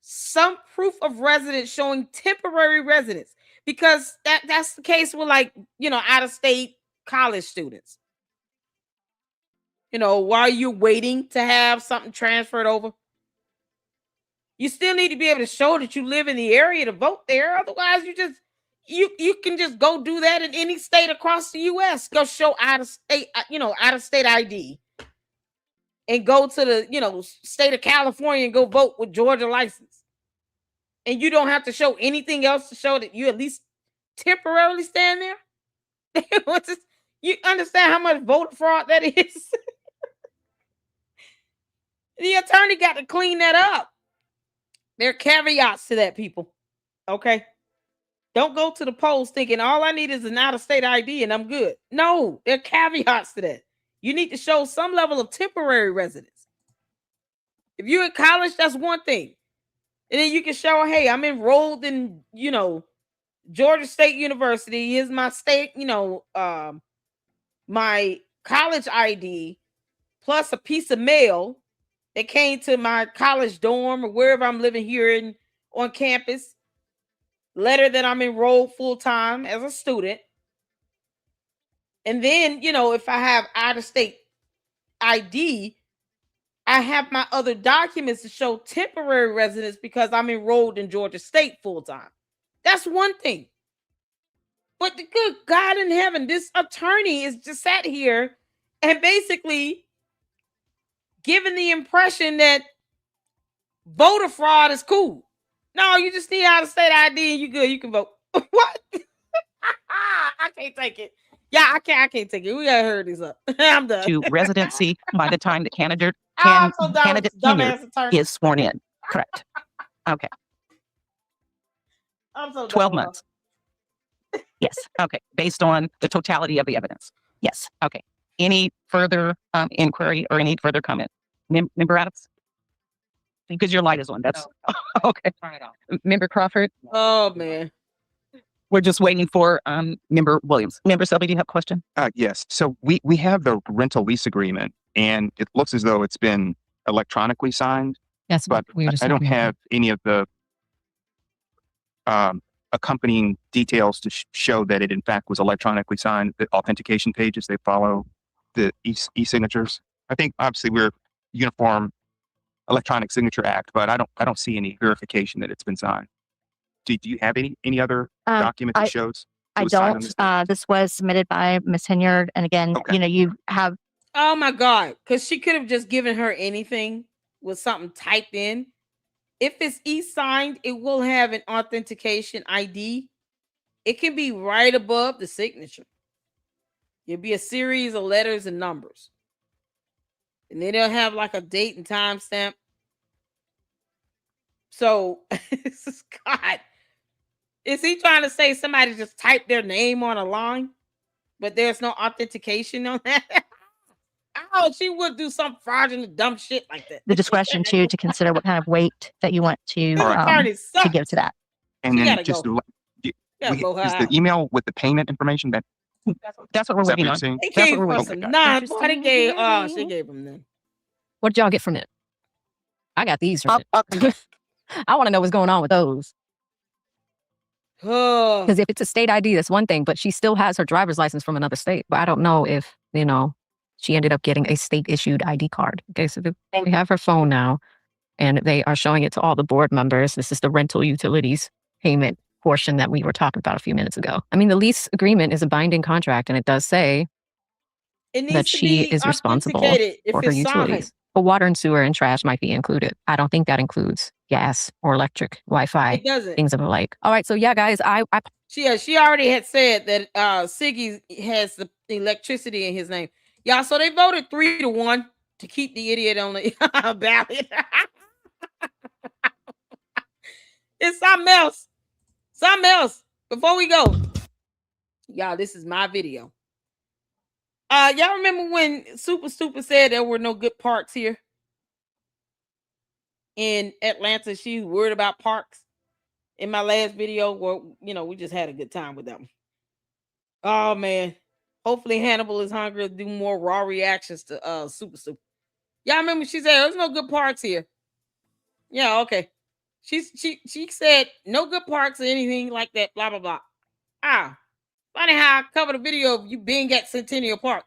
some proof of residence showing temporary residence, because that's the case with, like, out-of-state college students. While you're waiting to have something transferred over, you still need to be able to show that you live in the area to vote there. Otherwise, you can just go do that in any state across the U.S. Go show out-of-state ID, and go to the state of California and go vote with Georgia license, and you don't have to show anything else to show that you at least temporarily stand there. You understand how much voter fraud that is? The attorney got to clean that up. There are caveats to that, people. Okay. Don't go to the polls thinking all I need is an out-of-state ID and I'm good. No, there are caveats to that. You need to show some level of temporary residence. If you're in college, that's one thing. And then you can show, hey, I'm enrolled in, Georgia State University. Here's my state, my college ID plus a piece of mail that came to my college dorm or wherever I'm living here on campus. Letter that I'm enrolled full-time as a student. And then, if I have out-of-state ID, I have my other documents to show temporary residence because I'm enrolled in Georgia State full-time. That's one thing. But the good God in heaven, this attorney is just sat here and basically giving the impression that voter fraud is cool. No, you just need out-of-state ID and you good. You can vote. What? I can't take it. Yeah, I can't take it. We gotta hurry this up. I'm done. To residency by the time the candidate candidate is sworn in. Correct. Okay. I'm so 12 months. Yes. Okay. Based on the totality of the evidence. Yes. Okay. Any further inquiry or any further comment? Member Adams? Because your light is on. That's okay. Turn it off. Member Crawford? Oh, man. We're just waiting for Member Williams. Member Selby, do you have a question? Yes. So we have the rental lease agreement, and it looks as though it's been electronically signed. Yes, but I don't have any of the accompanying details to show that it in fact was electronically signed. The authentication pages, they follow the e-signatures. I think obviously we're Uniform Electronic Signature Act, but I don't see any verification that it's been signed. Do you have any other document that shows? I don't. This was submitted by Ms. Henyard, and again, you have. Oh my God! Because she could have just given her anything with something typed in. If it's e-signed, it will have an authentication ID. It can be right above the signature. It'll be a series of letters and numbers, and then they'll have like a date and time stamp. So, God, is he trying to say somebody just typed their name on a line, but there's no authentication on that? Oh, she would do some fraudulent, dumb shit like that. The discretion to consider what kind of weight that you want to give to that. And then just is the email with the payment information that. That's what we're waiting on. They gave her some nuts. She gave them then. What did y'all get from it? I got these from it. I want to know what's going on with those. Because if it's a state ID, that's one thing, but she still has her driver's license from another state. But I don't know if, she ended up getting a state-issued ID card. Okay, so we have her phone now, and they are showing it to all the board members. This is the rental utilities payment portion that we were talking about a few minutes ago. I mean, the lease agreement is a binding contract, and it does say that she is responsible for her utilities. But water and sewer and trash might be included. I don't think that includes gas or electric, Wi-Fi, things of the like. All right, so yeah, guys, she already had said that Siggy has the electricity in his name. Yeah, so they voted 3-1 to keep the idiot on the ballot. It's something else. Something else. Before we go, y'all, this is my video. Y'all remember when Super Stupid said there were no good parks here in Atlanta? She's worried about parks. In my last video, where we just had a good time with them. Oh man. Hopefully Hannibal is hungry to do more raw reactions to Super Stupid. Y'all remember she said there's no good parks here. Yeah, okay. She said no good parks or anything like that, blah blah blah. Funny how I covered a video of you being at Centennial Park.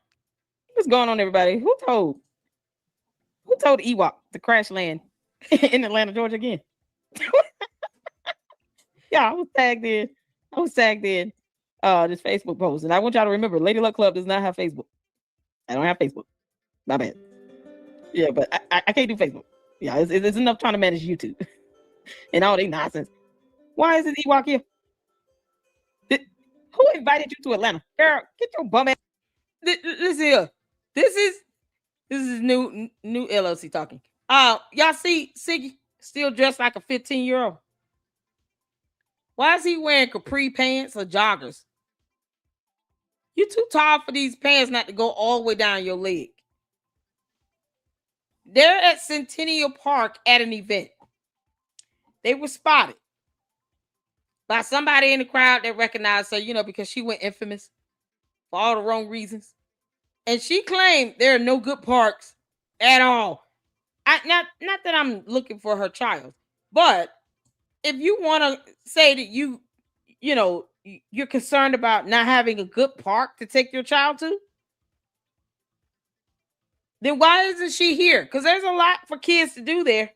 What's going on, everybody? Who told Ewok to crash land in Atlanta, Georgia again? Yeah, I was tagged in this Facebook post. And I want y'all to remember, Lady Luck Club does not have Facebook. I don't have Facebook. My bad. Yeah, but I can't do Facebook. Yeah, it's enough trying to manage YouTube and all they nonsense. Why is it Ewok here? Who invited you to Atlanta? Girl, get your bum ass. Listen here. This is new LLC talking. Y'all see Siggy still dressed like a 15-year-old. Why is he wearing capri pants or joggers? You're too tall for these pants not to go all the way down your leg. They're at Centennial Park at an event. They were spotted by somebody in the crowd that recognized her, because she went infamous for all the wrong reasons. And she claimed there are no good parks at all. Not that I'm looking for her child, but if you want to say that you're concerned about not having a good park to take your child to, then why isn't she here? Because there's a lot for kids to do there.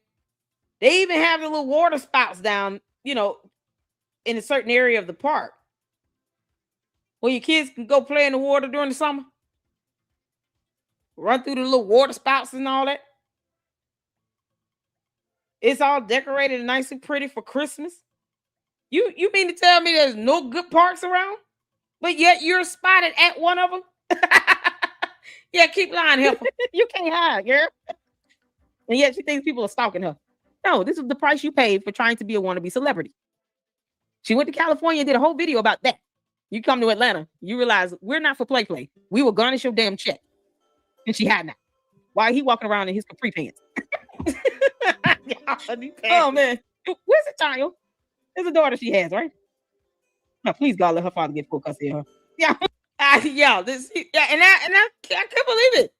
They even have the little water spouts down, in a certain area of the park where your kids can go play in the water during the summer. Run through the little water spouts and all that. It's all decorated and nice and pretty for Christmas. You mean to tell me there's no good parks around? But yet you're spotted at one of them? Yeah, keep lying, Heifer. You can't hide, girl. And yet she thinks people are stalking her. No, this is the price you paid for trying to be a wannabe celebrity. She went to California and did a whole video about that. You come to Atlanta, you realize we're not for play. We will garnish your damn check. And she had not. Why he walking around in his capri pants? Oh, man. Where's the child? There's a daughter she has, right? No, please, God, let her father get full custody of her. Yeah. And I can't believe it.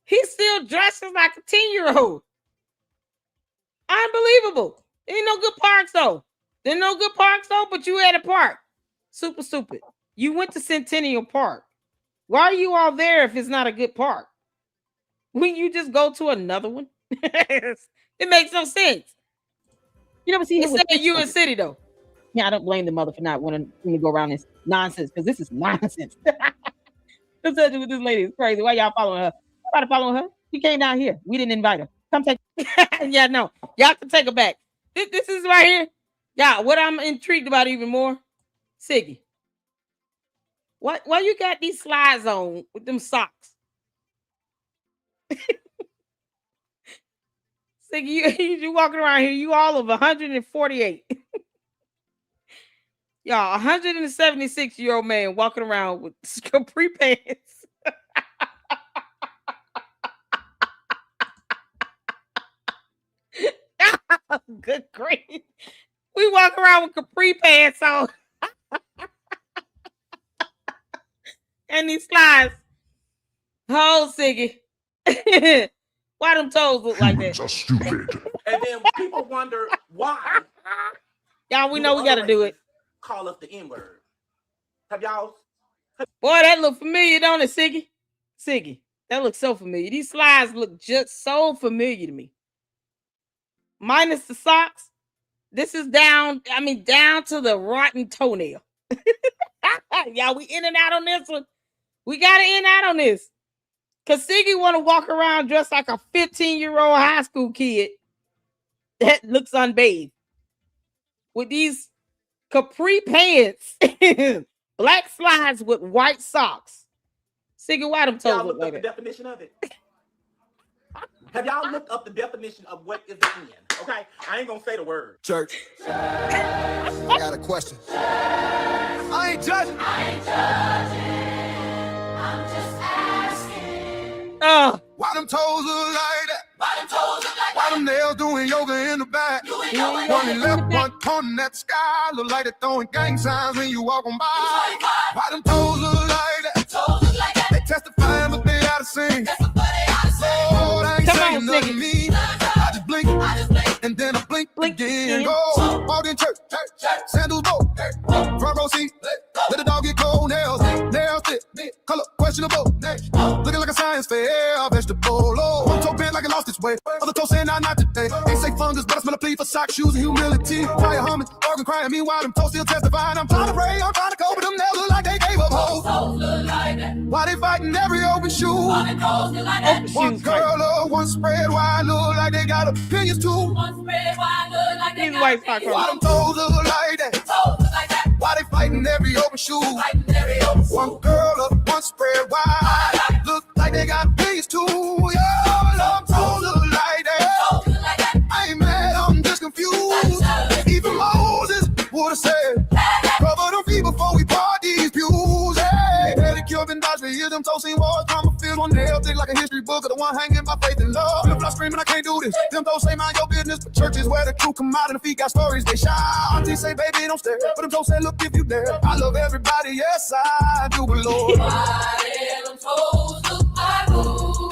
He still dresses like a 10-year-old. Unbelievable. There ain't no good parks, though. There's no good parks, though, but you at a park. Super stupid. You went to Centennial Park. Why are you all there if it's not a good park? Wouldn't you just go to another one? It makes no sense. But see, he said you in city, though. Yeah, I don't blame the mother for not wanting to go around this nonsense, because this is nonsense. This lady is crazy. Why y'all following her? Nobody following her. She came down here. We didn't invite her. Come take Yeah, no. Y'all can take her back. This is right here. Yeah, what I'm intrigued about even more, Siggy. Why you got these slides on with them socks? Siggy, you walking around here, you all of 148. Y'all, 176-year-old man walking around with capri pants. Good grief. We walk around with capri pants on. And these slides. Oh, Siggy. Why them toes look like that? Are stupid. And then people wonder why. Y'all, we know we got to do it. Call us the N-word. Have y'all? Boy, that look familiar, don't it, Siggy? Siggy, that looks so familiar. These slides look just so familiar to me. Minus the socks. This is down to the rotten toenail. Y'all, we in and out on this one. We got to in and out on this. Because Siggy want to walk around dressed like a 15-year-old high school kid that looks unbathed. With these capri pants, black slides with white socks. Siggy, why them toes look like that? The definition of it. Have y'all looked up the definition of what is the N? Okay, I ain't gonna say the word. Church. I got a question. I ain't judging. I'm just asking. Why them toes look like that? Why them nails doing yoga in the back? One left, one pointing at the sky. Look like they're throwing gang signs when you walk on by. Why them toes look like that? They testifying, but they out of sync. Lord, I ain't saying nothing to me. I just blink, and then I blink again. Go, walk in church, sandals bow, front row seat. Let the dog get cold, nails thick, color questionable. Looking like a science fair, vegetable. One toe bent like it lost its way. Other toe saying not today. Ain't say fungus, but I smell a plea for socks, shoes, and humility. Fire humming, organ crying. Meanwhile, them toes still testifying. I'm trying to pray, I'm trying to cope, but them nails look like they gave up hope. Why they fighting every open shoe? One girl, one spread wide, look like they got opinions too. These white socks. Why them toes look like that? Why they fighting every open shoe? One girl up, one spread wide, look like they got opinions too. Yeah, them toes look like that. I ain't mad, I'm just confused. Even Moses would've said. Cover them feet before we part these pews. Hey, pedicure been dodged for years. Them toes seen wars. Mama feels one nail thick like a history book of the one hanging by faith and love. Flip flop screaming, I can't do this. Them toes say mind your business, but churches where the truth come out and the feet got stories they shout. Auntie say, baby, don't stare. But them toes say, look if you dare. I love everybody, yes I do, but Lord. Why them toes look like boo?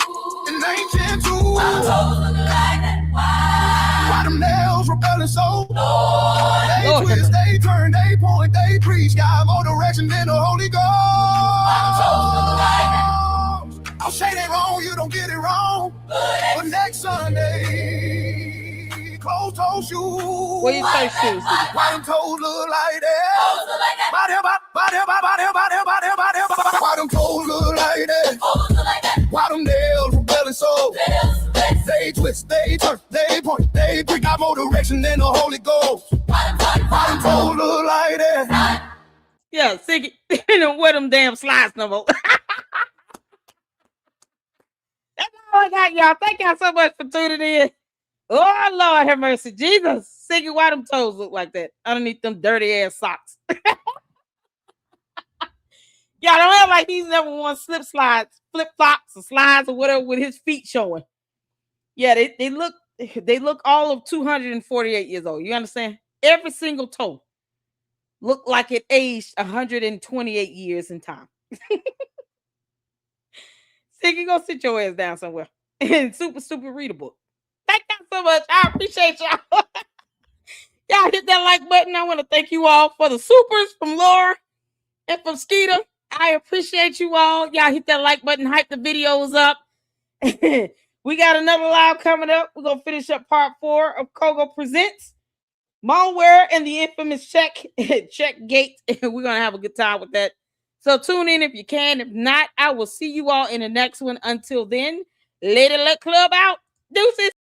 And ain't too. My toes look like that. Why them nails repelling so? Lord, they twist, they turn, they point, they preach. Got more direction than the Holy Ghost. I'll say they wrong, you don't get it wrong. But next Sunday, closed toe shoes. What do you say, shoes? Why them toes look like that? Why them toes look like that? Why them nails repelling so? They twist, they turn, they point, they preach. Got more direction than the Holy Ghost. Why them toes look like that? Yeah, Siggy, they don't wear them damn slides no more. That's all I got, y'all. Thank y'all so much for tuning in. Oh, Lord have mercy. Jesus. Siggy, why them toes look like that? Underneath them dirty ass socks. Y'all don't have like he's never worn flip flops or slides or whatever with his feet showing. Yeah, they look all of 248 years old. You understand? Every single toe looked like it aged 128 years in time. Siggy, go sit your ass down somewhere and super read a book. Thank y'all so much. I appreciate y'all. Y'all hit that like button. I want to thank you all for the supers from Laura and from Skeeter. I appreciate you all. Y'all hit that like button, hype the videos up. We got another live coming up. We're going to finish up part 4 of Kogo Presents Malware and the infamous check gate. We're going to have a good time with that. So tune in if you can. If not, I will see you all in the next one. Until then, later, let club out. Deuces.